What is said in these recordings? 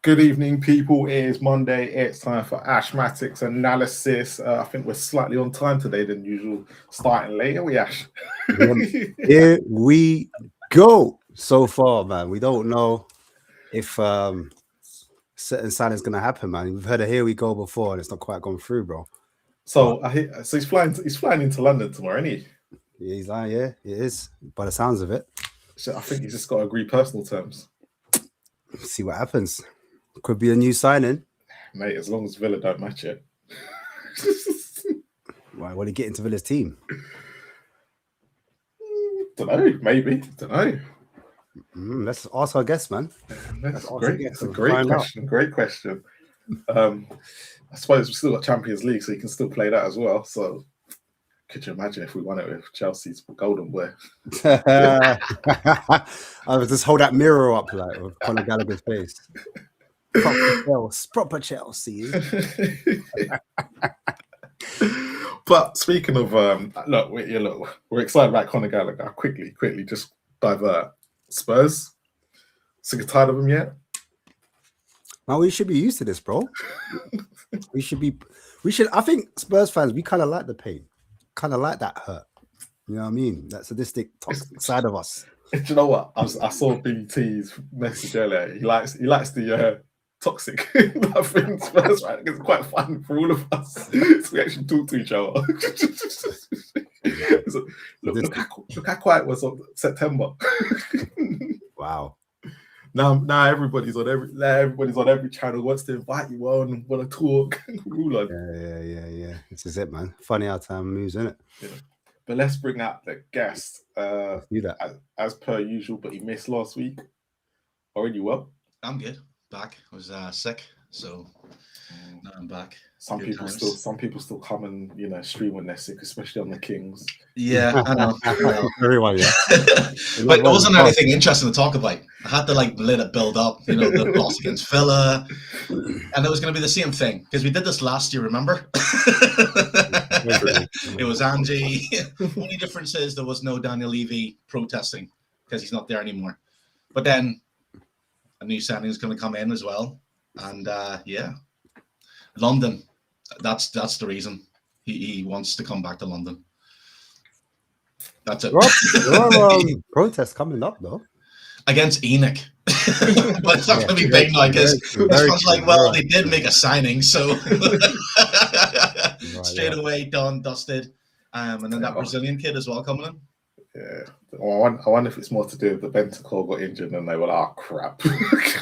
Good evening, people. It is Monday. It's time for Ashmatic Analysis. I think we're slightly on time today than usual. Starting later, we Ash. Here we go. So far, man, we don't know if certain signing's gonna happen, man. We've heard a here we go before, and it's not quite gone through, bro. So he's flying into London tomorrow, isn't he? Yeah, he's like, yeah, it is. By the sounds of it, So I think he's just got to agree personal terms. See what happens. Could be a new signing, mate. As long as Villa don't match it. Why? Will he get into Villa's team? Don't know. Maybe. Don't know. Let's ask our guest, man. That's great. It's a great question. Great question. I suppose we've still got Champions League, so you can still play that as well. So, could you imagine if we won it with Chelsea's golden boy? I would just hold that mirror up like with Conor Gallagher's face. Proper Chelsea. But speaking of, look, we're excited about Conor Gallagher. Quickly, just divert. Spurs, sick and tired of him yet? Now we should be used to this, bro. we should. I think Spurs fans, we kind of like the pain, kind of like that hurt. You know what I mean? That sadistic, toxic side of us. Do you know what? I saw BT's message earlier. He likes the toxic. I think Spurs, right? It's quite fun for all of us to actually talk to each other. So, look how quiet it was on September. Wow. Now everybody's on every channel, wants to invite you on, want to talk. Yeah. This is it, man. Funny how time moves, isn't it? Yeah. But let's bring out the guest. Do that. As per usual, but he missed last week. Already well? I'm good. Back. I was sick, so now I'm back. Some people still come and stream when they're sick, especially on the Kings. Yeah, I know. Everyone, yeah. But it wasn't anything interesting to talk about. I had to let it build up. The loss against Villa, and it was going to be the same thing because we did this last year. Remember? It was Angie. Only difference is there was no Daniel Levy protesting because he's not there anymore. But then a new signing is going to come in as well, and London. That's the reason he wants to come back to London. That's it. There are protests coming up though against Enoch, but it's not going to be big now because this one's like, well, they did make a signing, so straight away done, dusted, and then that Brazilian kid as well coming in. Yeah, well, I wonder if it's more to do with the Bentancur got injured and they were like, oh crap.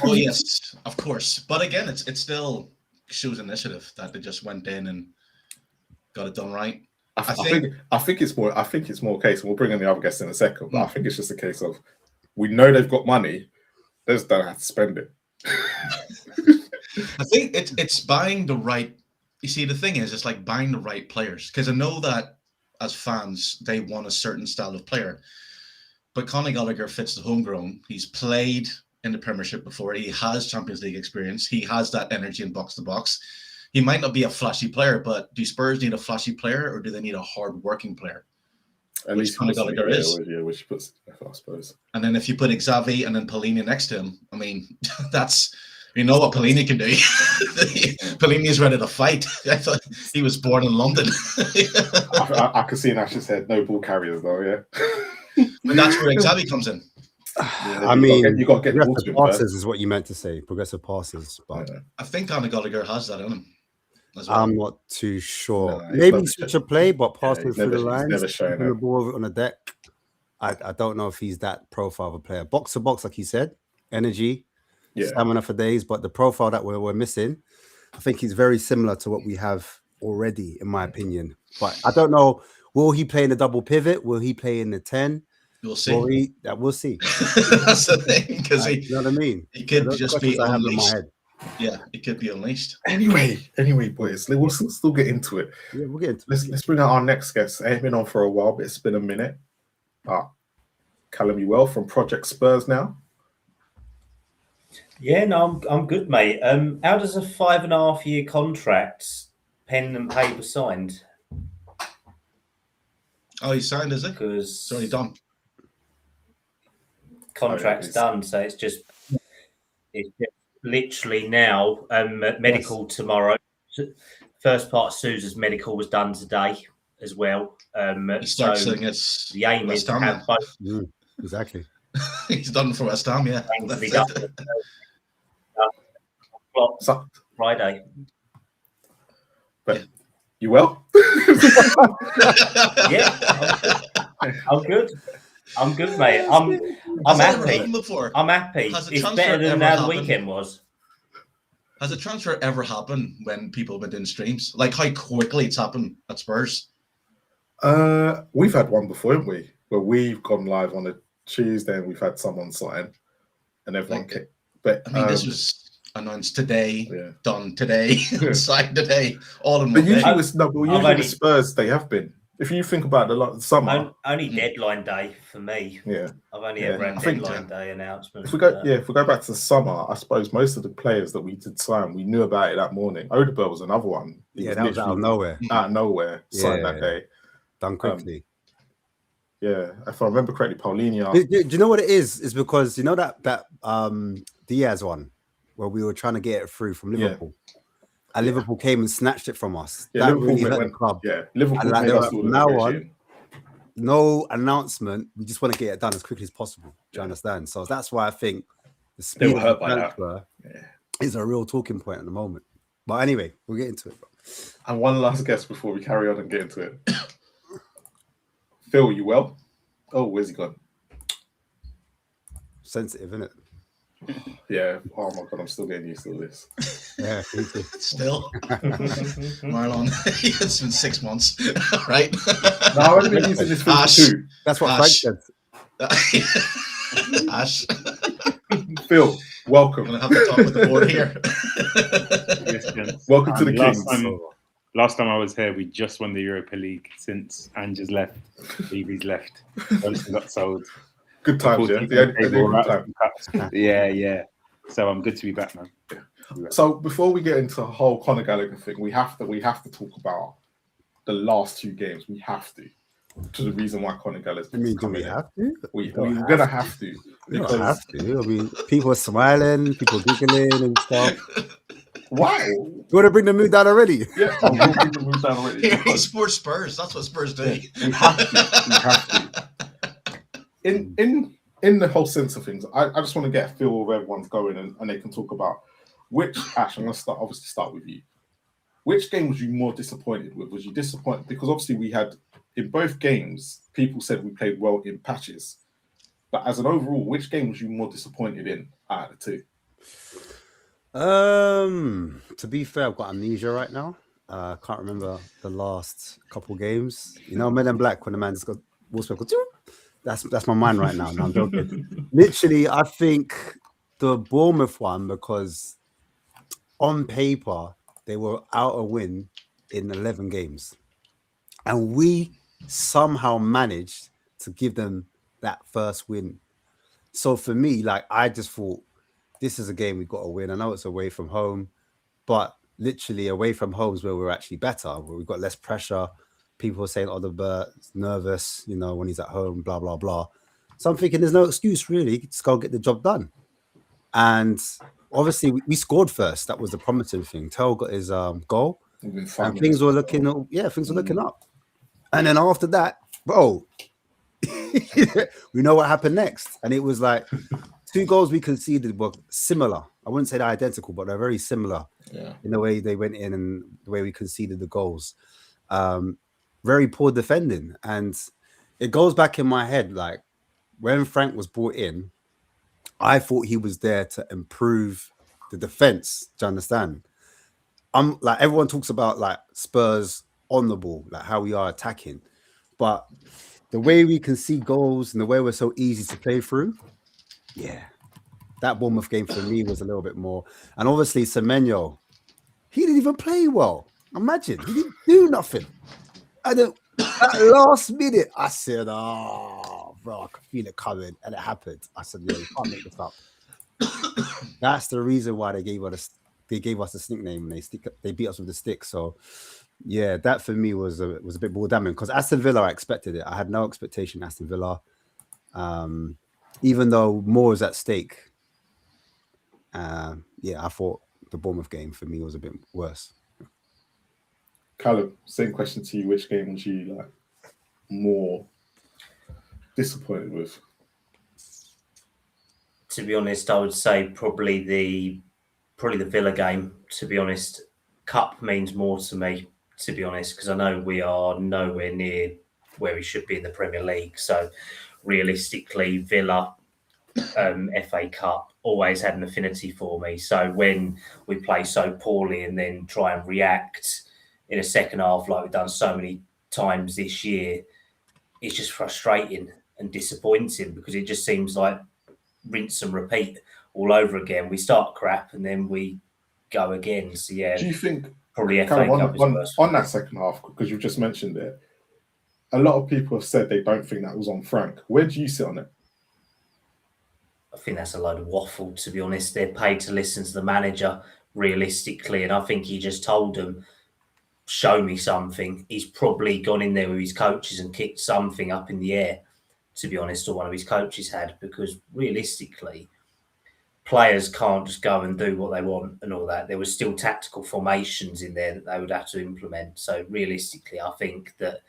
Oh yes, of course, but again, it still shows initiative that they just went in and got it done right. I think it's more a case, and we'll bring in the other guests in a second, but I think it's just a case of we know they've got money, they just don't have to spend it. I think it's buying the right. You see, the thing is, it's like buying the right players, because I know that as fans they want a certain style of player, but Conor Gallagher fits the homegrown. He's played in the Premiership before. He has Champions League experience. He has that energy in box to box. He might not be a flashy player, but do Spurs need a flashy player or do they need a hard-working player? At least Conor Gallagher is. Yeah, which puts, I suppose. And then if you put Xavi and then Pellegrini next to him, I mean, that's, you know what Pellegrini can do. Pellegrini's ready to fight. I thought he was born in London. I could see in Ash's head, no ball carriers though, yeah. But that's where Xavi comes in. Yeah, I mean, you got to get progressive passes is what you meant to say. Progressive passes, but I think Conor Gallagher has that in him. Well. I'm not too sure. No, maybe switch a play, but passing through the lines, the ball on the deck. I don't know if he's that profile of a player. Box to box, like he said, energy, stamina for days. But the profile that we're missing, I think he's very similar to what we have already, in my opinion. But I don't know. Will he play in the double pivot? Will he play in the 10? We'll see. We'll see. That's the thing, because you know what I mean. He could just be unleashed. Yeah, it could be unleashed. Anyway, boys, we'll still get into it. Yeah, we'll get into it. Let's bring out our next guest. Ain't been on for a while, but it's been a minute. Callum Ewell from Project Spurs now. Yeah, no, I'm good, mate. How does a 5.5-year contract, pen and paper signed? Oh, he signed, is it? Because it's already done. Contract's done, so it's just literally now. Medical tomorrow. First part of Sousa's medical was done today as well. So the aim is to have both. Exactly. He's done for West Ham, yeah. To be done. Friday. But you well? Yeah, I'm good. I'm good, mate. I'm happy. I'm happy. It's better than how the weekend was. Has a transfer ever happened when people have been doing streams? Like how quickly it's happened at Spurs? We've had one before, haven't we? Where we've gone live on a Tuesday and we've had someone sign and everyone came. But I mean, this was announced today, done today, signed today, all in one day. Usually with Spurs, they have been. If you think about the summer, only deadline day for me. Yeah, I've only ever had deadline day announcements. If we go back to the summer, I suppose most of the players that we did sign, we knew about it that morning. Odegaard was another one. That was out of nowhere. Signed that day, done quickly. If I remember correctly, Paulinho. Do you know what it is? It's because you know that Diaz one where we were trying to get it through from Liverpool. And Liverpool came and snatched it from us. Yeah, Liverpool really hurt the club. Yeah, Liverpool made us all now on, no announcement. We just want to get it done as quickly as possible. Do you understand? So that's why I think the speed of the transfer is a real talking point at the moment. But anyway, we'll get into it. And one last guess before we carry on and get into it. Phil, you well? Oh, where's he gone? Sensitive, isn't it? Yeah. Oh my god, I'm still getting used to this. Yeah, still. Marlon, it's been 6 months, right? No, I've only been using this for 2. That's what Frank said. Ash. Phil, welcome. I'm gonna have to talk with the board here. Welcome to the Kings. Last time I was here, we just won the Europa League since Ange's left. Evie's left. Johnson got sold. Good times, yeah. So I'm good to be back, man. So before we get into the whole Conor Gallagher thing, we have to talk about the last 2 games. We have to. To the reason why Conor Gallagher's coming in. We're gonna have to. Because I mean, people are smiling, people giggling and stuff. Wow. You want to bring the mood down already? Yeah, I'm going to bring the mood down already. He supports Spurs. That's what Spurs do. We have to. In the whole sense of things, I just want to get a feel of where everyone's going and they can talk about which. Ash, I'm going to start with you. Which game was you more disappointed with? Was you disappointed because obviously we had in both games people said we played well in patches, but as an overall, which game was you more disappointed in out of the 2? To be fair, I've got amnesia right now. I can't remember the last couple games. You know, Men in Black when the man just got that's my mind right now. No, I'm joking. Literally, I think the Bournemouth one because on paper they were out a win in 11 games, and we somehow managed to give them that first win. So for me, like I just thought, this is a game we've got to win. I know it's away from home, but literally away from home is where we're actually better, where we've got less pressure. People are saying, the Bert's nervous, you know, when he's at home, blah, blah, blah. So I'm thinking there's no excuse, really. Just go get the job done. And obviously, we scored first. That was the promising thing. Tell got his goal. And things were looking, things were looking up. And then after that, bro, we know what happened next. And it was like 2 goals we conceded were similar. I wouldn't say they're identical, but they're very similar in the way they went in and the way we conceded the goals. Very poor defending. And it goes back in my head, like when Frank was brought in, I thought he was there to improve the defense. Do you understand? I'm like, everyone talks about like Spurs on the ball, like how we are attacking, but the way we can see goals and the way we're so easy to play through, that Bournemouth game for me was a little bit more. And obviously Semenyo, he didn't even play well. Imagine, he didn't do nothing. And then at last minute, I said, bro, I could feel it coming, and it happened. I said, you can't make this up. That's the reason why they gave us this nickname. They beat us with the stick. So yeah, that for me was a bit more damning because Aston Villa, I expected it. I had no expectation Aston Villa, even though more is at stake. yeah, I thought the Bournemouth game for me was a bit worse. Callum, same question to you. Which game was you like more disappointed with? To be honest, I would say probably the Villa game. To be honest, Cup means more to me. To be honest, because I know we are nowhere near where we should be in the Premier League. So realistically, Villa FA Cup always had an affinity for me. So when we play so poorly and then try and react in a second half like we've done so many times this year, it's just frustrating and disappointing because it just seems like rinse and repeat all over again. We start crap and then we go again. So yeah, do you think probably FA Cup is worse on that second half, because you've just mentioned it, a lot of people have said they don't think that was on Frank. Where do you sit on it? I think that's a load of waffle, to be honest. They're paid to listen to the manager realistically, and I think he just told them, show me something. He's probably gone in there with his coaches and kicked something up in the air, to be honest, or one of his coaches had, because realistically, players can't just go and do what they want and all that. There was still tactical formations in there that they would have to implement. So realistically, I think that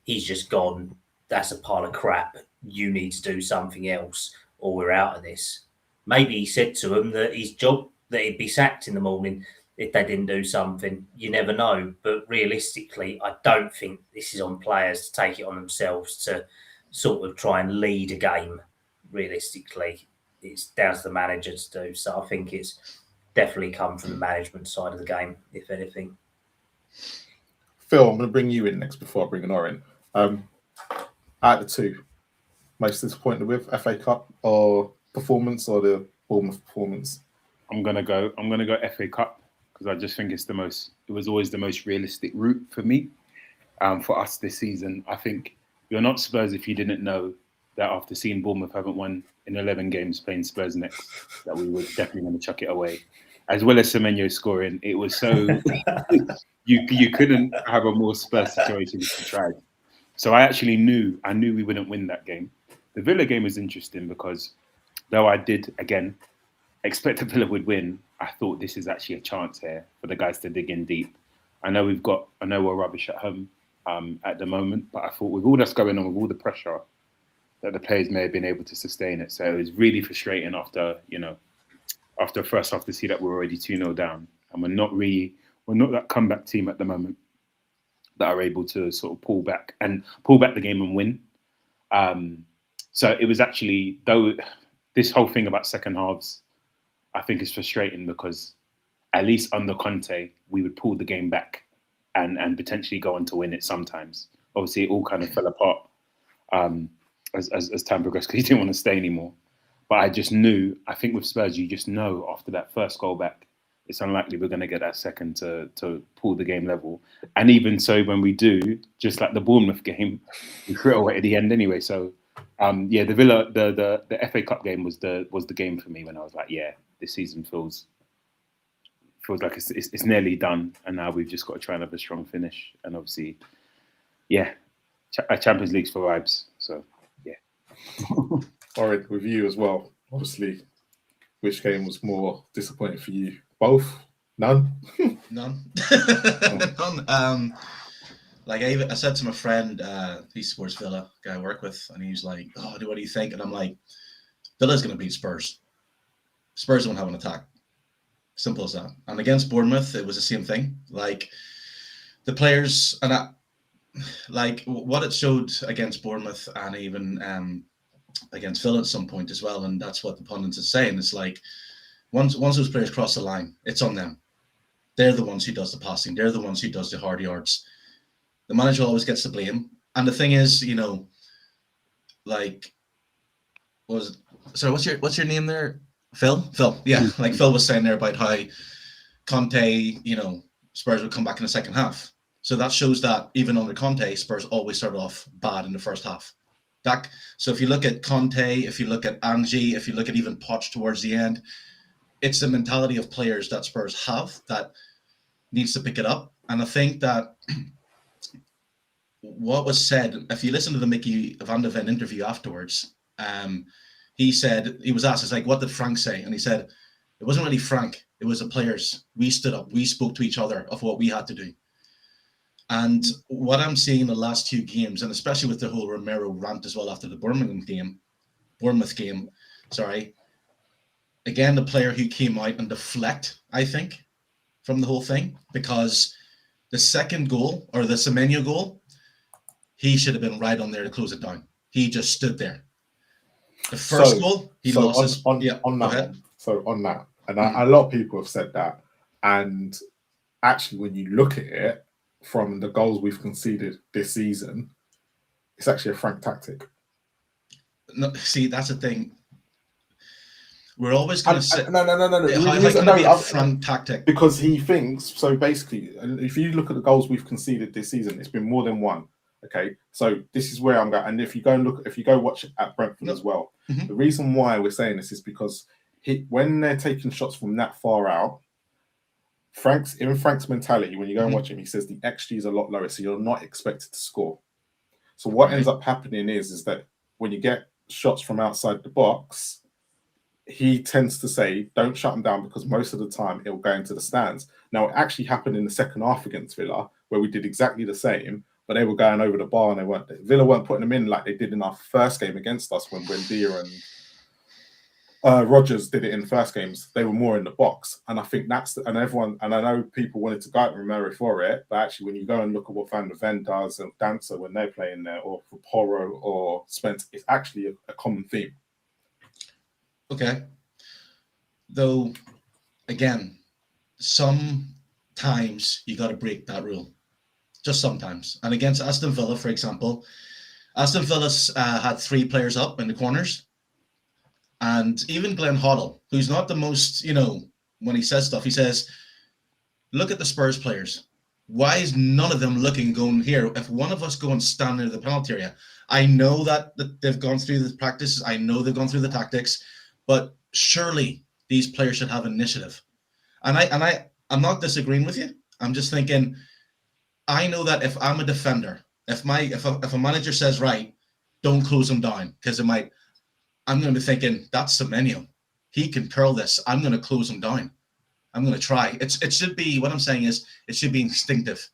he's just gone, that's a pile of crap. You need to do something else or we're out of this. Maybe he said to them that his job, that he'd be sacked in the morning if they didn't do something. You never know. But realistically, I don't think this is on players to take it on themselves to sort of try and lead a game. Realistically, it's down to the manager to do. So I think it's definitely come from the management side of the game, if anything. Phil, I'm going to bring you in next before I bring an Oren. Out of the two, most disappointed with FA Cup or performance or the Bournemouth performance? I'm gonna go FA Cup because I just think it was always the most realistic route for me. For us this season, I think you're not Spurs if you didn't know that after seeing Bournemouth haven't won in 11 games playing Spurs next, that we were definitely going to chuck it away. As well as Semenyo scoring, it was so you couldn't have a more Spurs situation if you tried. So I knew we wouldn't win that game. The Villa game was interesting because though I did again expect that Villa would win, I thought this is actually a chance here for the guys to dig in deep. I know we're rubbish at home at the moment, but I thought with all that's going on, with all the pressure, that the players may have been able to sustain it. So it was really frustrating after first half to see that we're already 2-0 down. And we're not that comeback team at the moment that are able to sort of pull back the game and win. So it was actually, though this whole thing about second halves, I think is frustrating because at least under Conte, we would pull the game back and potentially go on to win it sometimes. Obviously, it all kind of fell apart as time progressed because he didn't want to stay anymore. But I just knew, I think with Spurs, you just know after that first goal back, it's unlikely we're going to get that second to pull the game level. And even so, when we do, just like the Bournemouth game, we threw it away at the end anyway. So, the Villa, the FA Cup game was the game for me when I was like, yeah, this season feels like it's nearly done, and now we've just got to try and have a strong finish. And obviously, yeah, Champions League's for vibes. So, yeah. All right, with you as well. Obviously, which game was more disappointing for you? Both? None? None. None. Like I said to my friend, he supports Villa, guy I work with, and he's like, "Oh, what do you think?" And I'm like, "Villa's going to beat Spurs. Spurs don't have an attack. Simple as that." And against Bournemouth, it was the same thing. Like the players, and like what it showed against Bournemouth, and even against Villa at some point as well. And that's what the pundits are saying. It's like once those players cross the line, it's on them. They're the ones who does the passing. They're the ones who does the hard yards. The manager always gets the blame. And the thing is, like, what's your name there? Phil? Phil, yeah. Like Phil was saying there about how Conte, Spurs would come back in the second half. So that shows that even under Conte, Spurs always started off bad in the first half. So if you look at Conte, if you look at Angie, if you look at even Poch towards the end, it's the mentality of players that Spurs have that needs to pick it up. And I think that what was said, if you listen to the Mickey van de Ven interview afterwards, he said, he was asked, it's like, what did Frank say? And he said, it wasn't really Frank. It was the players. We stood up. We spoke to each other of what we had to do. And what I'm seeing in the last 2 games, and especially with the whole Romero rant as well after the Bournemouth game, again, the player who came out and deflect, I think, from the whole thing, because the second goal, or the Semenyo goal, he should have been right on there to close it down. He just stood there. The first goal, he lost his... on that, and a lot of people have said that, and actually, when you look at it, from the goals we've conceded this season, it's actually a Frank tactic. No, see, that's the thing. We're always going to say... No. How can it be a Frank tactic? Because he thinks, so basically, if you look at the goals we've conceded this season, it's been more than one. Okay, so this is where I'm going. And if you go watch it at Brentford as well, the reason why we're saying this is because when they're taking shots from that far out, Frank's mentality, when you go and watch him, he says the XG is a lot lower, so you're not expected to score. So what ends up happening is that when you get shots from outside the box, he tends to say, don't shut them down, because most of the time it will go into the stands. Now, it actually happened in the second half against Villa, where we did exactly the same, but they were going over the bar, and Villa weren't putting them in like they did in our first game against us when Buendia and Rodgers did it in first games. They were more in the box, and I think and I know people wanted to go at Romero for it, but actually when you go and look at what Van der Ven does and Dancer when they're playing there, or for Porro or Spence, it's actually a common theme. Okay. Though, again, sometimes you got to break that rule. Just sometimes. And against Aston Villa, for example, Aston Villa had 3 players up in the corners. And even Glenn Hoddle, who's not the most, when he says stuff, he says, look at the Spurs players. Why is none of them looking, going here? If one of us go and stand near the penalty area, I know that they've gone through the practices. I know they've gone through the tactics, but surely these players should have initiative. And I'm not disagreeing with you. I'm just thinking, I know that if I'm a defender, if a manager says, right, don't close them down, because I'm going to be thinking, that's Semenyo. He can curl this. I'm going to close him down. I'm going to try. It should be, what I'm saying is, it should be instinctive.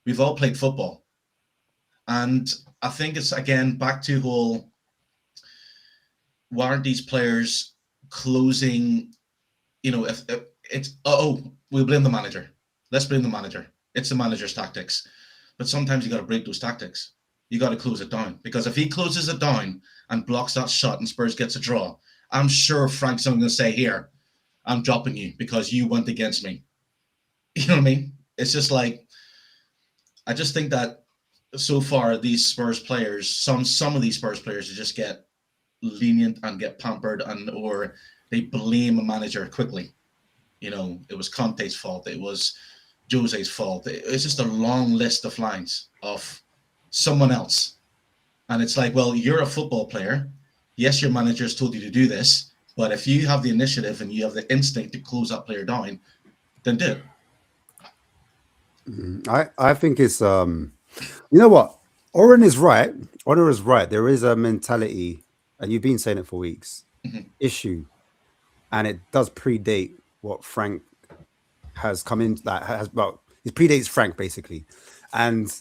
We've all played football. And I think it's, again, back to whole, why aren't these players closing, if it's, we'll blame the manager. Let's blame the manager. It's the manager's tactics. But sometimes you got to break those tactics. You got to close it down, because if he closes it down and blocks that shot and Spurs gets a draw, I'm sure Frank's going to say, here, I'm dropping you because you went against me. You know what I mean? It's just like, I just think that so far these Spurs players, some of these Spurs players just get lenient and get pampered, or they blame a manager quickly. It was Conte's fault. It was Jose's fault. It's just a long list of lines of someone else. And it's like, well, you're a football player. Yes, your manager's told you to do this, but if you have the initiative and you have the instinct to close that player down, then do it. I think it's you know what? Oren is right. There is a mentality, and you've been saying it for weeks, issue. And it does predate what Frank has come in, it predates Frank basically. And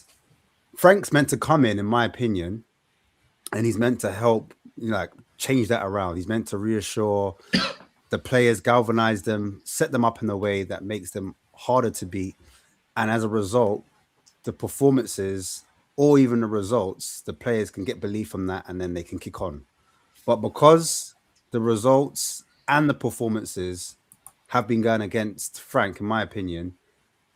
Frank's meant to come in my opinion, and he's meant to help, change that around. He's meant to reassure the players, galvanize them, set them up in a way that makes them harder to beat. And as a result, the performances or even the results, the players can get belief from that, and then they can kick on. But because the results and the performances have been going against Frank, in my opinion,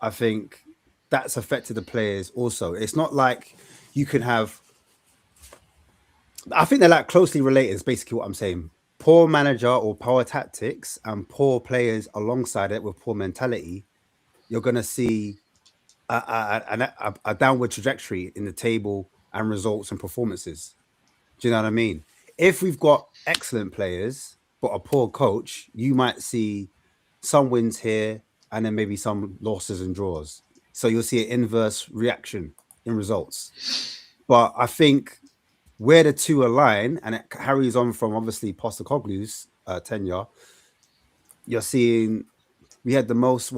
I think that's affected the players also. It's not like you can have, I think they're like closely related, is basically what I'm saying. Poor manager or poor tactics and poor players alongside it with poor mentality, you're going to see a downward trajectory in the table and results and performances. Do you know what I mean? If we've got excellent players but a poor coach, you might see some wins here and then maybe some losses and draws. So you'll see an inverse reaction in results. But I think where the two align, and it carries on from obviously Postecoglou's tenure, you're seeing we had the most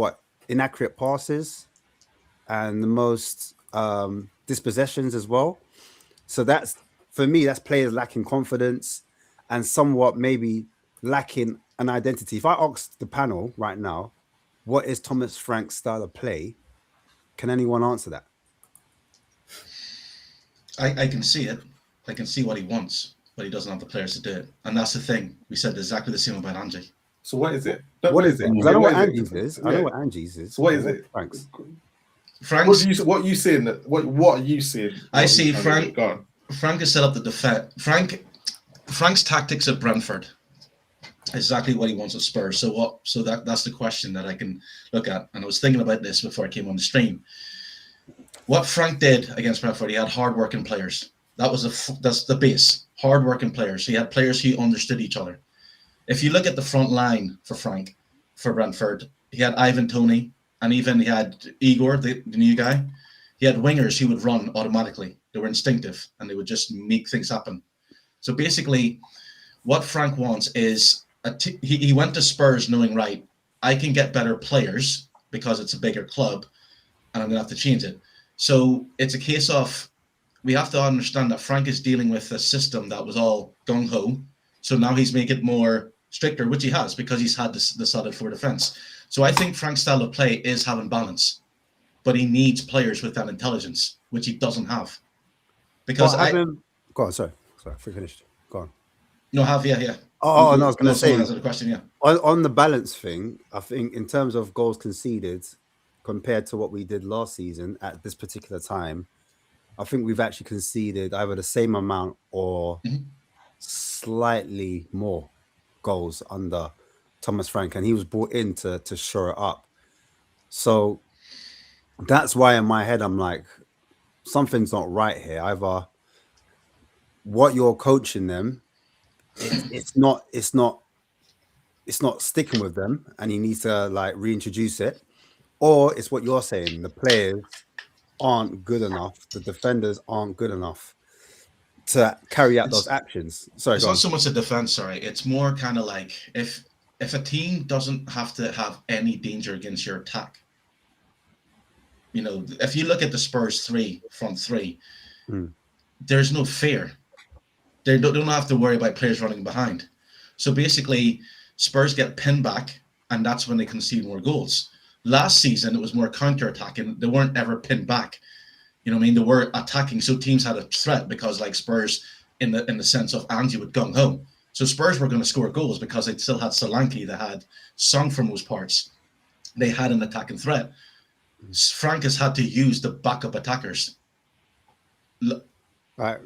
inaccurate passes and the most dispossessions as well. So that's, for me, that's players lacking confidence and somewhat maybe lacking an identity. If I asked the panel right now, what is Thomas Frank's style of play? Can anyone answer that? I can see it. I can see what he wants, but he doesn't have the players to do it. And that's the thing. We said exactly the same about Angie. So what is it? What is it? I know what Angie's is. I know what Angie's is. So what is it? Frank's. What are you seeing? What are you seeing? I see Frank. Frank has set up the defense. Frank's tactics at Brentford. Exactly what he wants at Spurs. So that's the question that I can look at. And I was thinking about this before I came on the stream. What Frank did against Brentford, he had hard-working players. That's the base. Hard-working players. He had players who understood each other. If you look at the front line for Frank, for Brentford, he had Ivan Toney, and even he had Igor, the new guy. He had wingers who would run automatically. They were instinctive, and they would just make things happen. So basically, what Frank wants is, he went to Spurs knowing, right, I can get better players because it's a bigger club, and I'm going to have to change it. So it's a case of, we have to understand that Frank is dealing with a system that was all gung-ho. So now he's making it more stricter, which he has, because he's had the solid forward defense. So I think Frank's style of play is having balance, but he needs players with that intelligence, which he doesn't have. Because go on, sorry, finished. Go on. No, yeah. Oh, no, I was going to say, answer the question, yeah. On the balance thing, I think in terms of goals conceded compared to what we did last season at this particular time, I think we've actually conceded either the same amount or slightly more goals under Thomas Frank, and he was brought in to shore it up. So that's why in my head I'm like, something's not right here. Either what you're coaching them, it's not sticking with them, and he needs to like reintroduce it, or it's what you're saying, the players aren't good enough, the defenders aren't good enough to carry out those actions. Sorry, it's not so much a defense. Sorry, it's more kind of like if a team doesn't have to have any danger against your attack. You know, if you look at the Spurs front three, there's no fear. They don't have to worry about players running behind. So basically, Spurs get pinned back, and that's when they concede more goals. Last season, it was more counter-attacking. They weren't ever pinned back. You know what I mean? They were attacking, so teams had a threat because, like Spurs, in the sense of Angie would gung-ho. So Spurs were going to score goals because they still had Solanke, they had Song for most parts. They had an attacking threat. Frank has had to use the backup attackers. Right.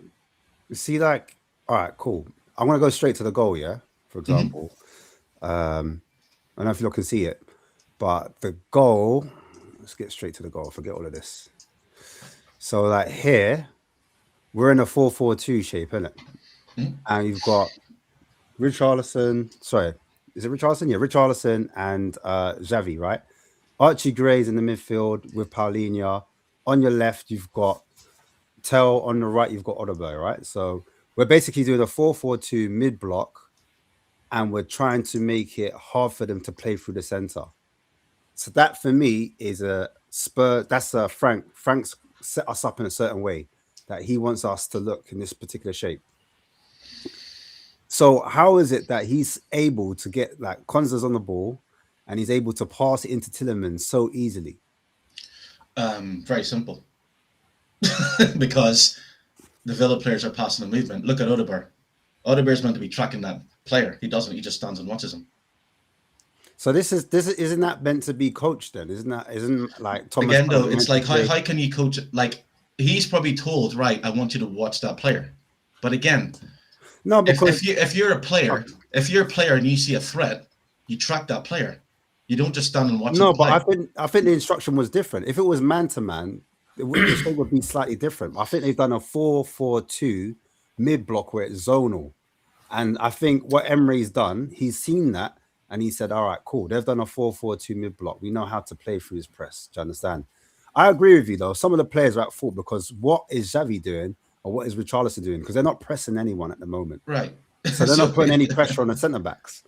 See, like, all right, cool. I'm going to go straight to the goal, yeah? For example. I don't know if you can see it, but the goal, let's get straight to the goal. Forget all of this. So, like, here, we're in a 4-4-2 shape, isn't it? And you've got Richarlison. Sorry, is it Richarlison? Yeah, Richarlison and Xavi, right? Archie Gray's in the midfield with Paulinho. On your left, you've got Tell. On the right, you've got Odegaard, right? So we're basically doing a 4-4-2 mid-block, and we're trying to make it hard for them to play through the center. So that, for me, is a Spur. That's a Frank. Frank's set us up in a certain way that he wants us to look in this particular shape. So how is it that he's able to get, like, Konza's on the ball and he's able to pass it into Tielemans so easily? Very simple. Because the Villa players are passing the movement. Look at Odegaard. Odegaard's meant to be tracking that player. He doesn't. He just stands and watches him. So this isn't that meant to be coached then? Isn't like Thomas again though? It's like how can you coach it? Like, he's probably told, right, I want you to watch that player. But again, no, because if you're a player and you see a threat, you track that player. You don't just stand and watch. No, but I think the instruction was different. If it was man to man, the thing would be slightly different. I think they've done a 4-4-2 mid block where it's zonal, and I think what Emery's done, he's seen that. And he said, all right, cool. They've done a 4-4-2 mid-block. We know how to play through his press. Do you understand? I agree with you, though. Some of the players are at fault because what is Xavi doing or what is Richarlison doing? Because they're not pressing anyone at the moment. Right. So they're not putting any pressure on the centre-backs.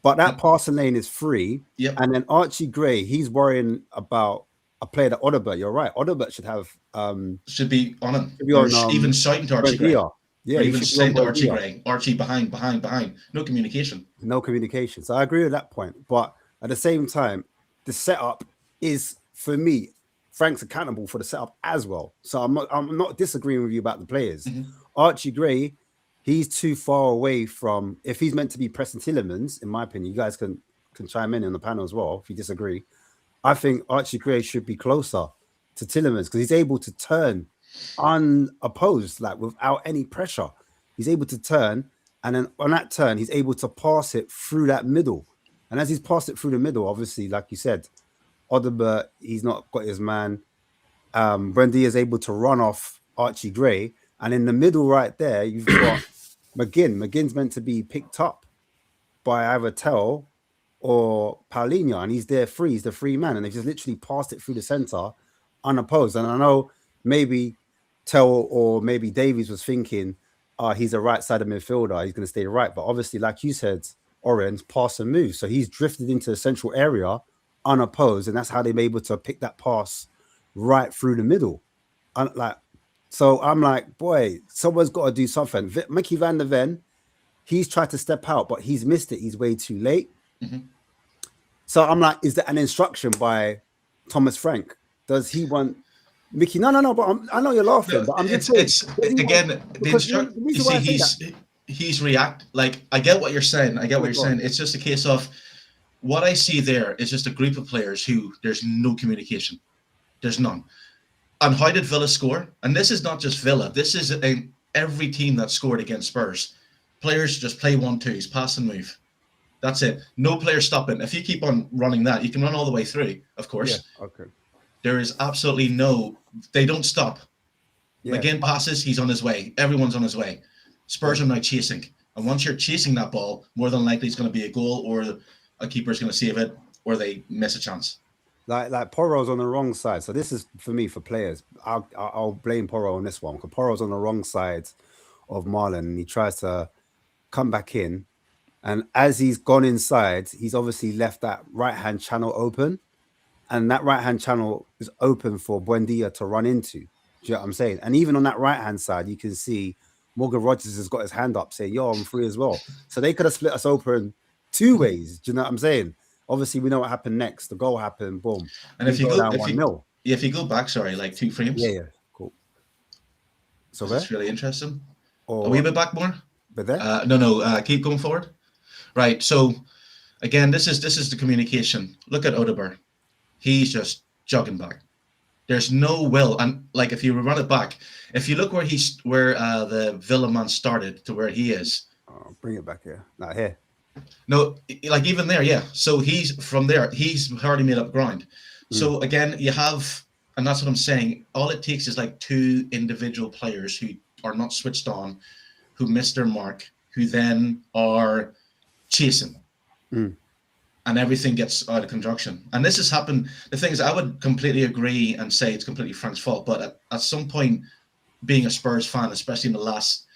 but that passing lane is free. Yep. And then Archie Gray, he's worrying about a player that Odobert. You're right. Odobert should have should be on him. Should be on, even shouting to Archie Gray. Yeah, or even saying to Archie Gray, Archie behind. No communication. No communication. So I agree with that point. But at the same time, the setup is, for me, Frank's accountable for the setup as well. So I'm not disagreeing with you about the players. Mm-hmm. Archie Gray, he's too far away from, if he's meant to be pressing Tielemans, in my opinion, you guys can chime in on the panel as well if you disagree. I think Archie Gray should be closer to Tielemans because he's able to turn unopposed, like without any pressure. He's able to turn, and then on that turn, he's able to pass it through that middle. And as he's passed it through the middle, obviously, like you said, Odobert, he's not got his man. Buendia is able to run off Archie Gray. And in the middle right there, you've got McGinn. McGinn's meant to be picked up by either Tell or Paulinho, and he's there free. He's the free man. And they've just literally passed it through the centre unopposed. And I know maybe Tell or maybe Davies was thinking, he's a right-sided midfielder. He's going to stay right. But obviously, like you said, Oren's pass and move. So he's drifted into the central area unopposed. And that's how they're able to pick that pass right through the middle. So I'm like, boy, someone's got to do something. Mickey van der Ven, he's tried to step out, but he's missed it. He's way too late. Mm-hmm. So I'm like, is that an instruction by Thomas Frank? Does he want Mickey? No. But I know you're laughing. But I'm just he's react. Like, I get what you're saying. It's just a case of what I see there is just a group of players who there's no communication. There's none. And how did Villa score? And this is not just Villa. This is every team that scored against Spurs. Players just play 1-2s, pass and move. That's it. No player stopping. If you keep on running that, you can run all the way through, of course. Yeah, okay. There is absolutely they don't stop. Yeah. McGinn passes, he's on his way. Everyone's on his way. Spurs are now chasing. And once you're chasing that ball, more than likely it's going to be a goal or a keeper's going to save it or they miss a chance. Like Porro's on the wrong side. So this is for me, for players. I'll blame Porro on this one because Porro's on the wrong side of Marlon and he tries to come back in. And as he's gone inside, he's obviously left that right-hand channel open. And that right-hand channel is open for Buendia to run into. Do you know what I'm saying? And even on that right-hand side, you can see Morgan Rogers has got his hand up saying, yo, I'm free as well. So they could have split us open two ways. Do you know what I'm saying? Obviously, we know what happened next. The goal happened, boom. And if you go back, like 2 frames. Yeah, cool. So that's really interesting. Are we a bit back more? But there? No. Keep going forward. Right. So again, this is the communication. Look at Odobert. He's just jogging back. There's no will. And like if you run it back, if you look where the Villa man started to where he is. Oh, bring it back here. Not here. No, like even there, yeah. So he's from there. He's already made up ground. So again, you have, and that's what I'm saying. All it takes is like 2 individual players who are not switched on, who miss their mark, who then are chasing, and everything gets out of conjunction. And this has happened. The thing is, I would completely agree and say it's completely Frank's fault. But at some point, being a Spurs fan, especially in the last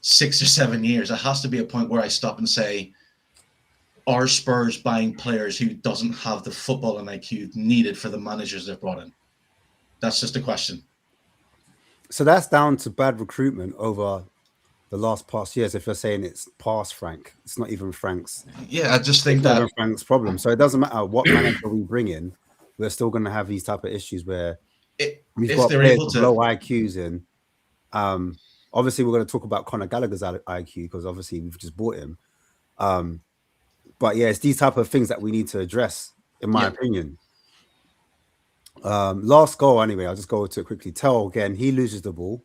6 or 7 years, it has to be a point where I stop and say, are Spurs buying players who doesn't have the football and IQ needed for the managers they've brought in? That's just a question. So that's down to bad recruitment over the past years. If you're saying it's past Frank, it's not even Frank's. Yeah, I just think that Frank's problem. So it doesn't matter what manager we bring in, we're still going to have these type of issues where we've got players with low IQs in. Obviously, we're going to talk about Conor Gallagher's IQ because obviously we've just bought him. But yeah, it's these type of things that we need to address, in my opinion. Last goal, anyway, I'll just go to it quickly. Tell again, he loses the ball,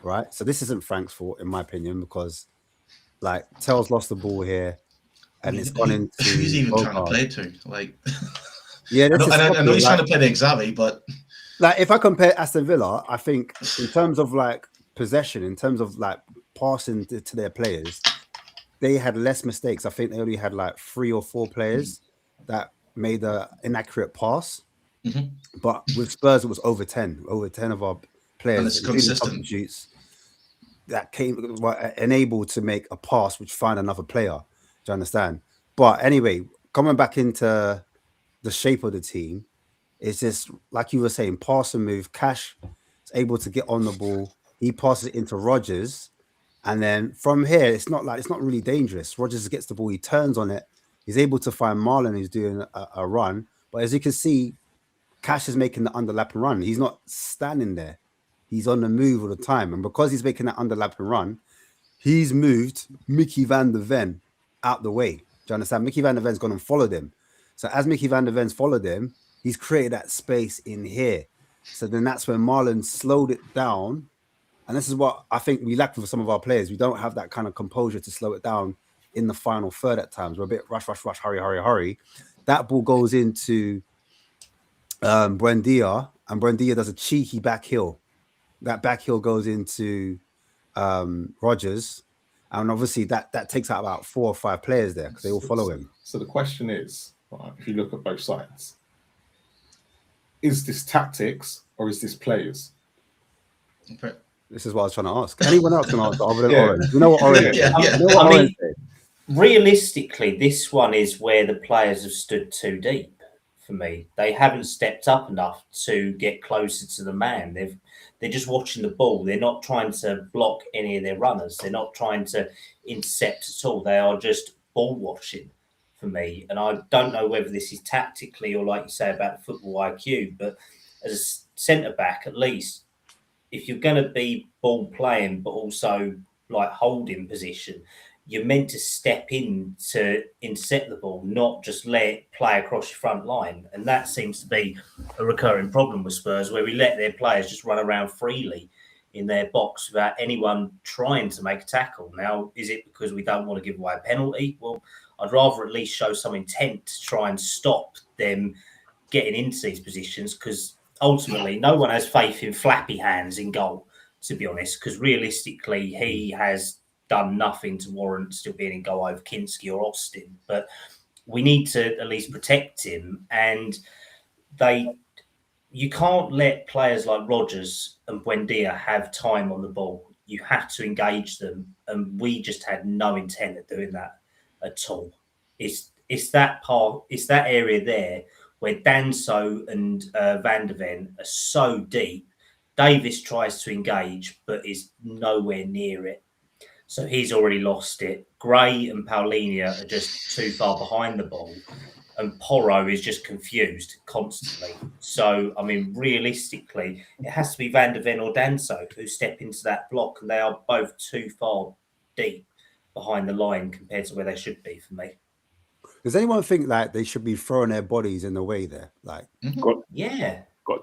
right? So this isn't Frank's fault, in my opinion, because like Tell's lost the ball here, and it's gone into. Who's even trying to play to? Like, yeah, I know he's trying to play the Xavi, but like if I compare Aston Villa, I think in terms of like possession, in terms of like passing to their players, they had less mistakes. I think they only had like 3 or 4 players that made an inaccurate pass. But with Spurs, it was over 10 of our players. And it's consistent. That were enabled to make a pass which find another player. Do you understand? But anyway, coming back into the shape of the team, it's just like you were saying, pass and move. Cash is able to get on the ball. He passes it into Rodgers, and then from here, it's not really dangerous. Rodgers gets the ball, he turns on it. He's able to find Marlon, who's doing a run. But as you can see, Cash is making the underlapping run. He's not standing there. He's on the move all the time. And because he's making that underlapping run, he's moved Mickey van der Ven out the way. Do you understand? Mickey van der Ven's gone and followed him. So as Mickey van der Ven's followed him, he's created that space in here. So then that's when Marlon slowed it down. And this is what I think we lack with some of our players. We don't have that kind of composure to slow it down in the final third at times. We're a bit rush, hurry. That ball goes into Buendia, and Buendia does a cheeky back heel. That back heel goes into Rodgers, and obviously that takes out about 4 or 5 players there because they all follow him. So the question is, right, if you look at both sides, is this tactics or is this players? Okay. This is what I was trying to ask. Anyone else can answer other than Orange? You know what Orange is? I mean, realistically, this one is where the players have stood too deep. For me, they haven't stepped up enough to get closer to the man. They're just watching the ball. They're not trying to block any of their runners. They're not trying to intercept at all. They are just ball watching for me. And I don't know whether this is tactically or, like you say, about football IQ. But as a centre back, at least, if you're going to be ball playing but also like holding position, you're meant to step in to intercept the ball, not just let it play across your front line. And that seems to be a recurring problem with Spurs, where we let their players just run around freely in their box without anyone trying to make a tackle. Now, is it because we don't want to give away a penalty? Well, I'd rather at least show some intent to try and stop them getting into these positions, because ultimately no one has faith in Flappy Hands in goal, to be honest, because realistically he has done nothing to warrant still being in goal over Kinski or Austin. But we need to at least protect him. And you can't let players like Rodgers and Buendia have time on the ball. You have to engage them. And we just had no intent of doing that at all. It's that part, it's that area there where Danso and Van der Ven are so deep. Davis tries to engage, but is nowhere near it. So he's already lost it. Gray and Paulinho are just too far behind the ball. And Porro is just confused constantly. So, I mean, realistically, it has to be Van der Ven or Danso who step into that block. And they are both too far deep behind the line compared to where they should be for me. Does anyone think like they should be throwing their bodies in the way there? Like, got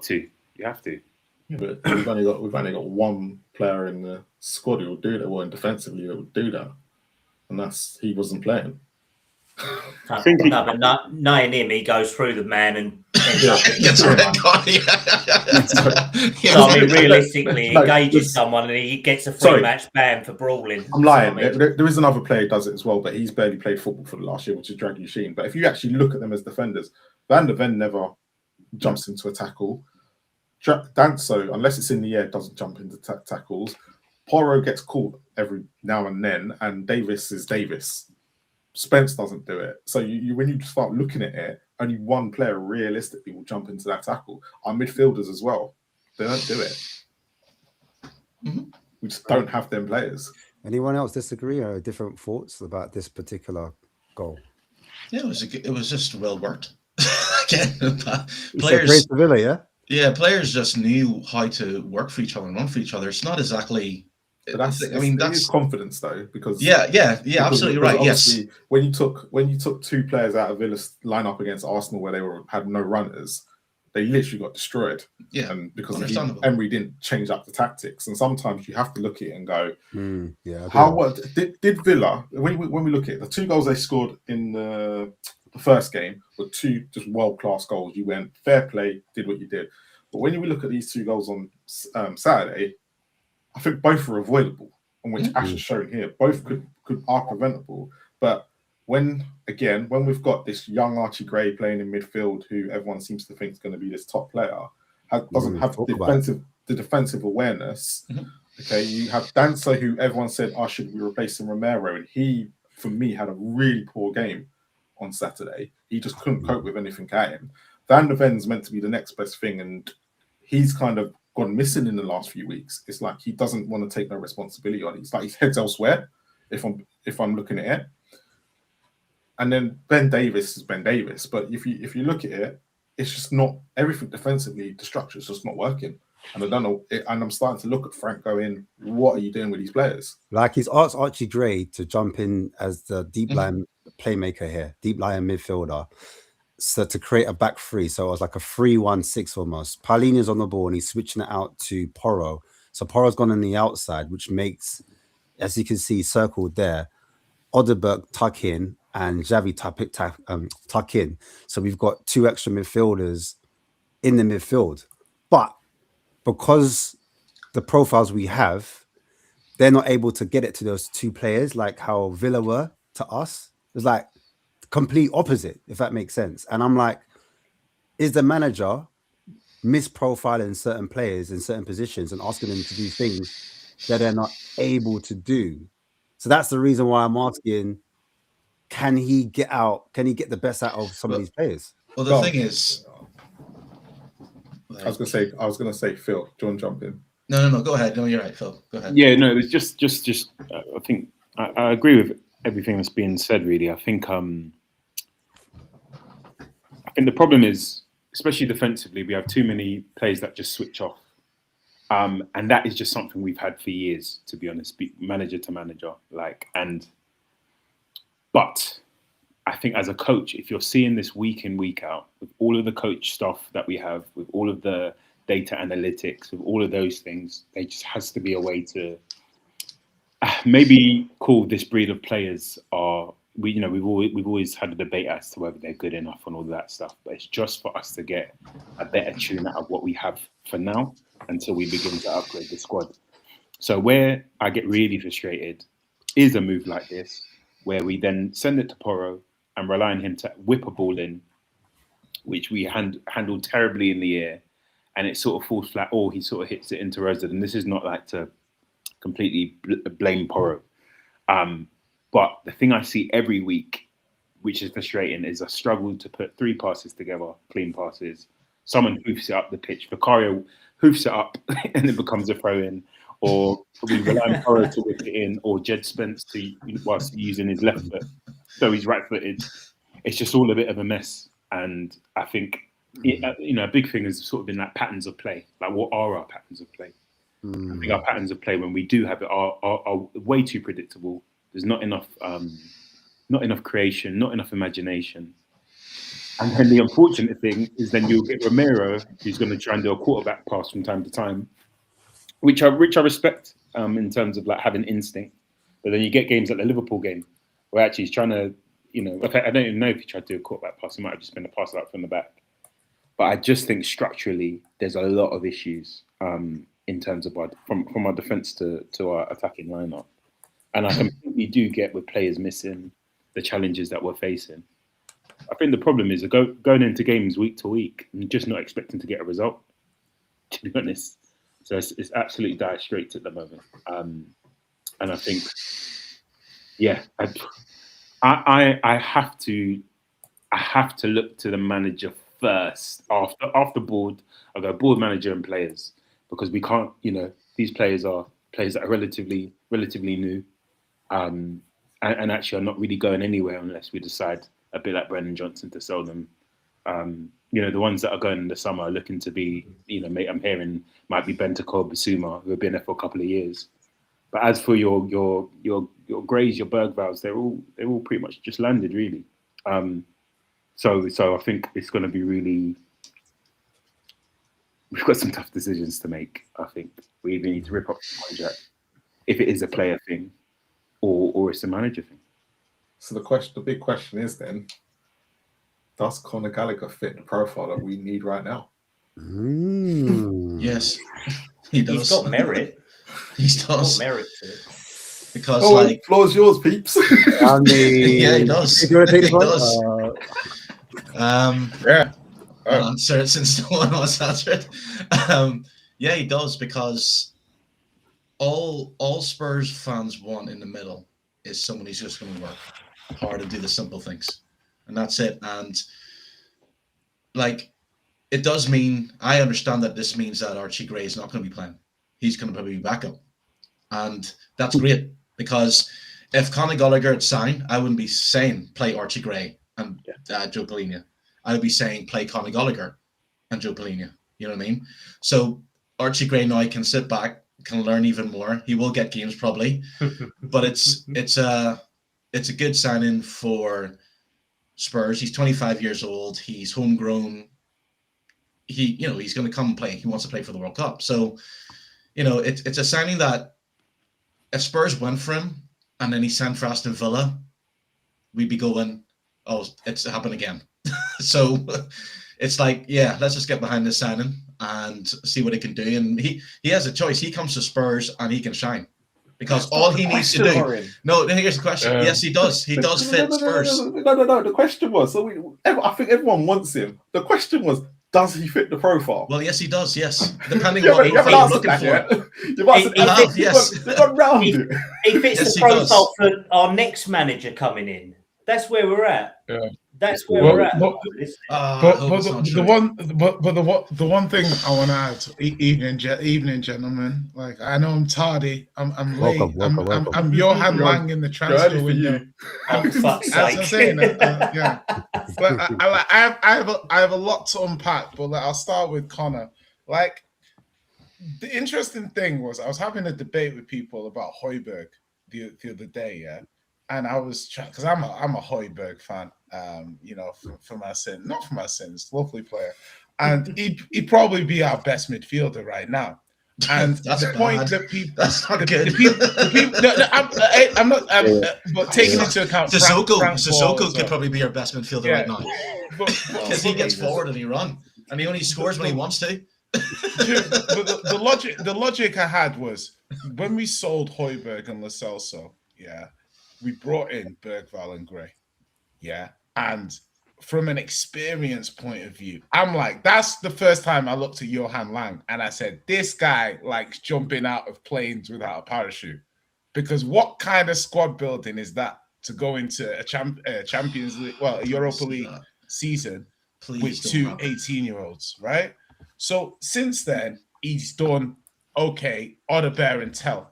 to. You have to. Yeah, but we've only got one player in the squad who will do that. Well, defensively, that would do that, and he wasn't playing. But knowing him, he goes through the man and gets a red card. So I mean, realistically, he engages someone and he gets a free match ban for brawling. I'm lying. There is another player who does it as well, but he's barely played football for the last year, which is Draghi Sheen. But if you actually look at them as defenders, Van der Ven never jumps into a tackle. Danso, unless it's in the air, doesn't jump into tackles. Porro gets caught every now and then, and Davis is Davis. Spence doesn't do it. So when you start looking at it, only one player realistically will jump into that tackle. Our midfielders as well. They don't do it. Mm-hmm. We just don't have them players. Anyone else disagree or different thoughts about this particular goal? Yeah, it was just well worked. Again, players. Villa, yeah. Yeah, players just knew how to work for each other and run for each other. It's not exactly. But that's confidence though, because absolutely right. Yes, when you took 2 players out of Villa's lineup against Arsenal where they had no runners, they literally got destroyed. Yeah, and because Emery didn't change up the tactics, and sometimes you have to look at it and go, did Villa when we look at it, the 2 goals they scored in the first game were 2 just world-class goals. You went fair play, did what you did. But when you look at these 2 goals on Saturday, I think both are avoidable, on which Ash has shown here. Both are preventable. But when we've got this young Archie Gray playing in midfield, who everyone seems to think is going to be this top player, doesn't have the defensive awareness. Mm-hmm. Okay, you have Danso, who everyone said should be replacing Romero, and he, for me, had a really poor game. on Saturday. He just couldn't cope with anything at him. Van der Ven's meant to be the next best thing, and he's kind of gone missing in the last few weeks. It's like he doesn't want to take no responsibility on it. It's like his head's elsewhere, if I'm looking at it. And then Ben Davis is Ben Davis. But if you look at it, it's just not everything defensively, the structure's just not working. And I don't know, and I'm starting to look at Frank going, what are you doing with these players? Like he's asked Archie Gray to jump in as the deep line playmaker here, deep line midfielder. So to create a back three. So it was like a 3-1-6 almost. Paulina's on the ball and he's switching it out to Porro. So Porro's gone on the outside, which makes, as you can see, circled there, Odeberg tuck in and Xavi tuck in. So we've got 2 extra midfielders in the midfield. But because the profiles we have, they're not able to get it to those 2 players like how Villa were to us. It's like complete opposite, if that makes sense. And I'm like, is the manager misprofiling certain players in certain positions and asking them to do things that they're not able to do? So that's the reason why I'm asking, can he get the best out of some of these players? Well, the thing is, I was gonna say, Phil, do you want to jump in? No, go ahead. No, you're right, Phil. Go ahead. Yeah, no, it was just. I think I agree with everything that's being said. Really, I think the problem is, especially defensively, we have too many players that just switch off, and that is just something we've had for years, to be honest, manager to manager. But I think as a coach, if you're seeing this week in, week out, with all of the coach stuff that we have, with all of the data analytics, with all of those things, there just has to be a way to maybe call this breed of players we've always had a debate as to whether they're good enough and all that stuff, but it's just for us to get a better tune out of what we have for now until we begin to upgrade the squad. So where I get really frustrated is a move like this, where we then send it to Porro and rely on him to whip a ball in, which we handled terribly in the air, and it sort of falls flat, or he sort of hits it into Rosa. And this is not like to completely blame Porro. But the thing I see every week, which is frustrating, is a struggle to put 3 passes together, clean passes. Someone hoofs it up the pitch. Vicario hoofs it up and it becomes a throw-in. Or we rely on Porro to whip it in, or Jed Spence whilst using his left foot. So he's right-footed. It's just all a bit of a mess. And I think, a big thing has sort of been like patterns of play. Like, what are our patterns of play? I think our patterns of play, when we do have it, are way too predictable. There's not enough creation, not enough imagination. And then the unfortunate thing is then you'll get Romero, who's going to try and do a quarterback pass from time to time, which I respect in terms of like having instinct. But then you get games like the Liverpool game where actually he's trying to, I don't even know if he tried to do a quarterback pass. He might have just been a pass out from the back. But I just think structurally there's a lot of issues in terms of from our defence to our attacking lineup. And I completely do get with players missing, the challenges that we're facing. I think the problem is going into games week to week and just not expecting to get a result, to be honest. So it's absolutely dire straits at the moment. And I think, I have to look to the manager first. After board, I go board, manager and players, because we can't, these players are players that are relatively new. And actually are not really going anywhere unless we decide, a bit like Brendan Johnson, to sell them. The ones that are going in the summer are looking to be, I'm hearing might be Bentancur, Basuma, who have been there for a couple of years. But as for your Greys, your Bergvals, they're all pretty much just landed, really. So I think it's going to be really. We've got some tough decisions to make. I think we either need to rip up the contract if it is a player thing, or it's a manager thing. So the big question is then, does Conor Gallagher fit the profile that we need right now? Yes, he does. He's got merit. He's got merit to it. Because floor's yours, peeps. Yeah, he does. Do you want to take this one? Yeah. I'll answer it since no one wants to answer it. Yeah, he does, because all Spurs fans want in the middle is someone who's just going to work hard and do the simple things. and that's it. And like, it does mean, I understand that this means that Archie Gray is not going to be playing. He's going to probably be backup. And that's great, because if Conor Gallagher had signed, I wouldn't be saying play Archie Gray and Joe Polina. I would be saying play Conor Gallagher and Joe Polina. You know what I mean? So Archie Gray now can sit back, can learn even more. He will get games probably, but it's a good signing for Spurs. He's 25 years old. He's homegrown. He's going to come and play. He wants to play for the World Cup. So, it's a signing that if Spurs went for him and then he signed for Aston Villa, we'd be going, oh, it's happened again. So it's like, yeah, let's just get behind this signing and see what he can do. And he has a choice. He comes to Spurs and he can shine. Because all he needs to do. No, here's the question. Yes, he does. He does fit Spurs. No. The question was, I think everyone wants him. The question was, does he fit the profile? Well, yes, he does. Yes, depending on what you're looking for. He fits the profile for our next manager coming in. That's where we're at. Yeah. That's where we're at. But the one thing I want to add, evening, gentlemen. Like, I know I'm tardy. I'm late. Welcome. I'm Johan Lang in the transfer window. As I'm saying, yeah. But I have a lot to unpack. But I'll start with Conor. Like, the interesting thing was I was having a debate with people about Højbjerg the other day. Yeah. And I was trying, because I'm a Højbjerg fan, for my sin, not for my sins, lovely player, and he'd probably be our best midfielder right now. And that's the point that people, that's not good. I'm not, but taking into account Sissoko could probably be our best midfielder right now, because he gets forward and he runs, and he only scores when he wants to. But the logic I had was when we sold Højbjerg and Lo Celso, we brought in Bergvall and Gray. Yeah. And from an experience point of view, I'm like, that's the first time I looked at Johan Lang and I said, this guy likes jumping out of planes without a parachute. Because what kind of squad building is that to go into a Champions League, a Europa League season with two 18-year-olds, right? So since then, he's done okay, Odebear and Tell.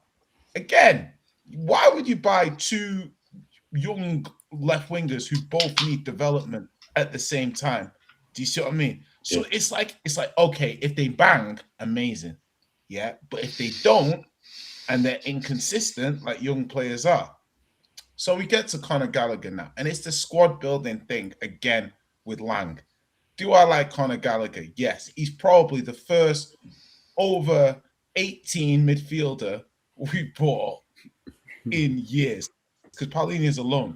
Again, why would you buy two young left wingers who both need development at the same time? Do you see what I mean? So it's like, okay, if they bang, amazing. Yeah. But if they don't, and they're inconsistent, like young players are. So we get to Conor Gallagher now. And it's the squad building thing again with Lang. Do I like Conor Gallagher? Yes. He's probably the first over 18 midfielder we bought in years, because Paulinho is alone.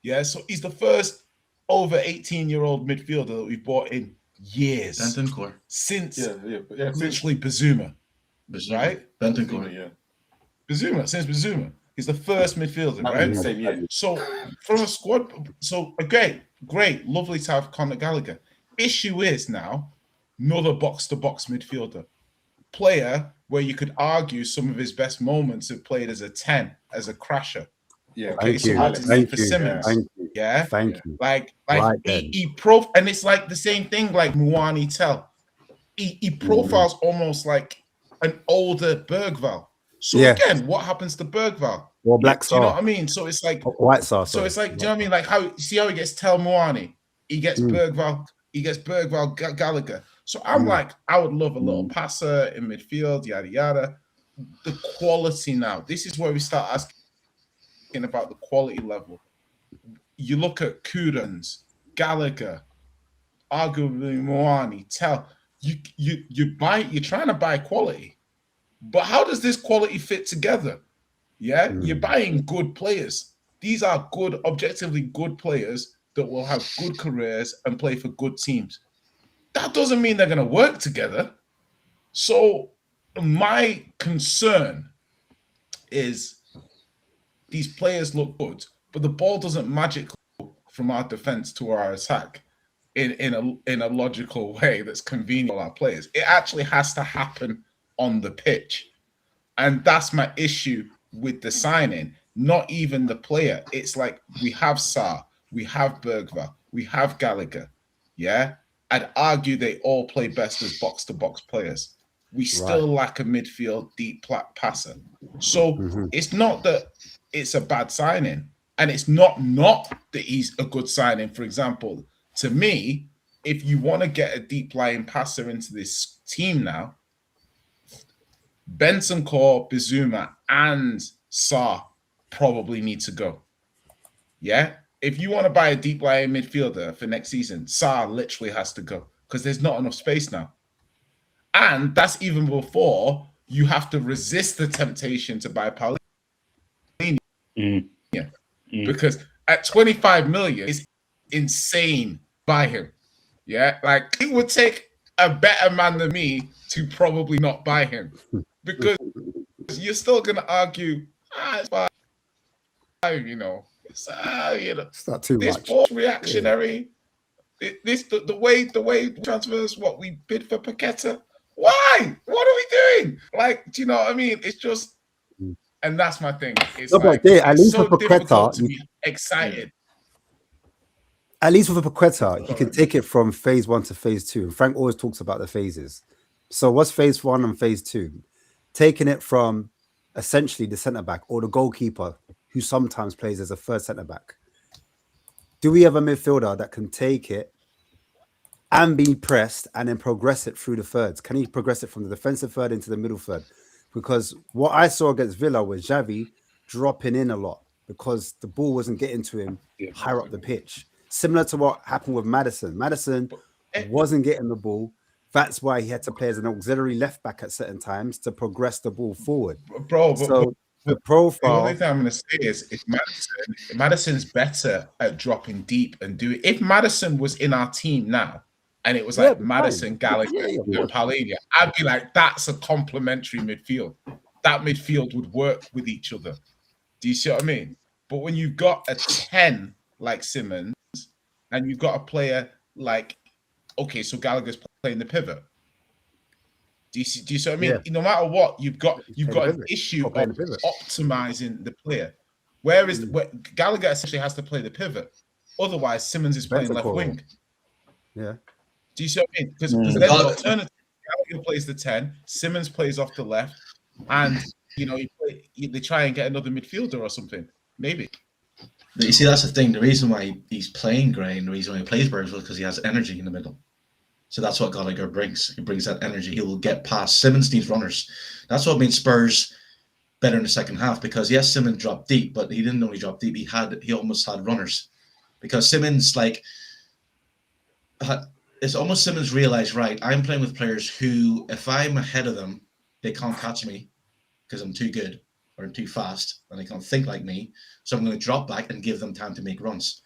Yeah, so he's the first over 18-year-old midfielder that we've bought in years. Bentancur. Since literally Bazuma. Right? Bentancur, Bazuma, since Bazuma. He's the first midfielder, right? Same year. So from a squad, great, lovely to have Conor Gallagher. Issue is now another box-to-box midfielder. Player where you could argue some of his best moments have played as a 10, as a crasher. Yeah, thank you. Simmons. Yeah, thank you. Like right and it's like the same thing like Muani Tell. He profiles almost like an older Bergvall. So again, what happens to Bergvall? Or Black Star. Do you know what I mean? So it's like White Star. So it's like, do you know what I mean? Like how he gets Tell Muani, he gets Bergvall, Gallagher. So I'm like, I would love a little passer in midfield, yada yada. The quality now. This is where we start asking about the quality level. You look at Kudans, Gallagher, arguably Moani, Tell. You're trying to buy quality, but how does this quality fit together? Yeah, you're buying good players. These are good, objectively good players that will have good careers and play for good teams. That doesn't mean they're going to work together. So my concern is these players look good, but the ball doesn't magically go from our defense to our attack in a logical way that's convenient for our players. It actually has to happen on the pitch. And that's my issue with the signing, not even the player. It's like we have Sarr, we have Bergvall, we have Gallagher. Yeah, I'd argue they all play best as box-to-box players. We still lack a midfield deep passer. So it's not that it's a bad signing, and it's not that he's a good signing. For example, to me, if you want to get a deep lying passer into this team now, Bentancur, Bizuma, and Sarr probably need to go. Yeah? If you want to buy a deep lying midfielder for next season, Sarr literally has to go because there's not enough space now. And that's even before you have to resist the temptation to buy Paulinho. Because at 25 million, it's insane buy him. Yeah, like it would take a better man than me to probably not buy him because you're still going to argue, it's fine, it's not too this much. Reactionary. Yeah. The way transfers, what we bid for Paqueta. Why? What are we doing? Like, do you know what I mean? It's just, and that's my thing. It's at least so with difficult to be excited. At least with a Paqueta, he can take it from phase 1 to phase 2. And Frank always talks about the phases. So what's phase 1 and phase 2? Taking it from essentially the centre-back or the goalkeeper, who sometimes plays as a third centre-back. Do we have a midfielder that can take it and be pressed and then progress it through the thirds? Can he progress it from the defensive third into the middle third? Because what I saw against Villa was Xavi dropping in a lot because the ball wasn't getting to him higher up the pitch. Similar to what happened with Maddison. Maddison wasn't getting the ball. That's why he had to play as an auxiliary left back at certain times to progress the ball forward. The profile. The only thing I'm going to say is if Maddison's better at dropping deep and doing. If Maddison was in our team now and it was like Maddison, Gallagher, and Paulinho, I'd be like, that's a complementary midfield. That midfield would work with each other. Do you see what I mean? But when you've got a 10 like Simmons and you've got a player like, okay, so Gallagher's playing the pivot. Do you see what I mean? Yeah. No matter what, you've got an issue of optimizing the player. Whereas Gallagher essentially has to play the pivot. Otherwise, Simmons is playing left wing. Yeah. Do you see what I mean? Because then the alternative, Gallagher plays the 10, Simmons plays off the left, and they try and get another midfielder or something. Maybe. But you see, that's the thing. The reason why he's playing Gray and the reason why he plays Burns was because he has energy in the middle. So that's what Gallagher brings. He brings that energy. He will get past. Simmons needs runners. That's what made Spurs better in the second half because, yes, Simmons dropped deep, but he didn't only drop deep. He almost had runners because Simmons, it's almost Simmons realized, right, I'm playing with players who, if I'm ahead of them, they can't catch me because I'm too good or I'm too fast and they can't think like me. So I'm going to drop back and give them time to make runs.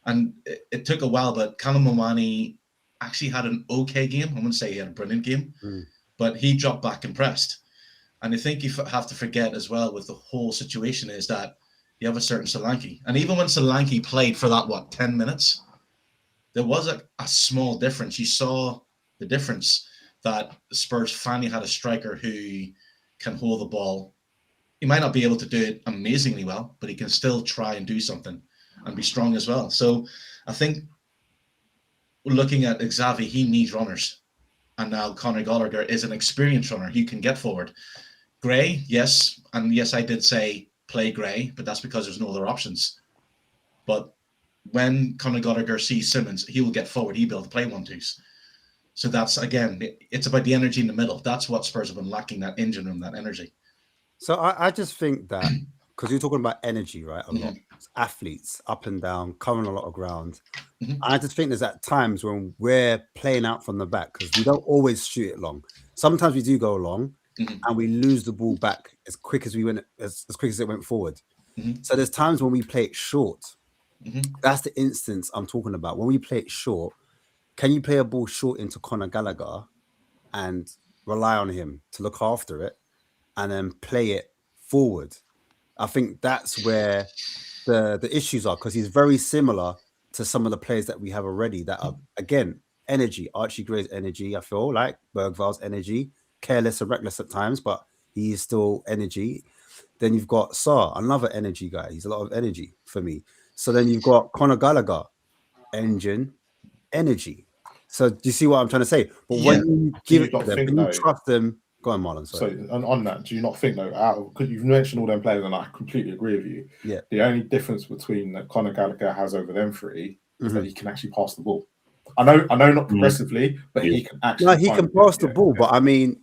And it took a while, but Callum Momani actually had an okay game. I wouldn't say he had a brilliant game, but he dropped back and pressed. And I think you have to forget as well with the whole situation is that you have a certain Solanke. And even when Solanke played for that, 10 minutes, there was a small difference. You saw the difference that Spurs finally had a striker who can hold the ball. He might not be able to do it amazingly well, but he can still try and do something and be strong as well. So I think looking at Xavi, he needs runners. And now Conor Gallagher is an experienced runner. He can get forward. Gray, yes. And yes, I did say play Gray, but that's because there's no other options. But when Conor Gallagher sees Simmons, he will get forward. He'll be able to play 1-2s. So that's, again, it's about the energy in the middle. That's what Spurs have been lacking, that engine room, that energy. So I just think that, because you're talking about energy, right? A lot. Athletes, up and down, covering a lot of ground. I just think there's at times when we're playing out from the back because we don't always shoot it long. Sometimes we do go long and we lose the ball back as quick as we went, as quick as it went forward. So there's times when we play it short. That's the instance I'm talking about. When we play it short, can you play a ball short into Conor Gallagher and rely on him to look after it and then play it forward? I think that's where the issues are because he's very similar to some of the players that we have already that are, again, energy. Archie Gray's energy, I feel like. Bergval's energy. Careless and reckless at times, but he is still energy. Then you've got Sarr, another energy guy. He's a lot of energy for me. So then you've got Conor Gallagher. engine, energy. So do you see what I'm trying to say? But when you give it to them, when you trust them, go on, Marlon. Sorry. So on that, do you not think though? Because you've mentioned all them players, and I completely agree with you. Yeah. The only difference between that Conor Gallagher has over them three is that he can actually pass the ball. I know, not progressively, but he can actually. No, he can pass the ball, but I mean,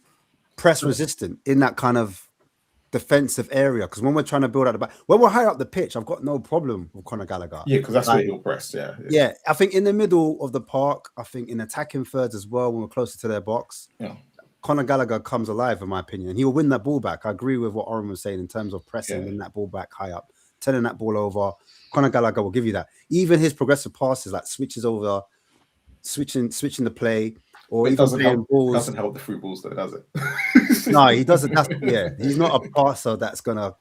press resistant in that kind of defensive area, because when we're trying to build out the back, when we're high up the pitch, I've got no problem with Conor Gallagher. Yeah, because that's where he'll press. Yeah. I think in the middle of the park, I think in attacking thirds as well, when we're closer to their box, Conor Gallagher comes alive, in my opinion, and he'll win that ball back. I agree with what Oren was saying in terms of pressing, win that ball back high up, turning that ball over. Conor Gallagher will give you that. Even his progressive passes, like switches over, switching the play. Or it doesn't help. Balls. Doesn't help the through balls, though, does it? No, he doesn't. He's not a passer that's gonna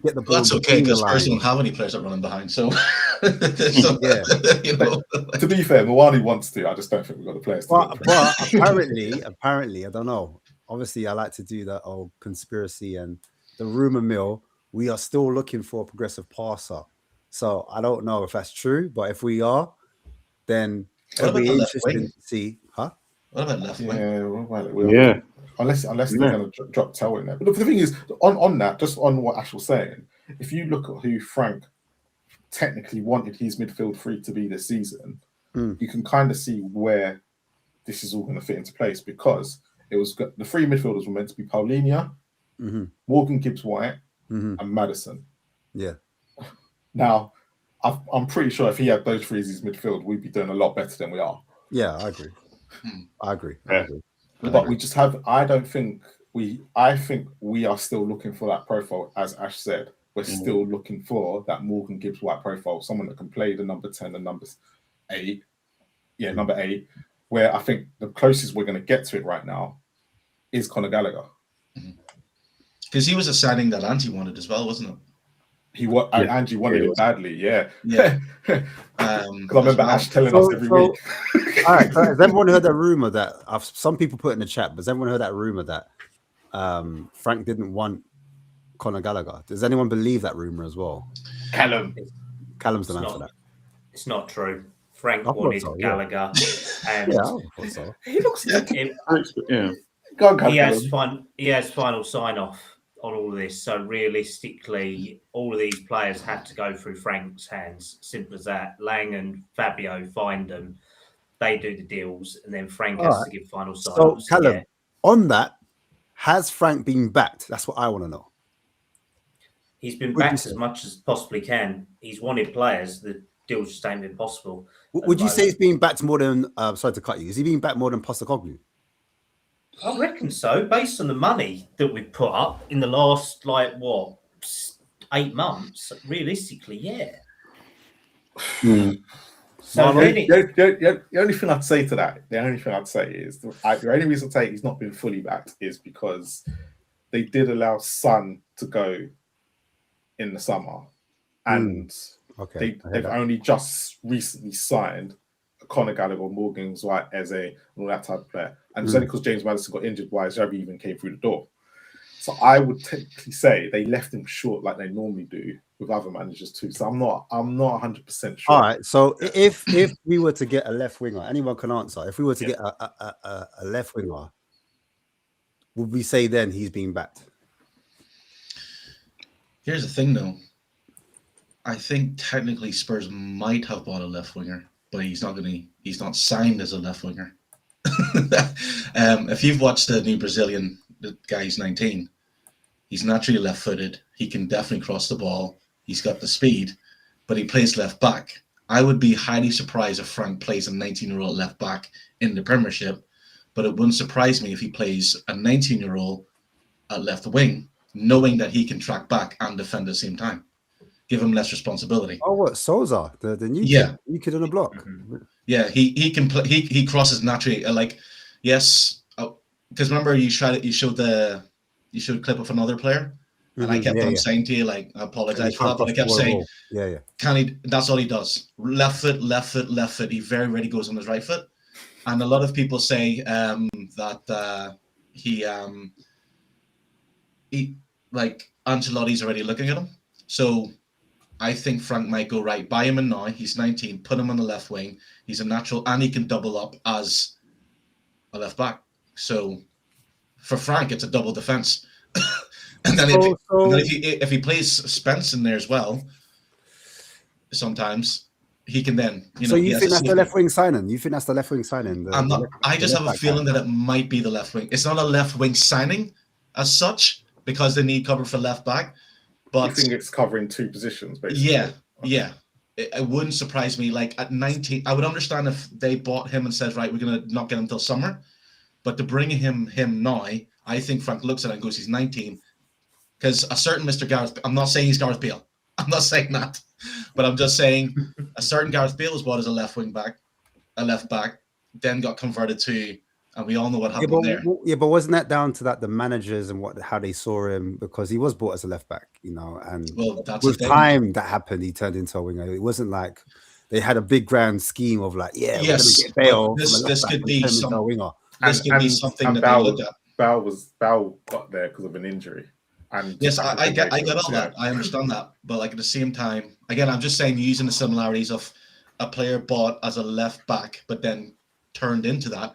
get the ball. That's okay, because Spurs don't have any players that running behind. So, To be fair, Mwani wants to. I just don't think we've got the players. But apparently, I don't know. Obviously, I like to do that old conspiracy and the rumor mill. We are still looking for a progressive passer. So I don't know if that's true, but if we are, then it'll be interesting to see, huh? What about left wing? Unless they're going to drop Tell in there. But the thing is, on that, just on what Ash was saying, if you look at who Frank technically wanted his midfield three to be this season, you can kind of see where this is all going to fit into place, because it was the three midfielders were meant to be Paulinho, Morgan Gibbs-White, and Maddison. Yeah. Now, I'm pretty sure if he had those three as his midfield, we'd be doing a lot better than we are. Yeah, I agree. I agree. But we just have. I think we are still looking for that profile, as Ash said. We're still looking for that Morgan Gibbs-White profile, someone that can play the number 10 and number 8. Yeah, number 8. Where I think the closest we're going to get to it right now is Conor Gallagher. Because he was a signing that Angie wanted as well, wasn't it? Angie wanted it badly, Because I remember Ash telling us every week. All right, has everyone heard that rumor that some people put in the chat? But has everyone heard that rumor that Frank didn't want Conor Gallagher? Does anyone believe that rumor as well? Callum's the man for that. It's not true. Frank wanted Gallagher, and I thought so. He looks like he has final sign off on all of this. So realistically, all of these players have to go through Frank's hands. Simple as that. Lang and Fabio find them. They do the deals, and then Frank has to give final sign off. So, Callum, on that, has Frank been backed? That's what I want to know. He's been backed as much as possibly can. He's wanted players. The deals just ain't been possible. Would you say he's been backed more than? Sorry to cut you. Is he being backed more than Postecoglou? I reckon so, based on the money that we've put up in the last 8 months. Realistically, yeah. So the only thing I'd say to that, the only reason I say he's not been fully backed is because they did allow Son to go in the summer, and they've only just recently signed Conor Gallagher, Morgan White, Eze, and all that type of player. And it's only because James Maddison got injured why Xavi even came through the door. So I would technically say they left him short like they normally do with other managers too. So I'm not 100% sure. All right. So if we were to get a left winger, anyone can answer. If we were to get a left winger, would we say then he's being backed? Here's the thing, though. I think technically Spurs might have bought a left winger, but he's not signed as a left winger. If you've watched the new Brazilian, the guy's 19, he's naturally left-footed. He can definitely cross the ball. He's got the speed, but he plays left back. I would be highly surprised if Frank plays a 19-year-old left back in the Premiership, but it wouldn't surprise me if he plays a 19-year-old at left wing, knowing that he can track back and defend at the same time. Give him less responsibility. Oh, what Souza, the new kid on the block? Yeah, he can play. He crosses naturally. Because remember you showed a clip of another player, and I kept on saying to you I apologize for that, but I kept saying, can he? That's all he does. Left foot, left foot, left foot. He very rarely goes on his right foot, and a lot of people say that he Ancelotti's already looking at him. So I think Frank might go, right, buy him in now. He's 19, put him on the left wing. He's a natural, and he can double up as a left back. So for Frank, it's a double defense. And then if he plays Spence in there as well, sometimes he can then, So you think that's the left wing signing? You think that's the left wing signing? I just have a feeling that it might be the left wing. It's not a left wing signing as such because they need cover for left back. But you think it's covering two positions, basically? Yeah. It wouldn't surprise me. Like at 19, I would understand if they bought him and said, right, we're going to not get him until summer. But to bring him now, I think Frank looks at it and goes, he's 19. Because a certain Mr. Gareth, I'm not saying he's Gareth Bale. I'm not saying that. But I'm just saying a certain Gareth Bale was bought as a left back, then got converted to, and we all know what happened there. Yeah, but wasn't that down to the managers and how they saw him, because he was bought as a left back, and with time that happened, he turned into a winger. It wasn't like they had a big grand scheme of like, we're gonna get Bale. This could be some winger. This could be something that they look at. Bale got there because of an injury. And yes, I get all that. I understand that. But like at the same time, again, I'm just saying using the similarities of a player bought as a left back, but then turned into that.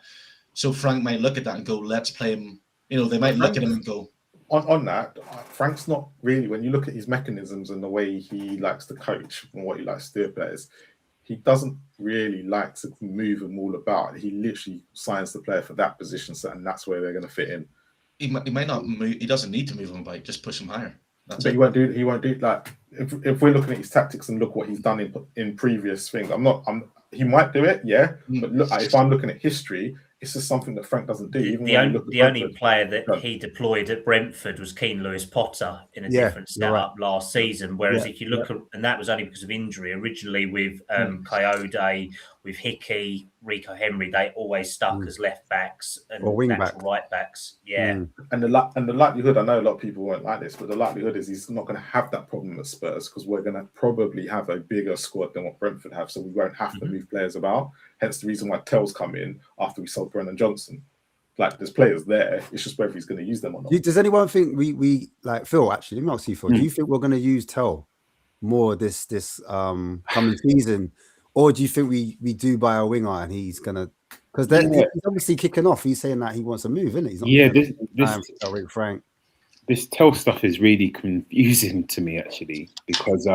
So Frank might look at that and go, let's play him. They might look at him and go. On that, Frank's not really, when you look at his mechanisms and the way he likes to coach and what he likes to do with players, he doesn't really like to move them all about. He literally signs the player for that position, and that's where they're going to fit in. He might not move. He doesn't need to move him by, just push him higher. But he won't do like if we're looking at his tactics and look what he's done in previous things. He might do it, yeah. But look, if I'm looking at history, it's just something that Frank doesn't do. The only player that he deployed at Brentford was Keane Lewis Potter in a different setup last season. Whereas if you look at, and that was only because of injury. Originally with Coyote, with Hickey, Rico Henry, they always stuck as left backs and right backs. Yeah. And the likelihood, I know a lot of people won't like this, but the likelihood is he's not going to have that problem at Spurs because we're going to probably have a bigger squad than what Brentford have, so we won't have to move players about. Hence the reason why Tell's come in after we sold Brennan Johnson. Like, there's players there. It's just whether he's going to use them or not. Does anyone think we like Phil? Actually, let me ask you, Phil. Do you think we're going to use Tell more this coming season, or do you think we do buy a winger and he's going to? Because he's obviously kicking off. He's saying that he wants to move, isn't he? He's not Frank. This Tell stuff is really confusing to me, actually, because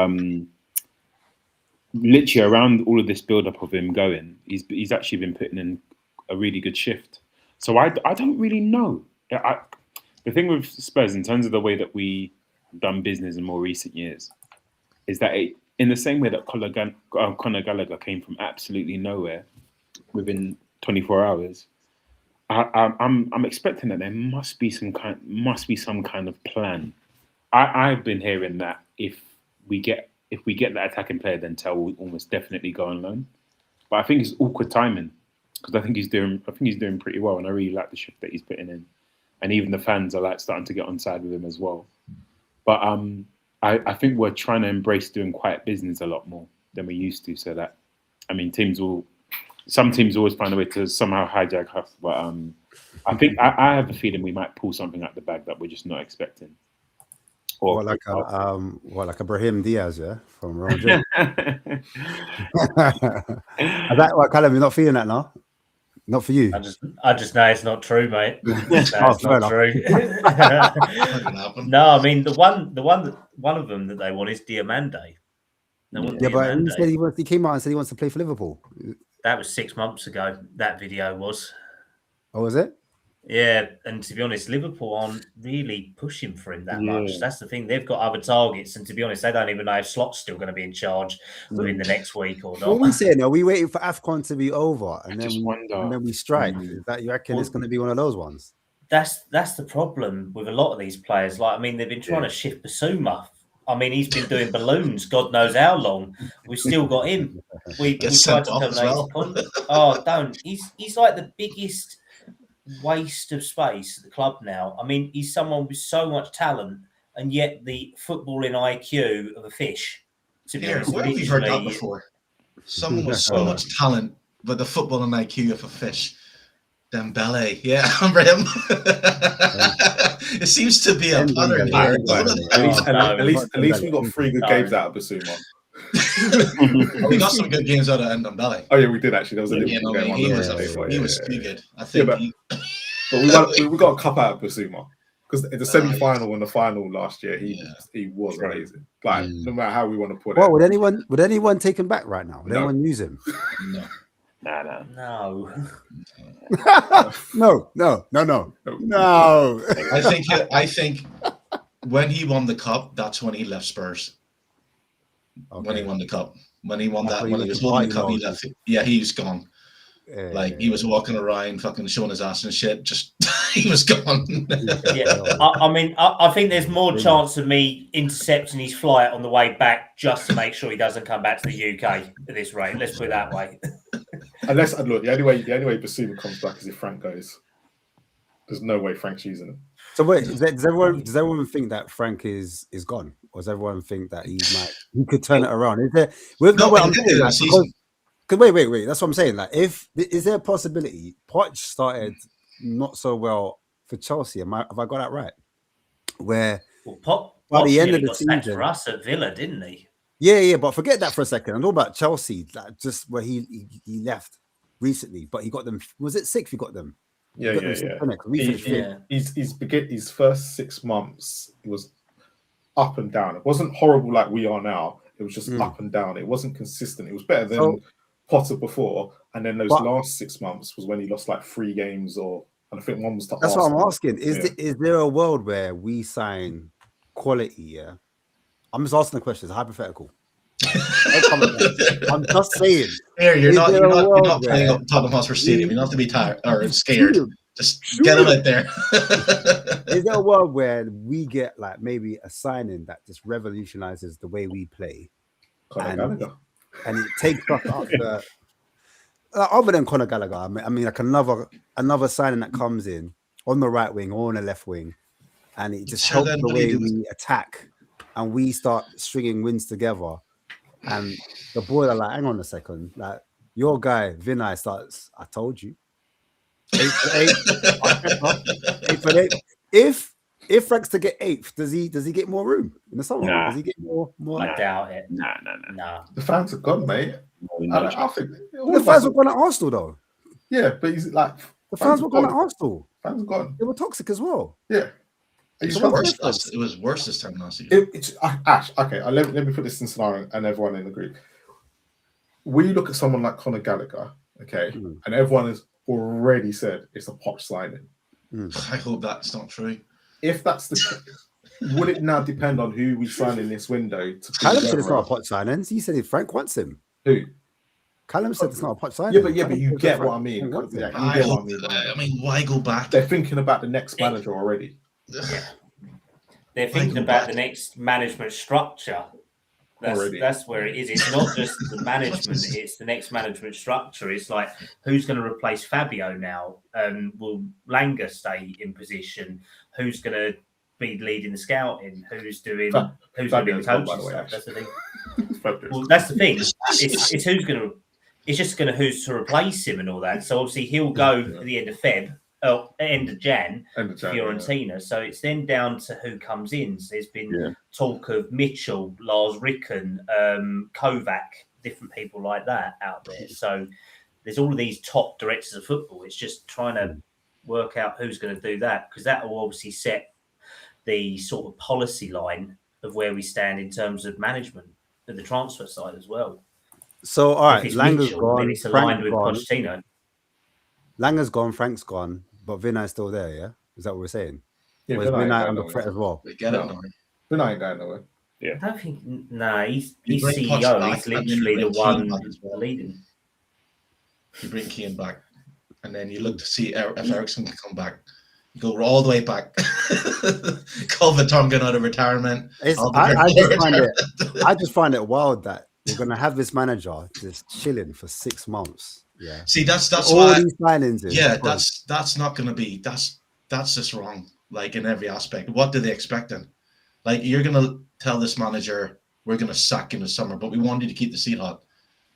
literally around all of this build-up of him going, he's actually been putting in a really good shift. So I don't really know. The thing with Spurs, in terms of the way that we have done business in more recent years, is that in the same way that Conor Gallagher came from absolutely nowhere within 24 hours, I'm expecting that there must be some kind of plan. I've been hearing that if we get that attacking player, then Tell will almost definitely go on loan. But I think it's awkward timing because I think he's doing pretty well, and I really like the shift that he's putting in, and even the fans are starting to get on side with him as well. But I think we're trying to embrace doing quiet business a lot more than we used to. So that, some teams always find a way to somehow hijack us. But I think I have a feeling we might pull something out the bag that we're just not expecting. Or like a Brahim Diaz, yeah, from Real Madrid. Callum, you're not feeling that now? Not for you. I just know it's not true, mate. It's not true. No, I mean one of them that they want is Diamande. But he came out and said he wants to play for Liverpool. That was 6 months ago. That video was. Oh, was it? Yeah, and to be honest, Liverpool aren't really pushing for him that much. That's the thing. They've got other targets, and to be honest, they don't even know if Slot's still going to be in charge within the next week or not. What are we saying? Are we waiting for AFCON to be over and then we strike? Is that you reckon it's going to be one of those ones? That's the problem with a lot of these players. They've been trying to shift Basuma. He's been doing balloons, God knows how long. We've still got him. We tried to terminate. Oh, don't. He's like the biggest waste of space at the club now. He's someone with so much talent and yet the footballing IQ of a fish. To be honest, where have you heard that before? Someone with so much talent, but the footballing IQ of a fish. Dembele, yeah, I remember him. It seems to be a pattern here. At least we got 3 good games out of Basuma. We got some good games out of Dembele. Oh yeah, we did actually. There was a Liverpool game. He was too good. I think. But we got a cup out of Basuma because in the semi-final and the final last year, he was amazing. Like no matter how we want to put it. Well, would anyone take him back right now? Would anyone use him? No. No. No. I think when he won the cup, that's when he left Spurs. Okay. When he won the cup, when he won when he was holding the cup, he left. Yeah, he's gone. Like he was walking around, fucking showing his ass and shit. Just he was gone. I mean, I think there's more chance of me intercepting his flight on the way back just to make sure he doesn't come back to the UK at this rate. Let's put it that way. Unless look, the only way Basuma comes back is if Frank goes. There's no way Frank's using him. So wait, does everyone think that Frank is gone, or does everyone think that he could turn it around? Is there? Wait. That's what I'm saying. Like, is there a possibility Poch started not so well for Chelsea? Have I got that right? Where by the end of the season for us at Villa, didn't he? Yeah, but forget that for a second. I'm talking about Chelsea, like just where he left recently, but he got them. Was it 6th? He got them. Yeah. His first 6 months, it was up and down. It wasn't horrible like we are now. It was just up and down. It wasn't consistent. It was better than Potter before. And then those last 6 months was when he lost like 3 games, and I think one was to That's Arsenal. what I'm asking. Is there a world where we sign quality? Yeah, I'm just asking the question. It's hypothetical. I'm just saying. Here, you're not playing up Tottenham Hotspur Stadium. You don't have to be tired or scared. Just get him out there. Is there a world where we get like maybe a signing that just revolutionizes the way we play, and it takes us up the other than Conor Gallagher? I mean, like another signing that comes in on the right wing or on the left wing, and it just helps the way we attack, and we start stringing wins together. And the boys are like, hang on a second, like your guy Vinay starts. I told you, 8 for 8. If Frank's to get 8th, does he get more room in the summer? Nah. Does he get more? I doubt it. Nah. The fans are gone, mate. I think the fans were going to Arsenal though. Yeah, but he's like the fans were going to Arsenal. Fans are gone. They were toxic as well. Yeah. It was worse this time last year. Ash, okay, let me put this in scenario and everyone in the group. When you look at someone like Conor Gallagher, okay, and everyone has already said it's a Poch signing. I hope that's not true. If that's the case, would it now depend on who we sign in this window? Callum said it's not a Poch signing. He said if Frank wants him. Who? Callum said it's not a Poch signing. Yeah, but you get what I mean. I mean, why go back? They're thinking about the next manager already. Yeah. They're thinking about the next management structure. That's where it is. It's not just the management, it's the next management structure. It's like, who's going to replace Fabio now? Will Langer stay in position? Who's going to be leading the scouting? Who's doing the coaching stuff? That's the thing. Well, that's the thing. It's who's going to. It's just going to who's to replace him and all that. So obviously he'll go at the end of Feb. End of Jan, Fiorentina. Yeah. So it's then down to who comes in. So there's been talk of Mitchell, Lars Ricken, Kovac, different people like that out there. So there's all of these top directors of football. It's just trying to work out who's going to do that, because that will obviously set the sort of policy line of where we stand in terms of management at the transfer side as well. So all right, Langer's gone. It's aligned with Pochettino. Langer's gone, Frank's gone, but Vinay's still there, yeah? Is that what we're saying? Yeah, or is Vinay under threat as well? We get it now. Vinay ain't going nowhere. Yeah. I don't think, he's CEO. He's literally the one leading. You bring Keane back, and then you look to see if Ericsson can come back. You go all the way back. Calvert-Lewin out of retirement. I just find it wild that we're going to have this manager just chilling for 6 months. Yeah. See, that's all why these signings. That's not going to be. That's just wrong. Like in every aspect. What do they expect then? Like you're going to tell this manager we're going to sack in the summer, but we want you to keep the seat hot.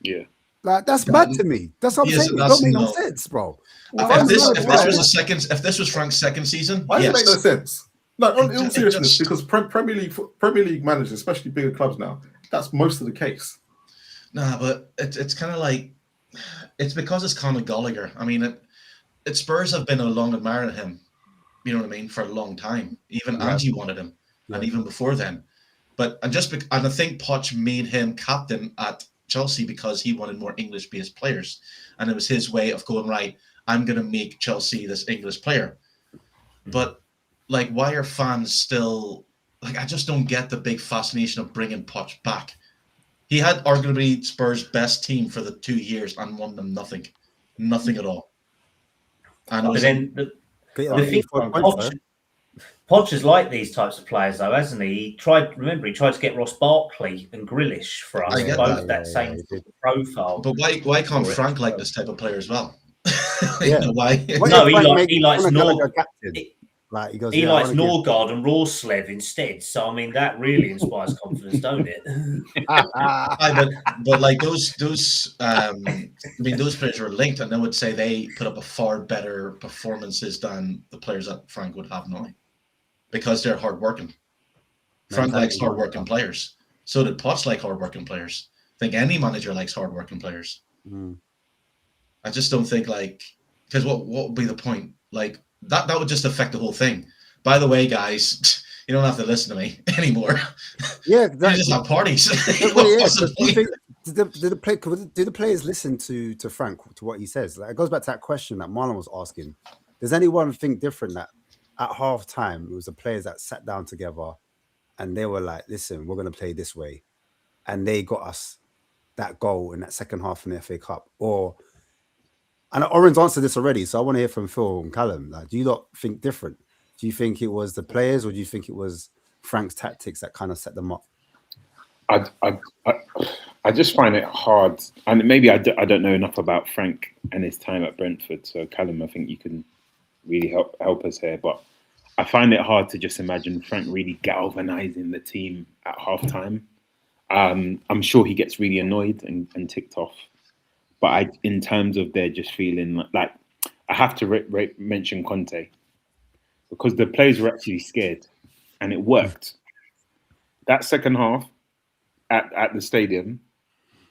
Yeah. Like that's mad to me. That's what I'm saying. It don't make no sense, bro. If this was Frank's second season, why does it make no sense? No, in all seriousness, because Premier League managers, especially bigger clubs now, that's most of the case. Nah, but it's kind of like it's because it's Conor Gallagher. I mean, Spurs have been a long admirer of him. You know what I mean, for a long time. Even Angie wanted him, and even before then. But and I think Poch made him captain at Chelsea because he wanted more English-based players, and it was his way of going, right, I'm going to make Chelsea this English player. But like, why are fans still like? I just don't get the big fascination of bringing Poch back. He had arguably Spurs' best team for the 2 years and won them nothing at all. And but then the thing, Poch has liked these types of players, though, hasn't he? He tried to get Ross Barkley and Grealish for us, both that same profile. But why can't Frank like this type of player as well? Why? No, he likes Like he goes, he likes Norgard and Rorslev instead. So I mean, that really inspires confidence, don't it? but like those players are linked, and I would say they put up a far better performances than the players that Frank would have now, because they're hardworking. Frank likes hardworking players. So did Poch like hardworking players. I think any manager likes hardworking players. I just don't think because what would be the point? Like that would just affect the whole thing. By the way, guys, you don't have to listen to me anymore. Yeah, you just have parties. Do the players listen to Frank, to what he says? Like, it goes back to that question that Marlon was asking. Does anyone think different that at half time it was the players that sat down together and they were like, listen, we're going to play this way, and they got us that goal in that second half in the FA Cup? And Oren's answered this already, so I want to hear from Phil and Callum. Like, do you not think different? Do you think it was the players, or do you think it was Frank's tactics that kind of set them up? I just find it hard, and maybe I don't know enough about Frank and his time at Brentford. So Callum, I think you can really help us here. But I find it hard to just imagine Frank really galvanizing the team at halftime. I'm sure he gets really annoyed and ticked off. But in terms of they're just feeling like I have to mention Conte, because the players were actually scared, and it worked. That second half at the stadium,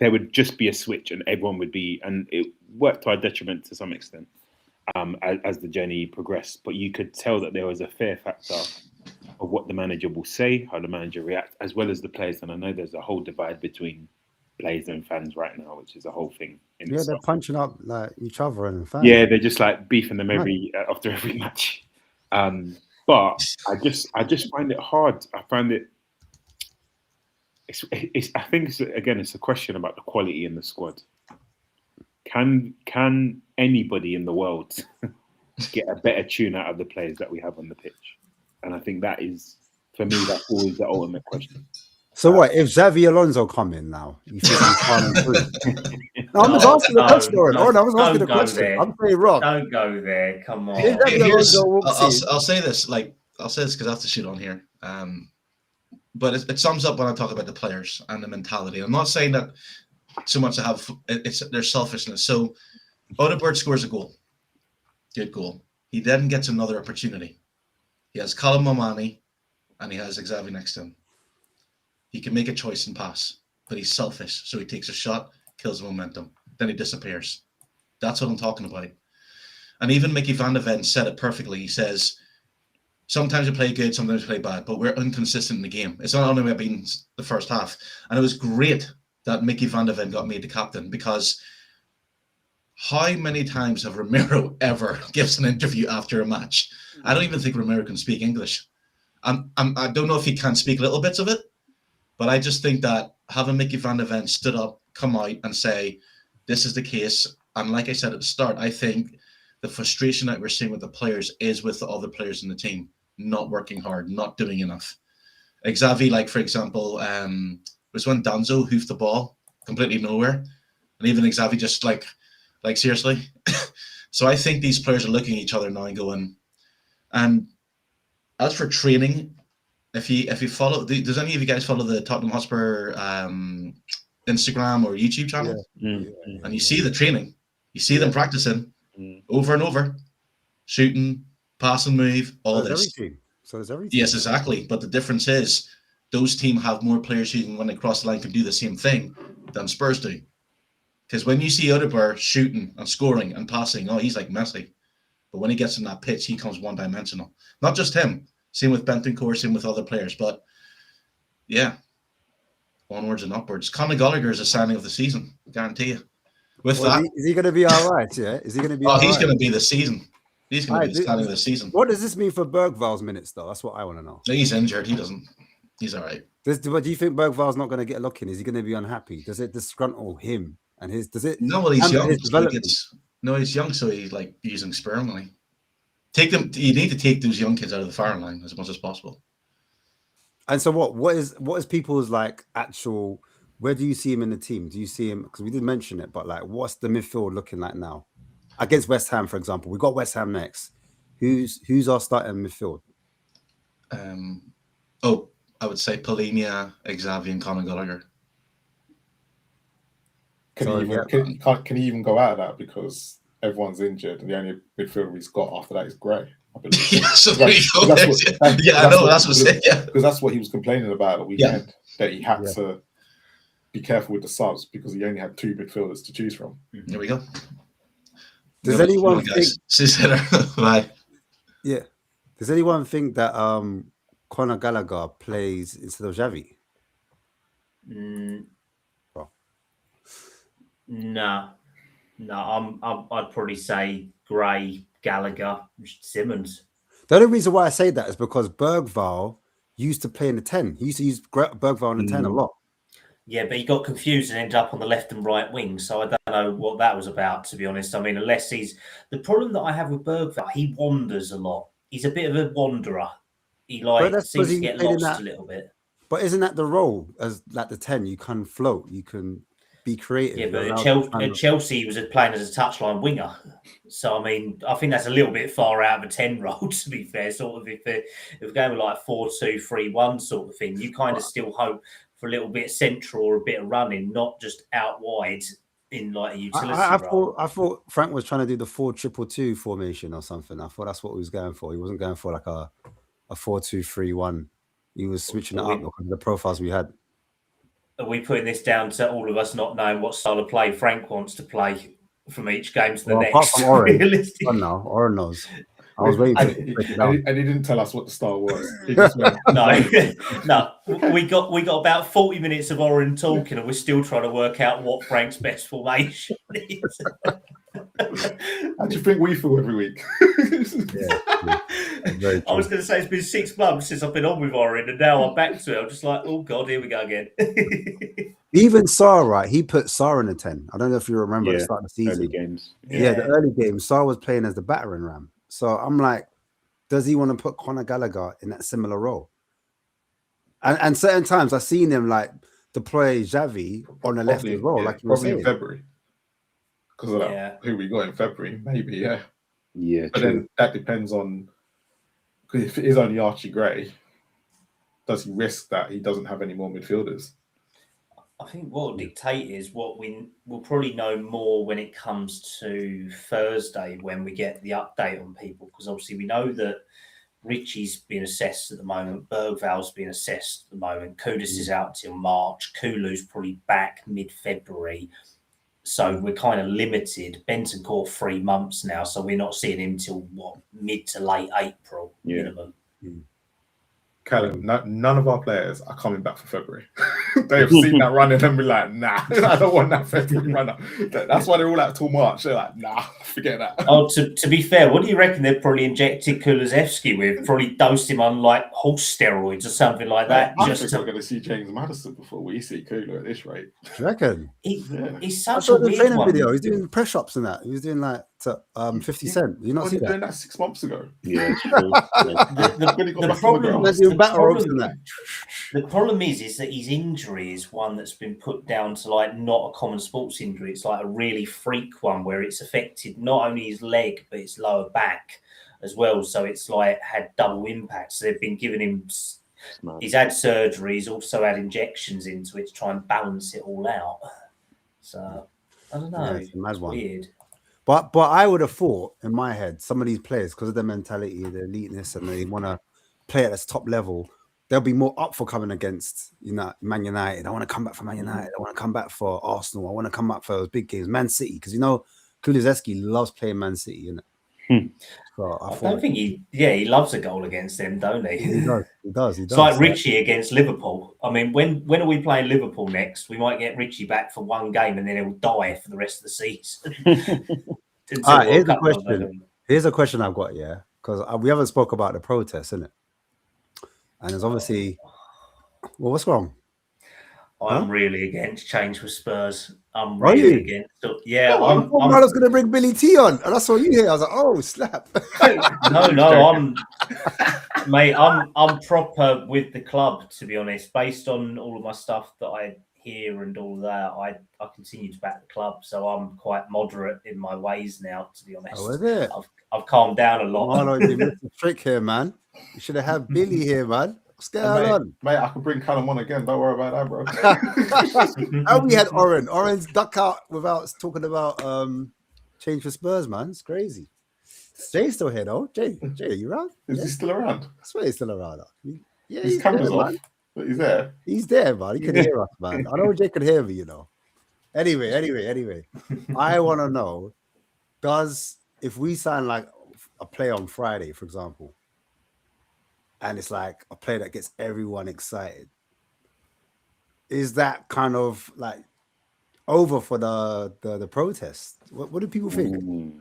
there would just be a switch, and everyone would be, and it worked to our detriment to some extent as the journey progressed. But you could tell that there was a fear factor of what the manager will say, how the manager reacts, as well as the players. And I know there's a whole divide between players and fans right now, which is a whole thing. They're punching up like each other and fans. Yeah, they're just like beefing them after every match. But I just find it hard. I find it. I think it's a question about the quality in the squad. Can anybody in the world get a better tune out of the players that we have on the pitch? And I think that is, for me, that's always the ultimate question. So what if Xavi Alonso come in now? You think he's coming through? No, I'm just asking the question. I was asking the question. I'm saying wrong. Don't go there. Come on. I'll say this. I'll say this because I have to shoot on here. But it sums up when I talk about the players and the mentality. I'm not saying that so much it's their selfishness. So Odegaard scores a goal. Good goal. He then gets another opportunity. He has Colin Momani and he has Xavi next to him. He can make a choice and pass, but he's selfish. So he takes a shot, kills the momentum. Then he disappears. That's what I'm talking about. And even Mickey van de Ven said it perfectly. He says, sometimes we play good, sometimes we play bad, but we're inconsistent in the game. It's not only about being the first half. And it was great that Mickey van de Ven got made the captain, because how many times have Romero ever gives an interview after a match? I don't even think Romero can speak English. I don't know if he can speak little bits of it, but I just think that having Mickey van de Ven stood up, come out and say, this is the case. And like I said at the start, I think the frustration that we're seeing with the players is with the other players in the team not working hard, not doing enough. Xavi, like, for example, was when Danzo hoofed the ball completely nowhere. And even Xavi just like seriously. So I think these players are looking at each other now and going, and as for training, if you follow, does any of you guys follow the Tottenham Hotspur Instagram or YouTube channel, and you see the training, you see them practicing over and over, shooting, pass and move, all this. So there's everything. Yes, exactly. But the difference is those teams have more players who, when they cross the line, can do the same thing than Spurs do. Because when you see Odegaard shooting and scoring and passing, he's like Messi. But when he gets in that pitch, he comes one-dimensional. Not just him. Same with Bentancur, same with other players. But yeah, onwards and upwards. Conor Gallagher is a signing of the season, I guarantee you. With that, is he going to be all right? Yeah, is he going to be? He's going to be the season. He's going to be the signing of the season. What does this mean for Bergval's minutes, though? That's what I want to know. He's injured. He doesn't. He's all right. But do you think Bergval's not going to get a look in? Is he going to be unhappy? Does it disgruntle him and his? Does it? No, well, he's young. He's young, so he's like using sparingly. You need to take those young kids out of the firing line as much as possible. And so, what is people's like actual? Where do you see him in the team? Do you see him? Because we did mention it, but like, what's the midfield looking like now? Against West Ham, for example, we got West Ham next. Who's our starting midfield? I would say Polina, Xavi, and Conor Gallagher. Can he even go out of that because everyone's injured and the only midfielder he's got after that is Gray? I believe. That's what I'm saying. Yeah, because that's what he was complaining about at the weekend, that he had to be careful with the subs because he only had 2 midfielders to choose from. Here we go. Does anyone think? Bye. Yeah. Does anyone think that Conor Gallagher plays instead of Xavi? No. I'd probably say Gray, Gallagher, Simmons. The only reason why I say that is because Bergval used to play in the 10. He used to use Bergval in the 10 a lot. Yeah, but he got confused and ended up on the left and right wing. So I don't know what that was about, to be honest. I mean, unless the problem that I have with Bergval, he wanders a lot. He's a bit of a wanderer. He seems to get lost a little bit. But isn't that the role as like the 10? You can float, you can be creative. Yeah, but at Chelsea, he was playing as a touchline winger. So I mean, I think that's a little bit far out of a 10 role, to be fair. Sort of if we're going with like 4-2-3-1 sort of thing, you kind of still hope for a little bit of central or a bit of running, not just out wide in like a utility role. I thought Frank was trying to do the 4-2-2-2 formation or something. I thought that's what he was going for. He wasn't going for like a 4-2-3-1. He was switching it up because of the profiles we had. Are we putting this down to all of us not knowing what style of play Frank wants to play from each game to the next? Apart from Oren. Oren knows. I was waiting and he didn't tell us what the style was. He just went, no. We got about 40 minutes of Oren talking, and we're still trying to work out what Frank's best formation is. How do you think we feel every week? I was going to say it's been 6 months since I've been on with Oren, and now I'm back to it. I'm just like, oh God, here we go again. Even Sarr, right? He put Sarr in the 10. I don't know if you remember the start of the season. Early games. Yeah, the early games. Sarr was playing as the battering ram. So I'm like, does he want to put Conor Gallagher in that similar role? And certain times I've seen him like deploy Xavi on the left as well, like you were saying. In February. Because of that, who we got in February, maybe, yeah. Yeah, but then that depends on, because if it is only Archie Gray, does he risk that he doesn't have any more midfielders? I think what will dictate is what we'll probably know more when it comes to Thursday when we get the update on people, because obviously we know that Richie's being assessed at the moment, Bergval's being assessed at the moment, Kudus is out till March, Kulu's probably back mid-February, so we're kind of limited. Bentancur 3 months now, so we're not seeing him till mid to late April minimum. Callum, none of our players are coming back for February. They've seen that running and be like, nah, I don't want that February runner. That's why they're all out till March. They're like, nah, forget that. Oh, to be fair, what do you reckon they've probably injected Kulusevski with? Probably dosed him on like horse steroids or something like that. I think we're going to see James Madison before we see Kulu at this rate. Do you reckon? He's such a weird training one. video. He's doing press ups and that. He was doing like 50 Cent. Did you not see that? Doing that 6 months ago. Yeah, it's true. The problem is that his injury is one that's been put down to like not a common sports injury. It's like a really freak one where it's affected not only his leg but his lower back as well. So it's like had double impact. So they've been giving him He's had surgery. He's also had injections into it to try and balance it all out. So I don't know. It's weird. But I would have thought in my head, some of these players, because of their mentality, their eliteness, and they want to play at this top level, they'll be more up for coming against, Man United. I want to come back for Man United. I want to come back for Arsenal. I want to come back for those big games. Man City, because Kulusevski loves playing Man City, So I don't think he loves a goal against them, don't he? He does. It's like Richie against Liverpool. I mean, when are we playing Liverpool next? We might get Richie back for one game and then he'll die for the rest of the season. All right, here's a question. Here's a question I've got, because we haven't spoke about the protest, innit? And there's obviously, what's wrong? I'm really against change for Spurs. I'm really against. So, I was going to bring Billy T on, and that's what you hear. I was like, oh, slap. No, I'm proper with the club, to be honest. Based on all of my stuff that I hear and all that, I continue to back the club. So I'm quite moderate in my ways now, to be honest. Oh, is it? I've calmed down a lot. Oh, you missed the trick here, man. You should have had Billy here, man. What's going on? Mate, I can bring Callum on again. Don't worry about that, bro. And we had Oren. Oren's duck out without talking about change for Spurs, man. It's crazy. Jay's still here, though. Jay, you around? Is he still around? I swear he's still around. Yeah, his camera's off, but he's there. He's there, man. He can hear us, man. I know Jay can hear me, Anyway. I want to know, if we sign like a player on Friday, for example, and it's like a player that gets everyone excited, is that kind of like over for the protest? What do people think?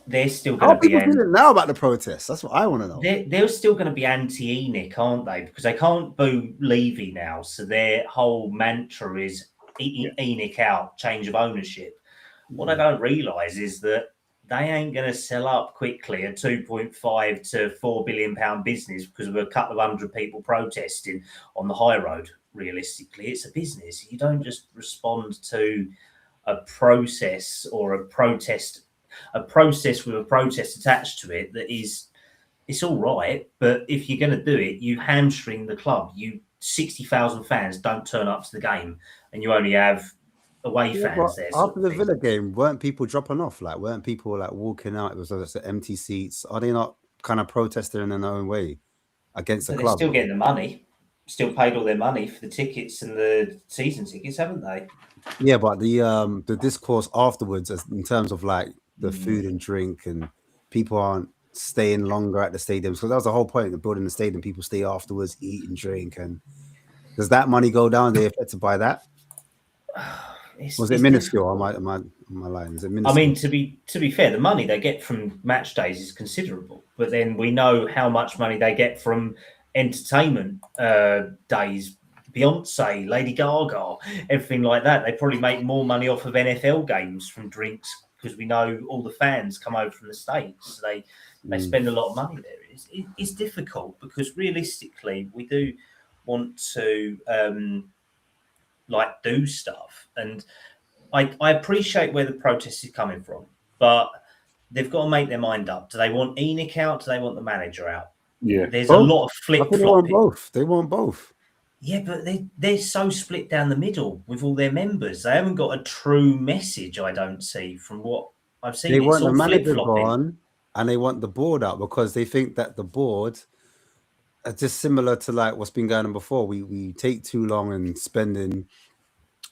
They're still going to be. How are people feeling now about the protest? That's what I want to know. They're still going to be anti-ENIC, aren't they? Because they can't boo Levy now, so their whole mantra is ENIC out, change of ownership. What I don't realise is that they ain't going to sell up quickly a 2.5 to 4 billion pound business because of a couple of hundred people protesting on the high road. Realistically, it's a business. You don't just respond to a process or a process with a protest attached to it that is, it's all right. But if you're going to do it, you hamstring the club. 60,000 fans don't turn up to the game and you only have away fans there. After the Villa game, weren't people dropping off? Like, weren't people like walking out? It was empty seats. Are they not kind of protesting in their own way against the club? They're still getting the money. Still paid all their money for the tickets and the season tickets, haven't they? Yeah, but the discourse afterwards, in terms of like the food and drink, and people aren't staying longer at the stadiums, because that was the whole point of building the stadium. People stay afterwards, eat and drink, and does that money go down? Are they affected by that? Was it minuscule? Am I lying? Is it minuscule? I mean, to be fair, the money they get from match days is considerable, but then we know how much money they get from entertainment days. Beyonce, Lady Gaga, everything like that. They probably make more money off of NFL games from drinks, because we know all the fans come over from the States. So they spend a lot of money there. It's difficult because realistically, we do want to do stuff. And I appreciate where the protest is coming from, but they've got to make their mind up. Do they want ENIC out? Do they want the manager out? Yeah. There's a lot of flip-flopping. They want both. Yeah, but they're so split down the middle with all their members. They haven't got a true message, I don't see, from what I've seen. They want the manager gone and they want the board out, because they think that the board are just similar to like what's been going on before. We take too long and spending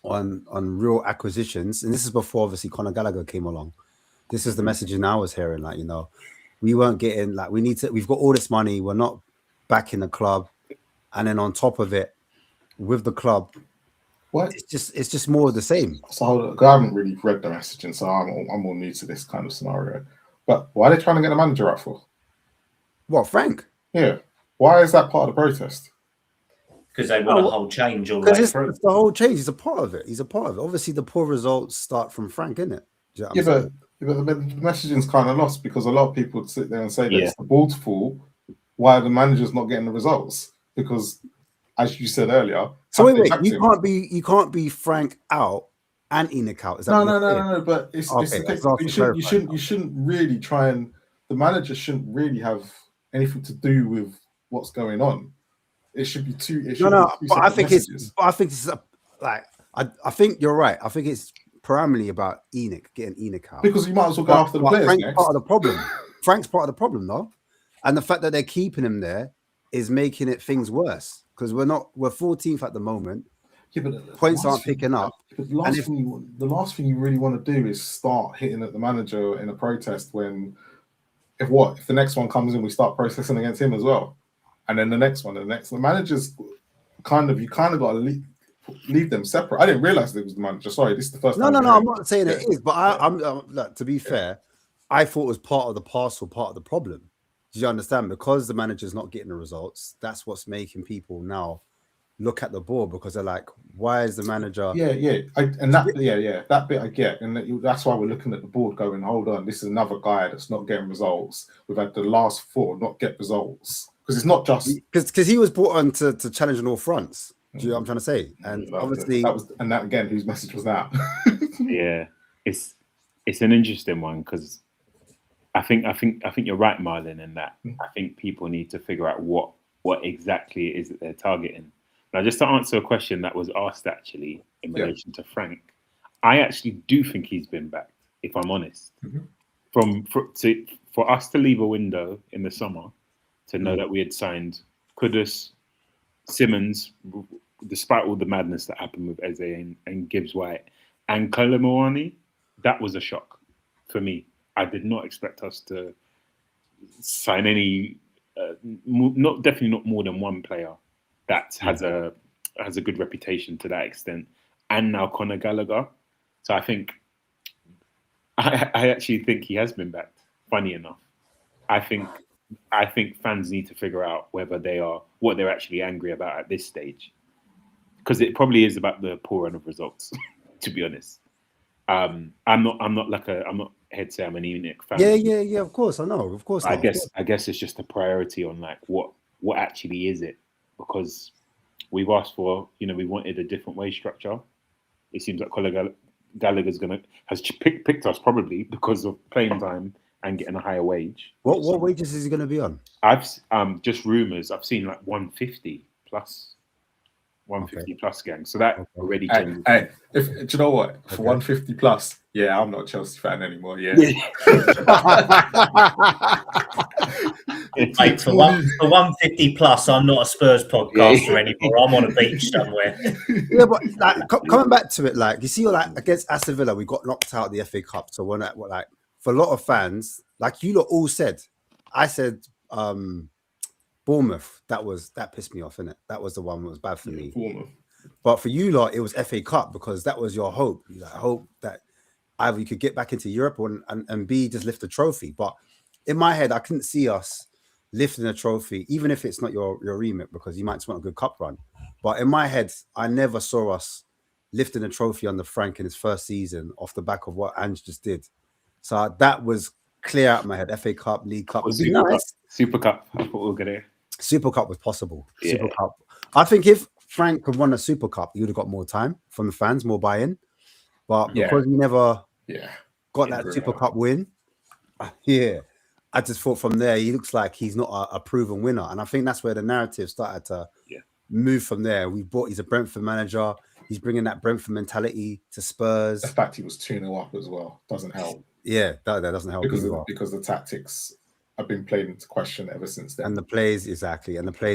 on real acquisitions. And this is before, obviously, Conor Gallagher came along. This is the messaging I was hearing, like, we weren't getting, like, we've got all this money, we're not backing the club. And then on top of it, with the club, it's just more of the same. So I haven't really read the messaging, so I'm more new to this kind of scenario. But why are they trying to get the manager out for? What, Frank? Yeah. Why is that part of the protest? Because they want a whole change all the way through. It's the whole change. He's a part of it. Obviously, the poor results start from Frank, isn't it? You know but the messaging's kind of lost, because a lot of people would sit there and say that it's the board's fault. Why are the managers not getting the results? Because, as you said earlier, so wait, you can't be Frank out and ENIC out. Is that no. But it's you shouldn't really try and, the manager shouldn't really have anything to do with what's going on. It should be two. But I think it's like I think you're right. I think it's primarily about Enoch, getting Enoch out, because you might as well go after the players. Frank's next. part of the problem. Frank's part of the problem, though, and the fact that they're keeping him there is making things worse because we're 14th at the moment. Yeah, but points aren't picking up. The last thing you really want to do is start hitting at the manager in a protest when, if the next one comes in, we start protesting against him as well, and then the managers you kind of got to leave them separate. I didn't realize it was the manager. Sorry, this is the first time. No, I'm not saying it is, but I'm look, to be fair, I thought it was part of the parcel, part of the problem. Do you understand? Because the manager's not getting the results, that's what's making people now look at the board because they're like, why is the manager? That bit I get, and that's why we're looking at the board going, hold on, this is another guy that's not getting results. We've had the last 4 not get results because it's not just because he was brought on to challenge on all fronts. Do you know what I'm trying to say? And obviously, that again, whose message was that? Yeah, it's an interesting one because I think you're right, Marlon, in that I think people need to figure out what exactly it is that they're targeting. Now, just to answer a question that was asked actually in relation to Frank, I actually do think he's been backed, if I'm honest. For us to leave a window in the summer to know that we had signed Kudus, Simmons, despite all the madness that happened with Eze and Gibbs White, and Koulibaly, that was a shock for me. I did not expect us to sign any, definitely not more than one player that has a good reputation to that extent, and now Conor Gallagher. So I actually think he has been backed. Funny enough, I think fans need to figure out what they're actually angry about at this stage, because it probably is about the poor run of results. To be honest, I'm not head say I'm an Enoch fan. Yeah. Of course, I know. Of course, I guess it's just a priority on like what actually is it. Because we've asked for, we wanted a different wage structure. It seems like Conor Gallagher's has picked us probably because of playing time and getting a higher wage. What wages is he going to be on? I've just rumours. I've seen like 150 plus. 150 plus gang. So that already changes. Hey, do you know what? For 150 plus, I'm not a Chelsea fan anymore. Yeah. Mate, for 150 plus, I'm not a Spurs podcaster anymore. I'm on a beach somewhere. Yeah, but like coming back to it, like you see, like against Aston Villa, we got knocked out of the FA Cup. So when like for a lot of fans, like you lot all said, I said Bournemouth, that pissed me off, innit? That was the one that was bad for me. Bournemouth. But for you lot, it was FA Cup because that was your hope. You like, hope that either you could get back into Europe and B, just lift the trophy. But in my head, I couldn't see us lifting a trophy, even if it's not your remit, because you might just want a good cup run. But in my head, I never saw us lifting a trophy under Frank in his first season off the back of what Ange just did. So that was clear out of my head. FA Cup, League Cup would be nice. Super Cup. I thought we were gonna. Super Cup was possible. Yeah. Super Cup. I think if Frank had won a Super Cup, he would have got more time from the fans, more buy-in. But because he never got that Super Cup win, I just thought from there he looks like he's not a proven winner, and I think that's where the narrative started to move from there. He's a Brentford manager. He's bringing that Brentford mentality to Spurs. The fact he was 2-0 up as well doesn't help. Yeah, that doesn't help because the tactics have been played into question ever since then. And the players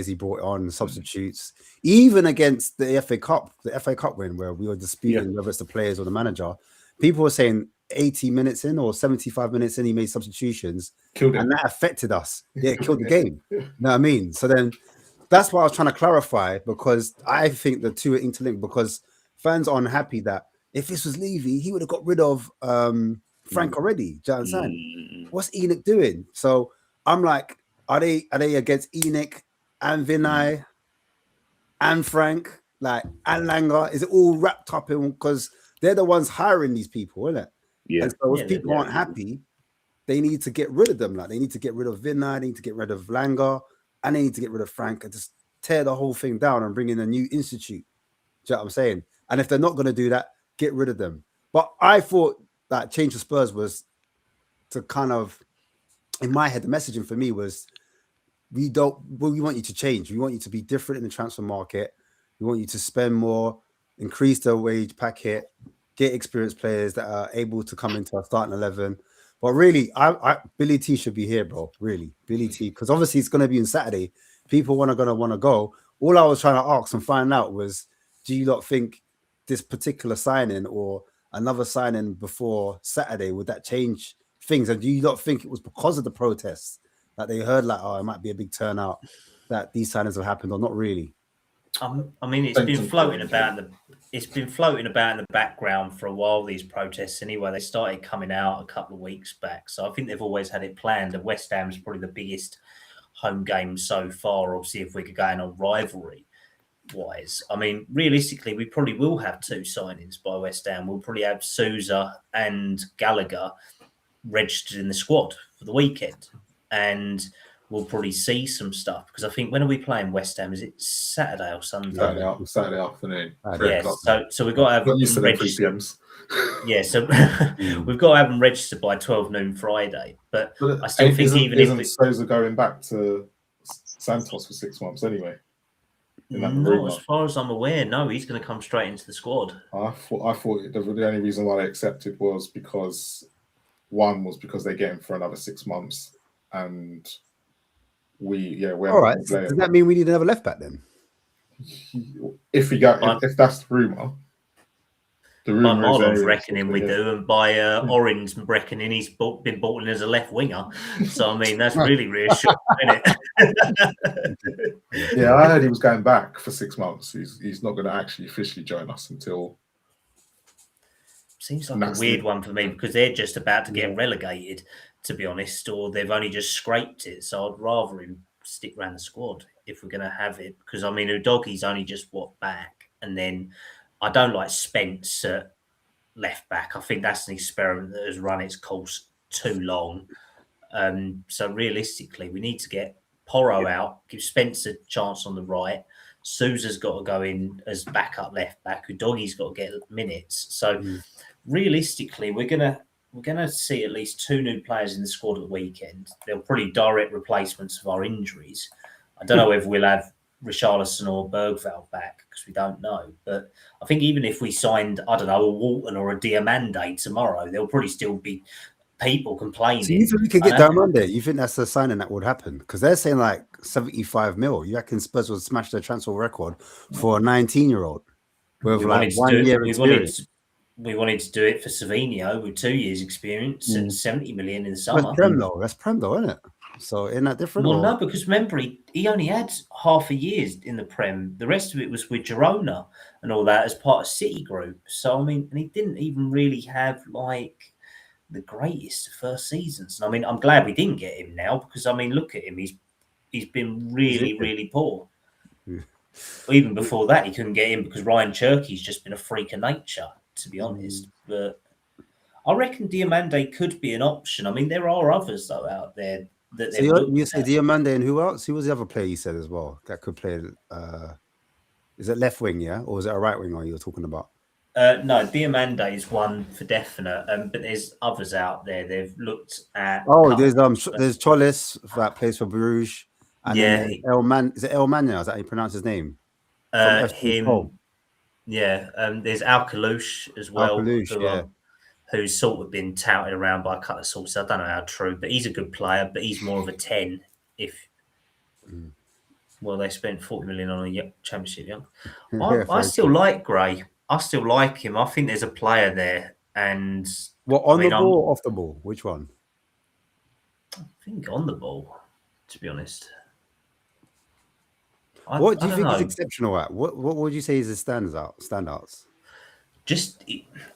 he brought on, substitutes, even against the FA Cup win, where we were disputing whether it's the players or the manager. People were saying 80 minutes in or 75 minutes in, he made substitutions, and that affected us. Yeah, it killed the game. You know what I mean? So then that's what I was trying to clarify, because I think the two are interlinked, because fans are unhappy that if this was Levy, he would have got rid of Frank already. Do you understand? What's Enoch doing? So I'm like, are they against Enoch and Vinay and Frank, like, and Langer? Is it all wrapped up in, because they're the ones hiring these people, isn't it? Yeah. And so if people aren't happy, they need to get rid of them. Like, they need to get rid of Vinay, they need to get rid of Langer, and they need to get rid of Frank and just tear the whole thing down and bring in a new institute. Do you know what I'm saying? And if they're not going to do that, get rid of them. But I thought that change of Spurs was to kind of, in my head, the messaging for me was we want you to change. We want you to be different in the transfer market. We want you to spend more, increase the wage packet, get experienced players that are able to come into our starting 11. But really, Billy T should be here, bro. Really, Billy T, because obviously it's going to be on Saturday. People want to go. All I was trying to ask and find out was, do you not think this particular signing or another signing before Saturday, would that change things? And do you not think it was because of the protests that they heard like, oh, it might be a big turnout, that these signings have happened, or not really? I mean, it's been floating about in the background for a while, these protests anyway. They started coming out a couple of weeks back. So I think they've always had it planned. And West Ham's probably the biggest home game so far. Obviously, if we're going on rivalry wise, I mean, realistically, we probably will have 2 signings by West Ham. We'll probably have Sousa and Gallagher registered in the squad for the weekend, and we'll probably see some stuff, because I think, when are we playing West Ham? Is it Saturday or Sunday? Saturday afternoon. Yeah, so we've got to have them registered. Yeah, so we've got to have them registered by 12 noon Friday. But I still think isn't Sousa going back to Santos for 6 months anyway? No, as far as I'm aware, no, he's going to come straight into the squad. I thought the only reason why they accepted was because they get him for another 6 months, and we're all right. So does that mean we need another left back then? If that's the rumor. By Marlon's reckoning we do, and by Orange reckoning he's been bought in as a left winger. So I mean, that's really reassuring, isn't it? Yeah, I heard he was going back for 6 months. He's not going to actually officially join us until. Seems like a weird one for me, because they're just about to get relegated, to be honest, or they've only just scraped it. So I'd rather him stick around the squad if we're going to have it, because I mean, Udogie's only just back, and then I don't like Spence at left back. I think that's an experiment that has run its course too long. So realistically, we need to get Porro out, give Spence a chance on the right. Sousa's got to go in as backup left back. Udogie's got to get minutes. So realistically, we're gonna see at least 2 new players in the squad at the weekend. They're probably direct replacements of our injuries. I don't know if we'll have Richarlison or Bergvall back, because we don't know. But I think even if we signed, I don't know, a Walton or a Diamande tomorrow, there'll probably still be people complaining. So you think we could get Diamande? You think that's the signing that would happen? Because they're saying like 75 mil. You reckon Spurs would smash their transfer record for a 19-year-old with like 1 year experience? We wanted to do it for Savinho with 2 years experience and 70 million in the summer. That's Prem though, isn't it? So isn't that different? Well, no, because remember, he only had half a year in the Prem. The rest of it was with Girona and all that as part of City Group. So, I mean, and he didn't even really have, like, the greatest first seasons. And, I mean, I'm glad we didn't get him now, because, I mean, look at him. He's been really, really poor. Even before that, he couldn't get in because Ryan Cherky's just been a freak of nature, to be honest. But I reckon Diamande could be an option. I mean, there are others, though, out there. So you say Diamande, and who else? Who was the other player you said as well that could play? Is it left wing, yeah, or is it a right winger you were talking about? No, Diamande is one for definite, but there's others out there. They've looked at. There's Cholis that plays for Bruges, and is it El Mania? Is that how you pronounce his name? Him. Yeah, there's Al-Kalouche as well. Who's sort of been touted around by a couple of sources. I don't know how true, but he's a good player, but he's more of a 10. Well, they spent 40 million on a championship young. I still like Gray. I still like him. I think there's a player there. And the ball or off the ball? Which one? I think on the ball, to be honest. What do you think is exceptional at? What would you say is his standouts?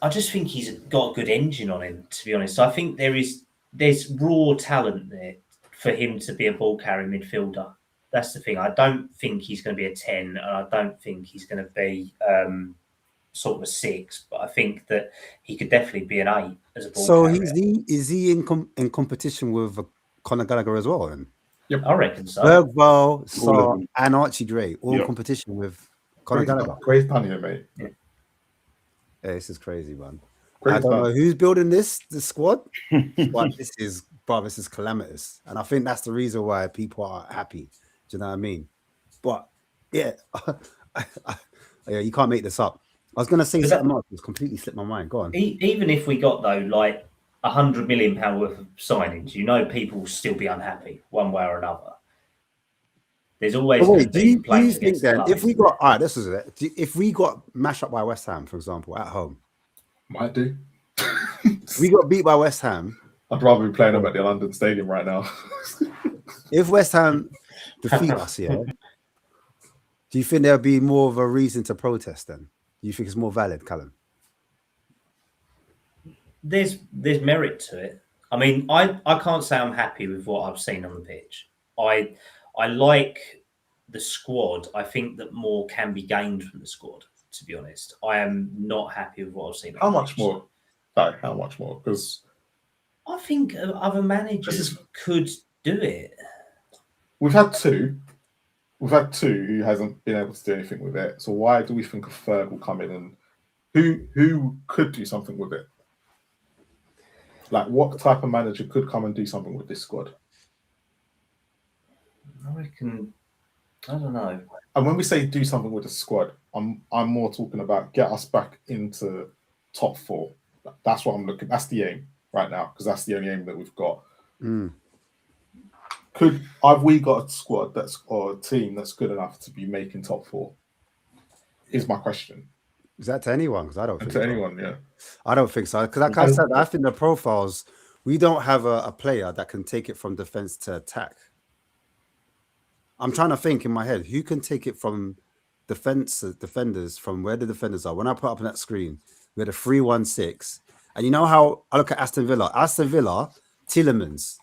I just think he's got a good engine on him, to be honest. I think there's raw talent there for him to be a ball carrying midfielder. That's the thing. I don't think he's going to be a 10, and I don't think he's going to be sort of a 6. But I think that he could definitely be an 8 as a ball carrier. So is he in competition with Conor Gallagher as well? Then? Yep. I reckon so. Bergvall, Sarr, and Archie Gray all in competition with Conor Gallagher. Great punny, mate. Yeah, this is crazy, man. I don't know who's building the squad, but this is calamitous. And I think that's the reason why people are happy. Do you know what I mean? But yeah, yeah, you can't make this up. I was going to say something else. It's completely slipped my mind. Go on. Even if we got, though, like £100 million worth of signings, people will still be unhappy one way or another. There's always going to be players against the club. If we got, all right, this is it. If we got mashed up by West Ham, for example, at home, might do. We got beat by West Ham. I'd rather be playing them at the London Stadium right now. If West Ham defeat us, yeah, do you think there'll be more of a reason to protest then? Do you think it's more valid, Callum? There's merit to it. I mean, I can't say I'm happy with what I've seen on the pitch. I like the squad. I think that more can be gained from the squad, to be honest. I am not happy with what I've seen. How much more? Sorry, how much more? Because I think other managers could do it. We've had two who hasn't been able to do anything with it. So why do we think a third will come in and who could do something with it? Like, what type of manager could come and do something with this squad? I don't know. And when we say do something with the squad, I'm more talking about get us back into top 4. That's what I'm looking. That's the aim right now, because that's the only aim that we've got. Have we got a squad or a team that's good enough to be making top 4? Is my question. Is that to anyone? Because I don't think to anyone, yeah. I don't think so. Because like I said, I think the profiles, we don't have a player that can take it from defense to attack. I'm trying to think in my head, who can take it from defenders, from where the defenders are. When I put up on that screen, we had a 3-1-6. And you know how I look at Aston Villa? Aston Villa, Tielemans,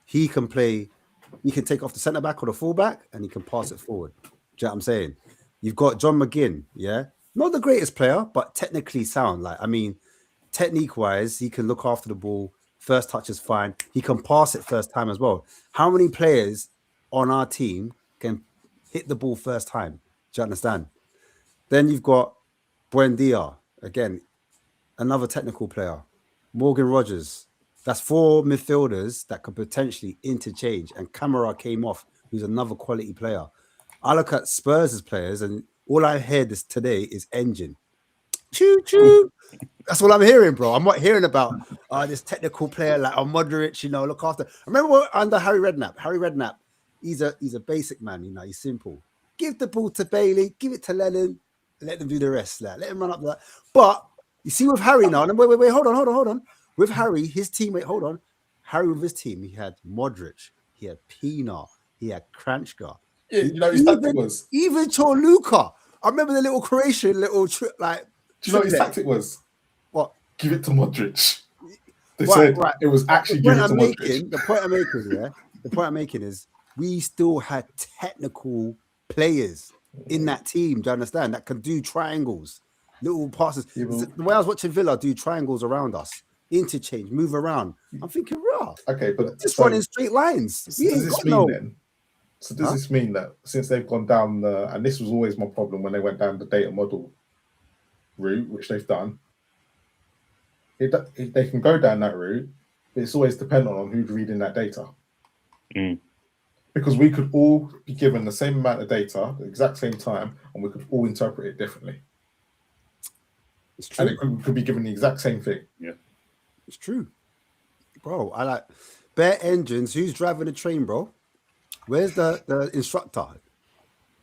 he can take off the centre-back or the full-back and he can pass it forward. Do you know what I'm saying? You've got John McGinn, yeah? Not the greatest player, but technically sound. Technique-wise, he can look after the ball. First touch is fine. He can pass it first time as well. How many players on our team can hit the ball first time? Do you understand? Then you've got Buendia, again, another technical player. Morgan Rogers. That's 4 midfielders that could potentially interchange. And Camara came off, who's another quality player. I look at Spurs' players, and all I heard today is engine. Choo choo. That's all I'm hearing, bro. I'm not hearing about this technical player like a Modric, look after. I remember under Harry Redknapp. He's a basic man, he's simple. Give the ball to Bailey, give it to Lennon, let them do the rest. Let him run up that. But you see with Harry now, and wait, hold on. With Harry, his teammate, Harry with his team, he had Modric, he had Pina, he had Kranjčka. Yeah, his tactic was even Luka. I remember the little Croatian trip, like. Do you know what his tactic was? What? Give it to Modric. They said it was actually give it to Modric. The point I'm making is we still had technical players in that team. Do you understand? That can do triangles, little passes. The way I was watching Villa do triangles around us, interchange, move around. I'm thinking, raw. Okay, but just running straight lines. So does this mean that since they've gone down and this was always my problem when they went down the data model route, which they've done, they can go down that route, but it's always dependent on who's reading that data. Because we could all be given the same amount of data at the exact same time, and we could all interpret it differently. It's true. And it could be given the exact same thing. Yeah, it's true, bro. I like bare engines. Who's driving the train, bro? Where's the instructor?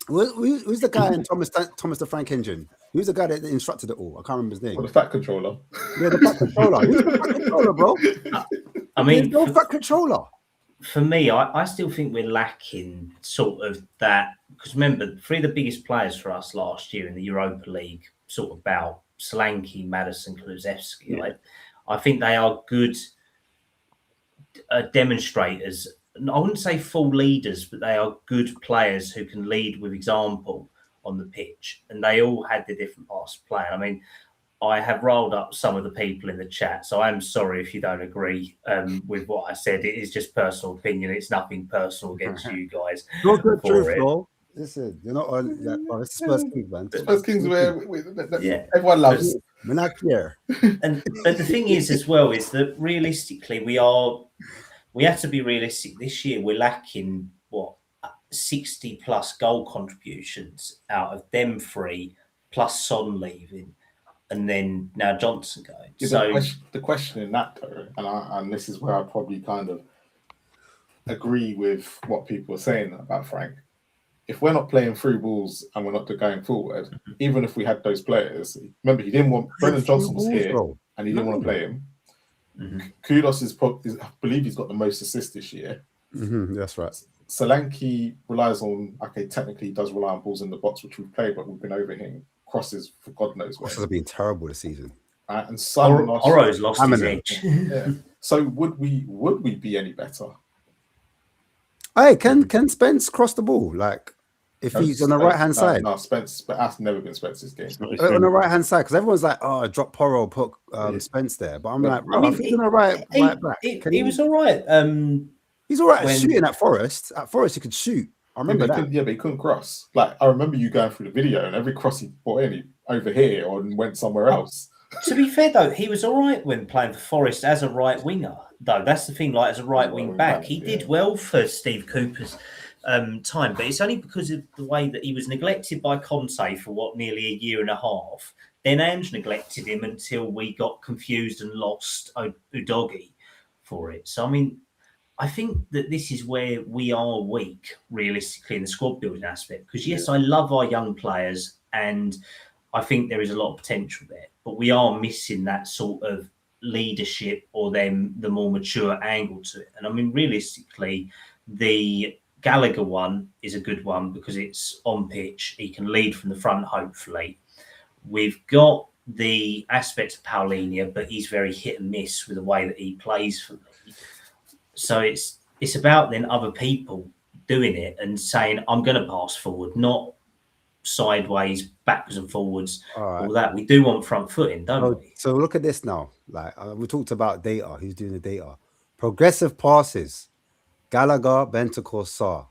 Who's the guy in Thomas the Frank Engine? Who's the guy that instructed it all? I can't remember his name. Well, the fat controller. Yeah, the fat controller. Who's the fat controller, bro? I mean, no fat controller. For me, I still think we're lacking sort of that. Because remember, 3 of the biggest players for us last year in the Europa League sort of bout, Solanke, Madison, Kulusevski. Yeah. I think they are good demonstrators. I wouldn't say full leaders, but they are good players who can lead with example on the pitch. And they all had their different parts of play. I mean, I have rolled up some of the people in the chat, so I'm sorry if you don't agree with what I said. It is just personal opinion. It's nothing personal against you guys. Not the truth, bro. Listen, you're not on. It's Spurs Kings, man. Spurs Kings, where everyone loves. We're not clear. But the thing is, as well, is that realistically, we have to be realistic. This year, we're lacking 60 plus goal contributions out of them three, plus Son leaving, and then now Johnson going. Yeah, so the question in that, though, and this is where I probably kind of agree with what people are saying about Frank. If we're not playing through balls and we're not going forward, even if we had those players, remember he didn't want Brendan Johnson was here and he didn't want to play him. Kudos I believe he's got the most assists this year. That's right. Solanke relies on, technically he does rely on balls in the box, which we've played, but we've been overhitting crosses for God knows where. Crosses have been terrible this season. And Oro's lost his edge. Yeah. So would we be any better? Hey, can Spence cross the ball? Like, if he's on the right hand side? No, Spence, but that's never been Spence's game. On the right hand side, because everyone's like, oh, drop Porro, put Spence there. But I'm like, bro, if he's on the right back. He was all right. He's all right at shooting at Forest. At Forest, he could shoot. I remember that. But he couldn't cross. Like, I remember you going through the video, and every cross he brought in, he over here or went somewhere else. To be fair, though, he was all right when playing for Forest as a right winger. Though that's the thing, like as a right wing back, he did well for Steve Cooper's time, but it's only because of the way that he was neglected by Conte for nearly a year and a half. Then Ange neglected him until we got confused and lost Udogie for it. So I mean, I think that this is where we are weak, realistically, in the squad building aspect. Because yes, I love our young players, and I think there is a lot of potential there, but we are missing that sort of leadership or then the more mature angle to it. And I mean, realistically, the Gallagher one is a good one because it's on pitch. He can lead from the front, hopefully. We've got the aspect of Paulinho, but he's very hit and miss with the way that he plays for me. So it's about then other people doing it and saying, I'm going to pass forward, not sideways, backwards and forwards, all that. We do want front footing, don't we? So look at this now. Like we talked about data. Who's doing the data? Progressive passes. Gallagher, Bentancur, Sarr.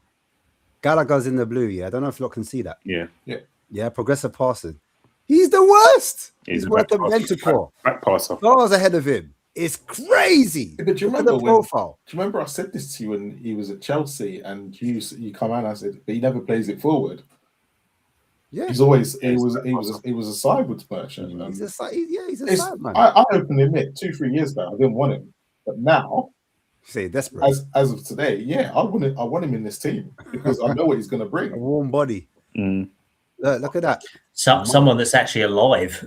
Gallagher's in the blue. Yeah, I don't know if you lot can see that. Yeah. Progressive passing. He's the worst. He's worse than Bentancur. Back passer. Sarr's ahead of him. It's crazy. Yeah, but do you remember the profile? Do you remember I said this to you when he was at Chelsea and you come out and I said, but he never plays it forward. Yeah, he was a sideways merchant. He's a side man. I openly admit 2-3 years ago I didn't want him, but now, desperate as of today, I want him in this team because I know what he's going to bring. A warm body. Look at that. Someone that's actually alive.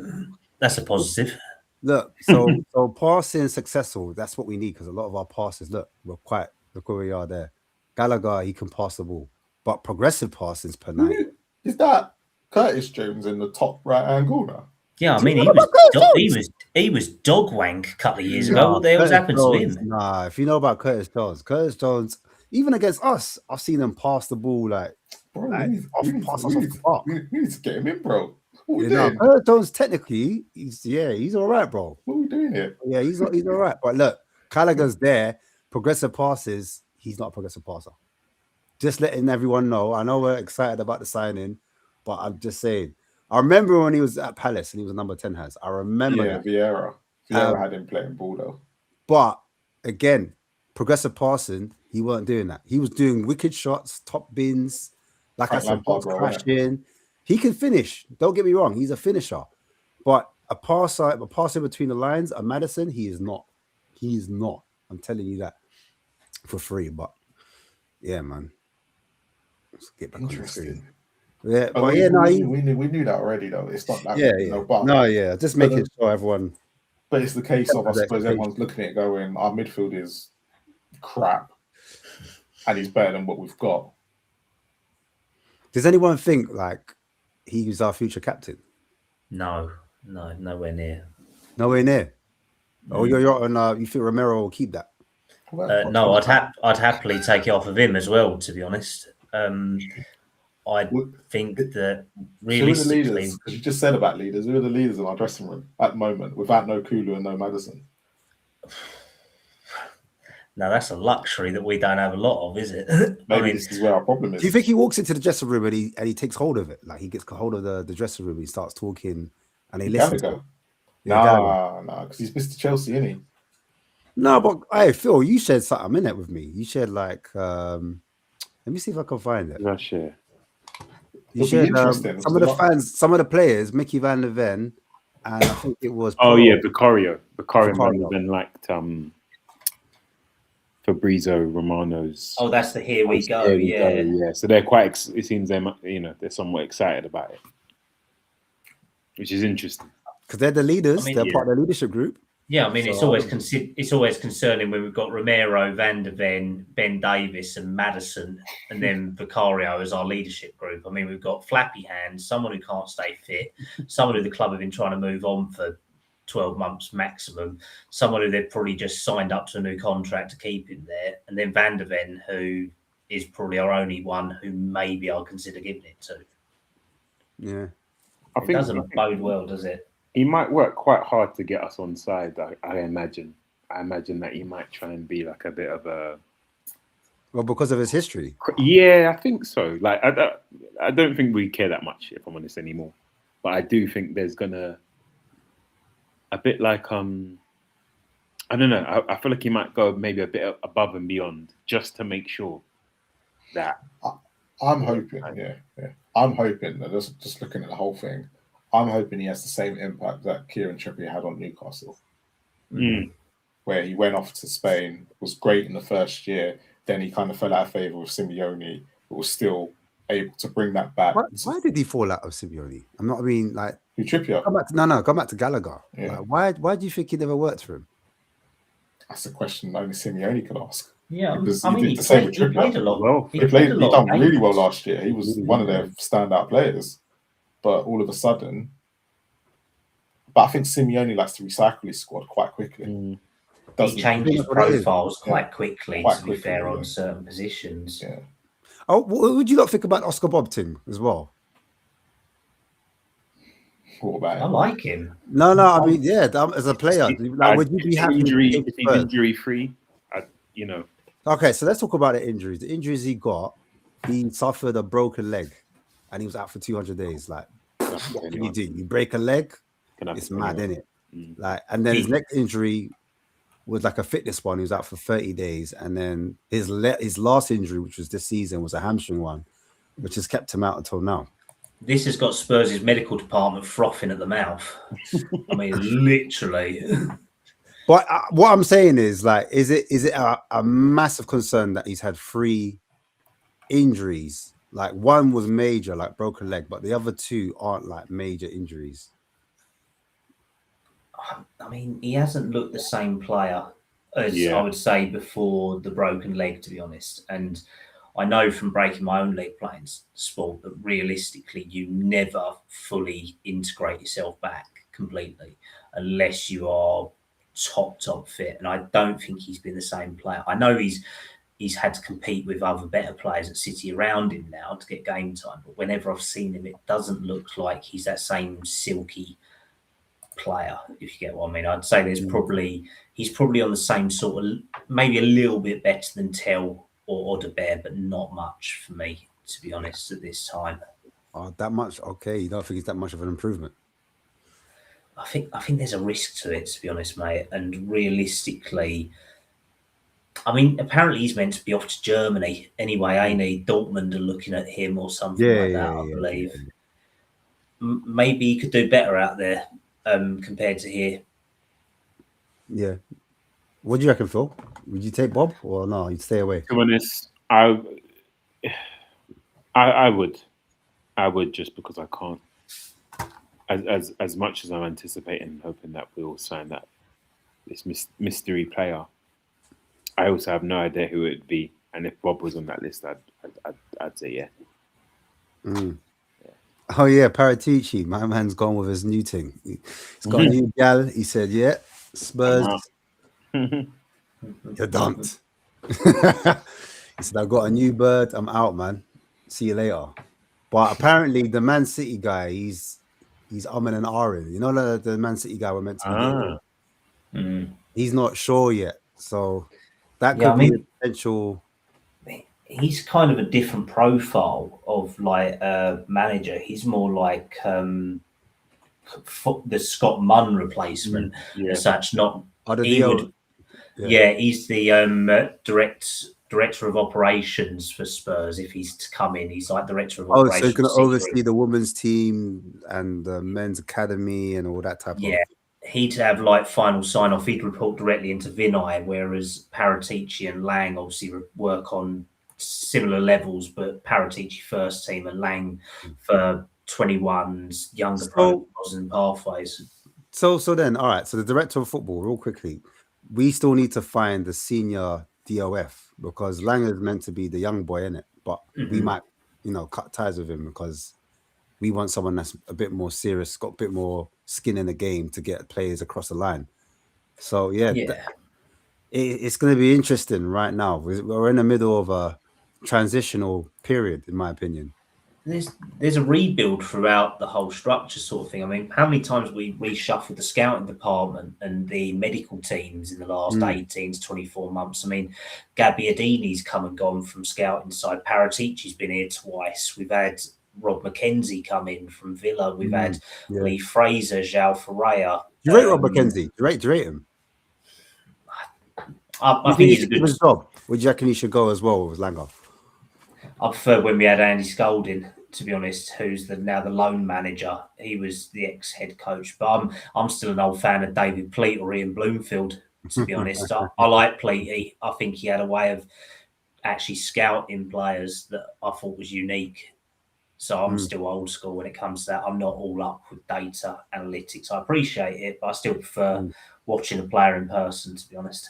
That's a positive. Look, so passing successful. That's what we need because a lot of our passes. Look where we are there. Gallagher, he can pass the ball, but progressive passings per night. Is that Curtis Jones in the top right-hand corner? Yeah, I mean, he was dog wank a couple of years ago. What the hell's happened to him? Nah, if you know about Curtis Jones, even against us, I've seen him pass the ball we need to get him in, bro. Curtis Jones technically, he's all right, bro. What are we doing here? Yeah, he's all right. But look, Gallagher's there. Progressive passes, he's not a progressive passer. Just letting everyone know. I know we're excited about the signing, but I'm just saying. I remember when he was at Palace and he was number 10 has. I remember that. Vieira had him playing ball though. But again, progressive passing, he weren't doing that. He was doing wicked shots, top bins, like I said, box crashing. He can finish. Don't get me wrong. He's a finisher. But a passer between the lines, a Maddison, he is not. He is not. I'm telling you that for free. But yeah, man. Let's get back on the screen. Yeah, but we knew that already though. It's not that just making sure everyone. But it's the case of I suppose everyone's looking at it going, our midfield is crap, and he's better than what we've got. Does anyone think like he's our future captain? No, nowhere near. Nowhere near. Oh, you're on. You think Romero will keep that? No, I'd happily take it off of him as well. To be honest. I think that realistically, because you just said about leaders, who are the leaders in our dressing room at the moment without no Kulu and no Maddison? No, that's a luxury that we don't have a lot of, is it? Maybe this is where our problem is. Do you think he walks into the dressing room and he takes hold of it? Like he gets hold of the dressing room, he starts talking, and he listens. Nah, because he's Mr. Chelsea, isn't he? No, but hey, Phil, you shared something in it with me. You shared like, let me see if I can find it. Yeah, share. You shared some of the fans, some of the players, Mickey Van der Ven, and I think it was. Vicario Van der Ven liked Fabrizio Romano's. Oh, that's the Here We Go. Yeah. So they're quite. It seems they're somewhat excited about it, which is interesting because they're the leaders. They're part of the leadership group. Yeah, I mean, so, it's always concerning when we've got Romero, Van der Ven, Ben Davis, and Maddison, and then Vicario as our leadership group. I mean, we've got flappy hands, someone who can't stay fit, someone who the club have been trying to move on for 12 months maximum, someone who they've probably just signed up to a new contract to keep him there, and then Van der Ven, who is probably our only one who maybe I'll consider giving it to. Yeah. It doesn't bode well, does it? He might work quite hard to get us on side. I imagine. I imagine that he might try and be like a bit of a. Well, because of his history. Yeah, I think so. Like, I don't think we care that much, if I'm honest, anymore. But I do think there's gonna a bit like I don't know. I feel like he might go maybe a bit above and beyond just to make sure that. I'm hoping. Yeah. I'm hoping that just looking at the whole thing. I'm hoping he has the same impact that Kieran Trippier had on Newcastle, where he went off to Spain, was great in the first year, then he kind of fell out of favour with Simeone, but was still able to bring that back. Why did he fall out of Simeone? Trippier. Go back to Gallagher. Yeah. Like, why do you think he never worked for him? That's a question only Simeone could ask. Yeah, because I mean, he played a lot. Well, he done really well last year. He was one of their standout players. But all of a sudden, I think Simeone likes to recycle his squad quite quickly. He changes profiles quite quickly, to be fair, on certain positions. Yeah. Oh, what would you not think about Oscar Bob thing as well? What about him? I like him. No, I mean, as a player, would you be happy if he's injury free? Okay, so let's talk about the injuries. The injuries he got, he suffered a broken leg. And he was out for 200 days. Like, what can you do? You break a leg, it's mad, innit? Like, and then his next injury was like a fitness one. He was out for 30 days, and then his last injury, which was this season, was a hamstring one, which has kept him out until now. This has got Spurs' medical department frothing at the mouth. I mean, literally. But what I'm saying is, like, is it a massive concern that he's had 3 injuries? Like, one was major, like broken leg, but the other 2 aren't like major injuries. I mean, he hasn't looked the same player as I would say before the broken leg, to be honest. And I know from breaking my own leg playing sport that realistically, you never fully integrate yourself back completely unless you are top fit. And I don't think he's been the same player. I know he's had to compete with other better players at City around him now to get game time. But whenever I've seen him, it doesn't look like he's that same silky player, if you get what I mean. I'd say he's probably on the same sort of, maybe a little bit better than Tell or Odebear, but not much for me, to be honest, at this time. Oh, that much? Okay, you don't think it's that much of an improvement? I think there's a risk to it, to be honest, mate. And realistically, I mean, apparently he's meant to be off to Germany anyway, ain't he? Dortmund are looking at him or something like that, I believe. Yeah. Maybe he could do better out there compared to here. Yeah. What do you reckon, Phil? Would you take Bob or no? You'd stay away? To be honest, I would just because I can't. As much as I'm anticipating and hoping that we'll sign this mystery player, I also have no idea who it would be. And if Bob was on that list, I'd say yeah. Mm. Yeah. Oh yeah, Paratici, my man's gone with his new thing. He's got a new gal. He said, "Yeah, Spurs, you're dumped." He said, "I've got a new bird. I'm out, man. See you later." But apparently, the Man City guy, he's umming and ahhing. You know, the Man City guy we're meant to be getting. He's not sure yet. So That could be a potential. He's kind of a different profile of like a manager. He's more like the Scott Munn replacement as such. Not he would. Yeah, he's the director of operations for Spurs. If he's to come in, he's like director of operations. So he's going to oversee the women's team and the men's academy and all that type of. Yeah, he'd have like final sign off. He'd report directly into Vinay, whereas Paratici and Lang obviously work on similar levels, but Paratici first team and Lang for 21s, younger profiles and pathways. So then, all right. So the director of football, real quickly, we still need to find the senior DOF because Lang is meant to be the young boy, innit? But we might, cut ties with him because we want someone that's a bit more serious, got a bit more skin in the game to get players across the line. So it's going to be interesting right now. We're in the middle of a transitional period, in my opinion. There's a rebuild throughout the whole structure sort of thing. I mean, how many times we reshuffled the scouting department and the medical teams in the last 18 to 24 months? I mean, Gabbiadini's come and gone from scouting side. Paratici's been here twice. We've had Rob McKenzie come in from Villa. We've had Lee Fraser, João Ferreira. Do you rate Rob McKenzie? Do you rate him? I think he's a good job. Would you reckon he should go as well with Langer? I prefer when we had Andy Scolding, to be honest, who's now the loan manager. He was the ex-head coach. But I'm still an old fan of David Pleat or Ian Bloomfield, to be honest. I like Pleat. I think he had a way of actually scouting players that I thought was unique. So I'm still old school when it comes to that. I'm not all up with data analytics. I appreciate it, but I still prefer watching a player in person, to be honest.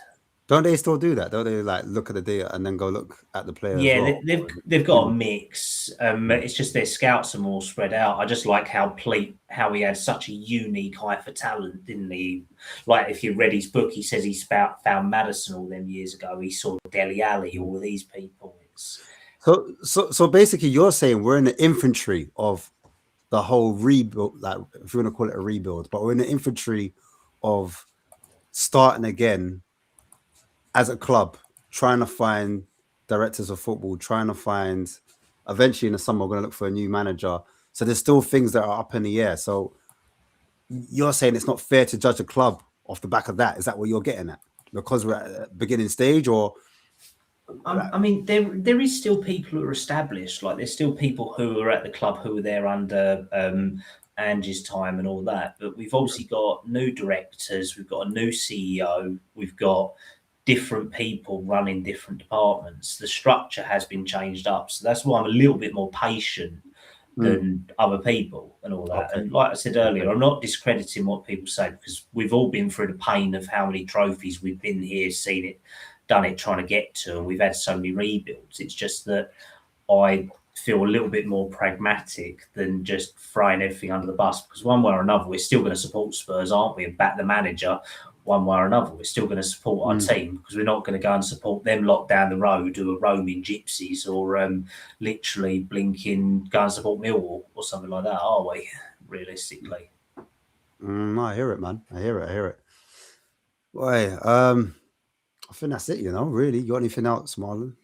Don't they still do that? Don't they like look at the data and then go look at the player? Yeah, as well? they've got a mix. It's just their scouts are more spread out. I just like how he had such a unique eye for talent, didn't he? Like if you read his book, he says he found Madison all them years ago. He saw Dele Alli, all of these people. So basically, you're saying we're in the infantry of the whole rebuild, like if you want to call it a rebuild, but we're in the infantry of starting again. As a club, trying to find directors of football, trying to find, eventually in the summer, we're going to look for a new manager. So there's still things that are up in the air. So you're saying it's not fair to judge a club off the back of that. Is that what you're getting at? Because we're at a beginning stage, or? I mean, there is still people who are established. Like there's still people who are at the club who were there under Angie's time and all that. But we've obviously got new directors. We've got a new CEO. We've got different people running different departments. The structure has been changed up. So that's why I'm a little bit more patient than other people and all that. Okay. And like I said earlier, I'm not discrediting what people say because we've all been through the pain of how many trophies we've been here, seen it, done it, trying to get to, and we've had so many rebuilds. It's just that I feel a little bit more pragmatic than just throwing everything under the bus because one way or another, we're still going to support Spurs, aren't we? And back the manager one way or another. We're still going to support our team because we're not going to go and support them locked down the road who are roaming gypsies or literally blinking, go and support Millwall or something like that, are we? Realistically. I hear it, man. I hear it. Boy, I think that's it, really. You got anything else, Marlon?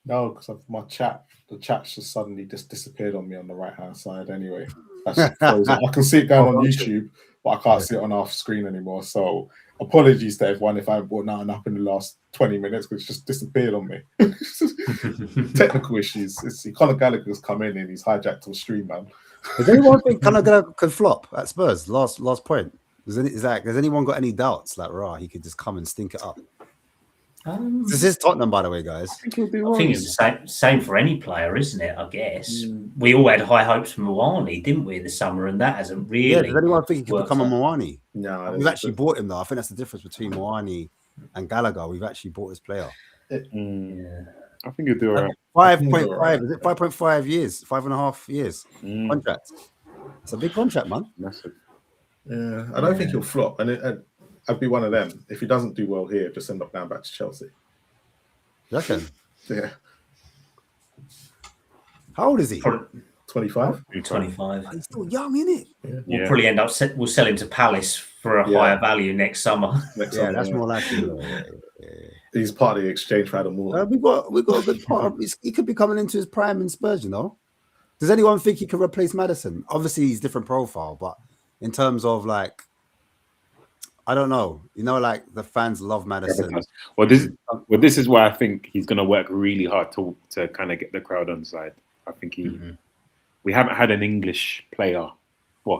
No, because the chat's just suddenly just disappeared on me on the right-hand side anyway. That's just frozen. I can see it going on YouTube, but I can't see it on our screen anymore. So apologies to everyone if I haven't brought nothing up in the last 20 minutes because it's just disappeared on me. Technical issues. Conor Gallagher's come in and he's hijacked our stream, man. Does anyone think Conor Gallagher could flop at Spurs? Last point. Has anyone got any doubts that he could just come and stink it up? This is Tottenham, by the way, guys. I think it's the same for any player, isn't it? I guess we all had high hopes for Moani, didn't we, this summer? And that hasn't really. Yeah, does anyone think he could become a Moani? No, we've actually bought him though. I think that's the difference between Moani and Gallagher. We've actually bought his player. I think he'll do all right. 5.5. Is it 5.5 years? 5.5 years contract. It's a big contract, man. Massive. Yeah, I don't think he'll flop, and I'd be one of them. If he doesn't do well here, just end up down back to Chelsea. You reckon? Yeah. How old is he? 25. 25. He's still young, isn't it? Yeah. We'll probably end up. We'll sell him to Palace for a higher value next summer. That's more likely. He's part of the exchange for Adam Morton. We got a good part. He could be coming into his prime in Spurs, you know. Does anyone think he can replace Maddison? Obviously, he's different profile, but in terms of like, I don't know. You know, like the fans love Maddison. Well, this is why I think he's going to work really hard to kind of get the crowd on side. I think we haven't had an English player,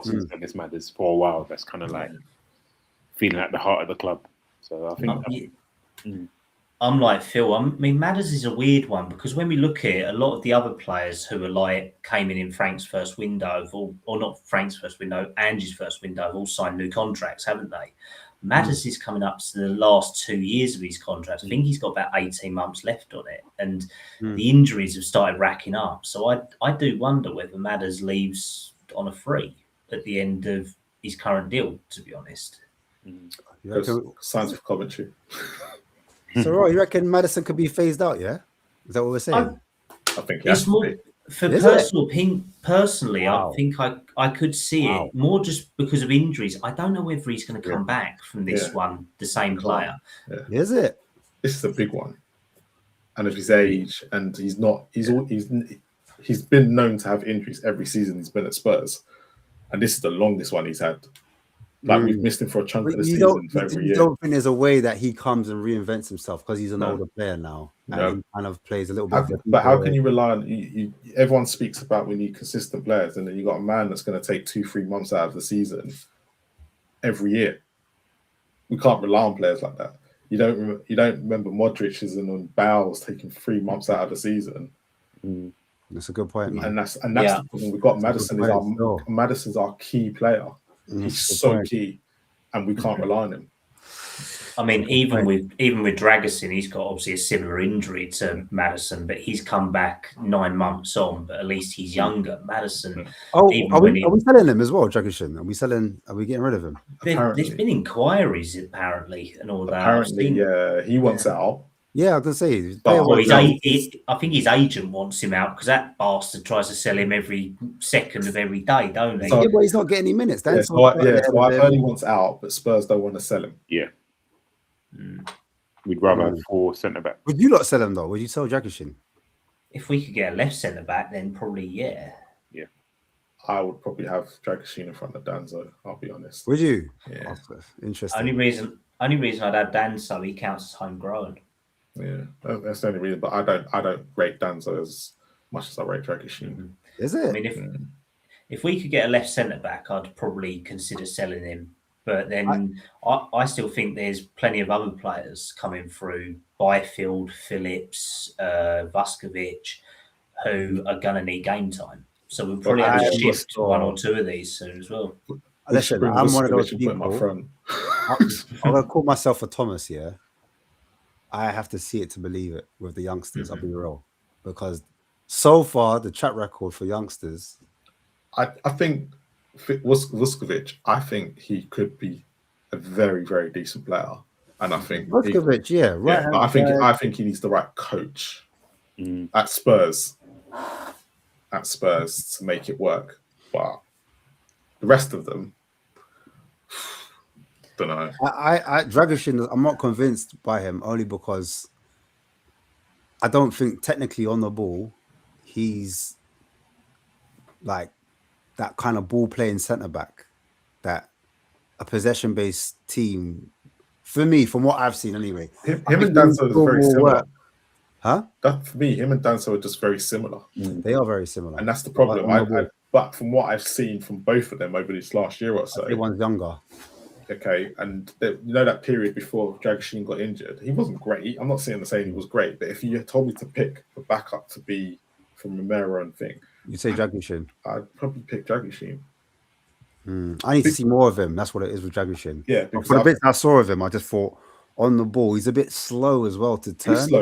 since Dennis Madders for a while. That's kind of like feeling at the heart of the club. So I think. I'm like Phil. I mean, Madders is a weird one because when we look at it, a lot of the other players who are like came in Frank's first window, or not Frank's first window, Angie's first window, have all signed new contracts, haven't they? Madders is coming up to the last 2 years of his contract. I think he's got about 18 months left on it, and the injuries have started racking up. So I do wonder whether Madders leaves on a free at the end of his current deal. To be honest, signs of Coventry. So, you reckon Maddison could be phased out? Yeah, is that what we're saying? I think it's more for personal opinion. Personally, I think I could see it more just because of injuries. I don't know whether he's going to come back from this one, the same player. Yeah. Is it? This is a big one, and of his age, and he's been known to have injuries every season he's been at Spurs, and this is the longest one he's had. Like we've missed him for a chunk of the season for every year. You don't think there's a way that he comes and reinvents himself because he's an older player now and he kind of plays a little bit. But how can you rely on? Everyone speaks about we need consistent players, and then you got a man that's going to take 2-3 months out of the season every year. We can't rely on players like that. You don't remember Modric's and Bowles taking 3 months out of the season. That's a good point, man. And that's the problem. We've got Maddison. Maddison's our key player. He's so key, and we can't rely on him. I mean, even with Dragusin, he's got obviously a similar injury to Maddison, but he's come back 9 months on. But at least he's younger. Maddison. Oh, are we selling him as well, Dragusin? Are we getting rid of him? There's been inquiries apparently and all that. Apparently, he wants out. Yeah, I can say. I think his agent wants him out because that bastard tries to sell him every second of every day, don't he? So, but he's not getting any minutes. So I've heard he wants out, but Spurs don't want to sell him. Yeah. We'd rather have 4 centre-back. Would you not sell him, though? Would you sell Dragusin? If we could get a left centre-back, then probably, yeah. Yeah. I would probably have Dragusin in front of Danzo, I'll be honest. Would you? Yeah. Oh, interesting. Only reason I'd have Danzo, he counts as homegrown. Yeah, that's the only reason. But I don't rate Danzo as much as I rate Dragusin. Is it? I mean, if we could get a left centre back, I'd probably consider selling him. But then I still think there's plenty of other players coming through: Byfield, Phillips, Vuskovic, who are going to need game time. So we'll probably have to shift 1 or 2 of these soon as well. Listen, I'm one of those people. I'm going to call myself a Thomas here. I have to see it to believe it with the youngsters. I'll be real, because so far the track record for youngsters, I think Vuskovic. I think he could be a very, very decent player, and I think Vuskovic, right. Yeah, I think he needs the right coach at Spurs. To make it work, but the rest of them. Don't know. Dragusin, I'm not convinced by him only because I don't think technically on the ball he's like that kind of ball playing centre back that a possession based team. For me, from what I've seen anyway, him and Danso are very similar. Huh? For me, him and Danso are just very similar. They are very similar, and that's the problem. But from what I've seen from both of them over this last year or so, everyone's younger. Okay, and that period before Dragusin got injured, he wasn't great. I'm not saying he was great, but if you had told me to pick a backup to be from Romero and thing, you'd say Dragusin. I'd probably pick Dragusin. I need to see more of him. That's what it is with Dragusin. Yeah, for the bits I saw of him, I just thought on the ball he's a bit slow as well to turn.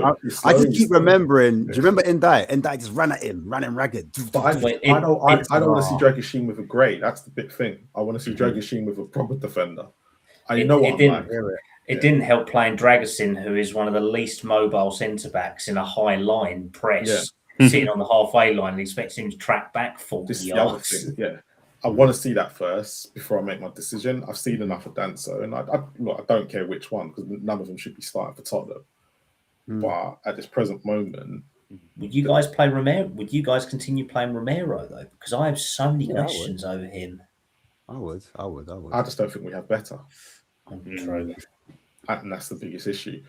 I just keep remembering. Do you remember Ndai? Ndai just ran at him, running ragged. But I don't want to see Dragusin with a grey. That's the big thing. I want to see Dragusin with a proper defender. It didn't help playing Dragusin, who is one of the least mobile centre backs in a high line press, sitting on the halfway line and expecting him to track back 40 yards. I want to see that first before I make my decision. I've seen enough of Danso, and I don't care which one because none of them should be starting for Tottenham. But at this present moment, would you guys play Romero? Would you guys continue playing Romero though? Because I have so many questions over him. I would. I just don't think we have better. True. And that's the biggest issue.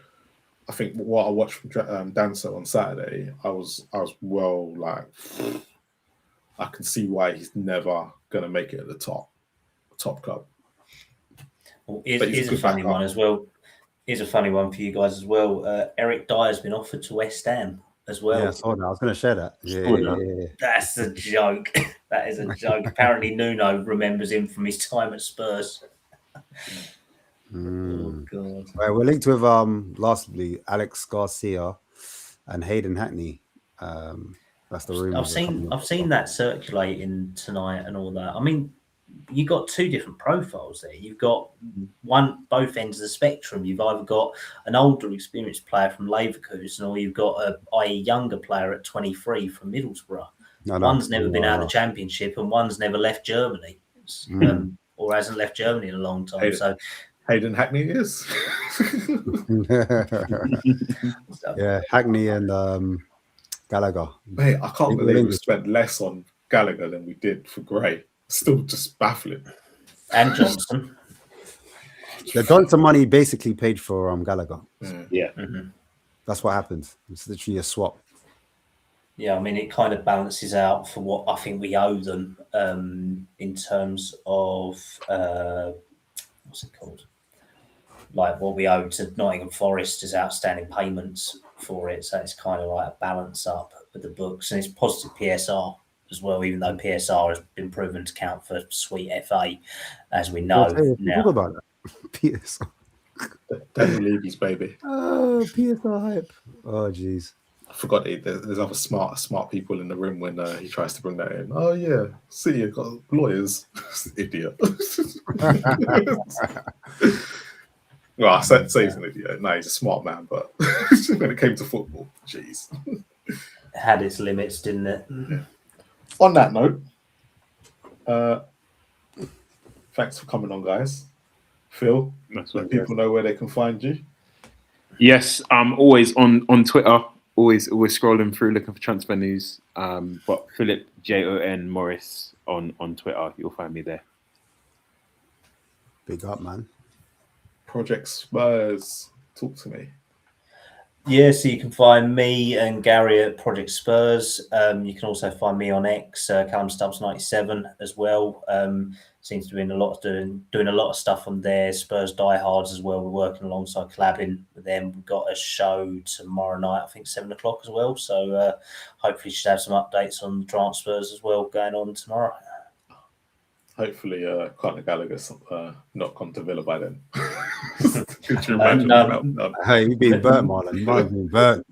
I think what I watched from Dancer on Saturday, I was well, like, I can see why he's never going to make it at the top club. Well, here's a funny one as well. Here's a funny one for you guys as well. Eric Dyer's been offered to West Ham as well. Yeah, I saw that. I was going to share that. Yeah. That's a joke. That is a joke. Apparently, Nuno remembers him from his time at Spurs. Oh God! Right, we're linked with lastly Alex Garcia and Hayden Hackney. That's the rumor. I've seen that circulating tonight and all that. I mean, you got two different profiles there. You've got both ends of the spectrum. You've either got an older, experienced player from Leverkusen, or you've got a younger player at 23 from Middlesbrough. One's never been out of the Championship, and one's never left Germany, or hasn't left Germany in a long time. Hayden Hackney is. Yeah, Hackney and Gallagher. Mate, I can't believe we spent less on Gallagher than we did for Gray. Still just baffling. And Johnson. The Johnson money basically paid for Gallagher. Yeah. That's what happened. It's literally a swap. Yeah, I mean, it kind of balances out for what I think we owe them in terms of, what's it called? Like what we owe to Nottingham Forest as outstanding payments for it. So it's kind of like a balance up with the books. And it's positive PSR as well, even though PSR has been proven to count for sweet FA, as we know. Talk about that. PSR. Don't believe his baby. Oh, PSR hype. Oh, jeez. I forgot there's other smart people in the room when he tries to bring that in. Oh yeah, see, you got lawyers. Idiot. Well, I say he's an idiot. No, he's a smart man, but when it came to football, jeez, had its limits, didn't it? Yeah. On that note, thanks for coming on, guys. Phil, let people know where they can find you. Yes, I'm always on Twitter. Always scrolling through looking for transfer news. But Philip Jon Morris on Twitter, you'll find me there. Big up, man. Project Spurs, talk to me. Yeah, so you can find me and Gary at Project Spurs. You can also find me on X, Callum Stubbs 97 as well. Seems to be doing a lot of stuff on there. Spurs diehards as well. We're working alongside collabing with them. We've got a show tomorrow night, I think 7 o'clock as well. So hopefully should have some updates on the transfers as well going on tomorrow. Hopefully, Conor Gallagher's not come to Villa by then. Could you imagine? Hey, you've been burnt, Marlon. Mine's been burnt.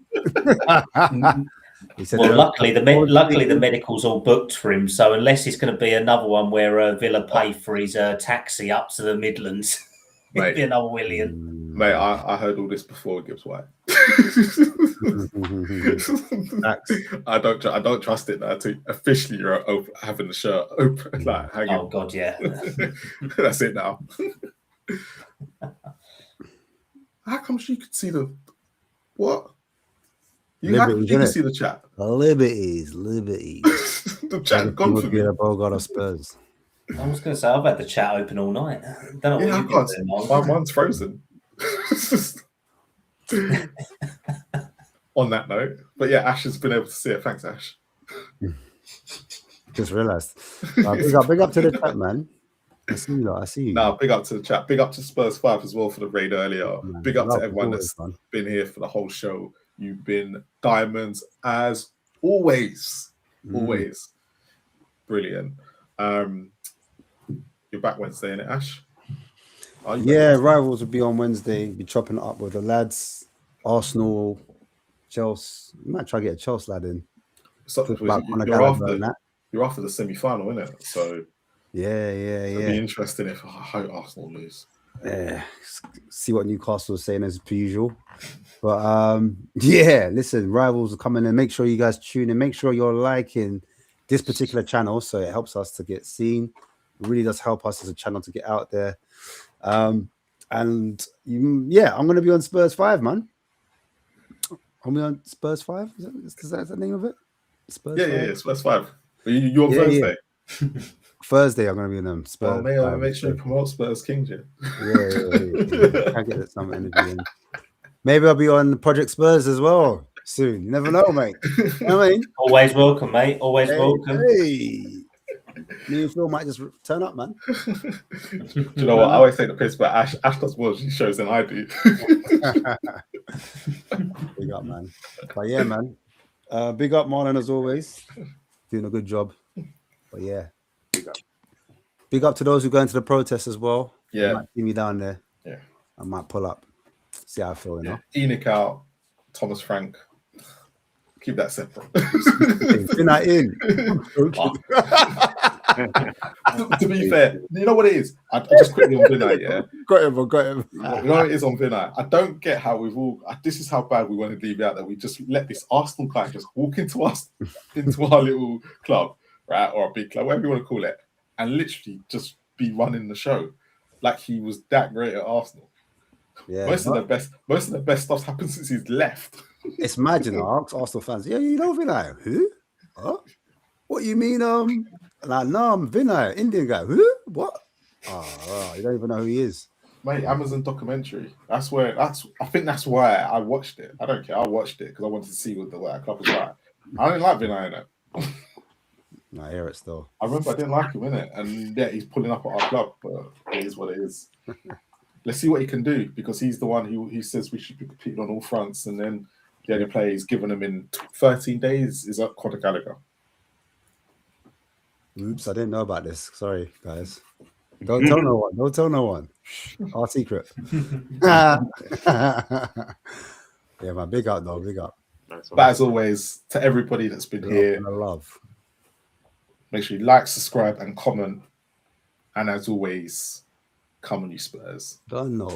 Well, luckily the medical's all booked for him. So unless it's going to be another one where Villa pay for his taxi up to the Midlands, it'll be another William. Mate, I heard all this before Gibbs White. I don't trust it now. To officially, you're having the shirt open, like hanging. Oh God, yeah. That's it now. How come you could see the what? You can see the chat. Liberties. The chat gone for me. Bogart of Spurs. I was going to say I've had the chat open all night. Don't know what you've been doing. Mine's frozen. On that note, but yeah, Ash has been able to see it. Thanks, Ash. Just realised. Big up to the chat, man. I see you. No, big up to the chat. Big up to Spurs 5 as well for the raid earlier. Man, big up to everyone that's been here for the whole show. You've been diamonds as always. Always. Brilliant. You're back Wednesday, innit, Ash? Yeah, Rivals will be on Wednesday. Be chopping it up with the lads. Arsenal, Chelsea. You might try to get a Chelsea lad in. So, you're after the semi-final, innit? So yeah. It'll be interesting if I hope Arsenal lose. Yeah, see what Newcastle is saying as per usual. But yeah, listen, Rivals are coming in. Make sure you guys tune in. Make sure you're liking this particular channel so it helps us to get seen. It really does help us as a channel to get out there. And I'm going to be on Spurs 5, man. Are we on Spurs 5? Is that the name of it? Spurs 5? Yeah, Spurs 5. You on Thursday? Yeah. Thursday, I'm going to be in them. Spurs. Well, make sure you promote Spurs Kings, yeah. Yeah. I get some energy in. Maybe I'll be on Project Spurs as well soon. You never know, mate. You know what I mean? Always welcome, mate. Always welcome. Hey. Me and Phil might just turn up, man. Do you know what? I always take the piss, but Ash does more shows than I do. Big up, man. But yeah, man. Big up, Marlon, as always. Doing a good job. But yeah. Big up to those who go into the protest as well. Yeah. You might see me down there. Yeah. I might pull up. See how I feel, you know? Enoch out, Thomas Frank. Keep that separate. You're not in. To be fair, you know what it is? I just quickly on Vinay, yeah? Got him. You know what it is on Vinay? I don't get how we've all... This is how bad we want to leave out, that we just let this Arsenal guy just walk into us, into our little club, right? Or a big club, whatever you want to call it, and literally just be running the show like he was that great at Arsenal. Yeah, most of the best stuff happened since he's left. It's mad, you know. I ask Arsenal fans, yeah, you know Vinay? Who? Huh? What you mean? Like, no, I'm Vinay, Indian guy. Who? What? Oh, you don't even know who he is. Mate, Amazon documentary. I think that's why I watched it. I don't care. I watched it because I wanted to see what the club was like. I didn't like Vinay in it. No, I hear it still. I remember I didn't like him in it, and yeah, he's pulling up at our club, but it is what it is. Let's see what he can do, because he's the one who says we should be competing on all fronts, and then the only player he's given him in 13 days is Conor Gallagher. Oops, I didn't know about this. Sorry, guys. Don't tell no one. Don't tell no one. Our secret. Yeah, man. Big up, though. Big up. But as always, to everybody that's been here, I love. Make sure you like, subscribe, and comment. And as always, come on, you Spurs. Don't know.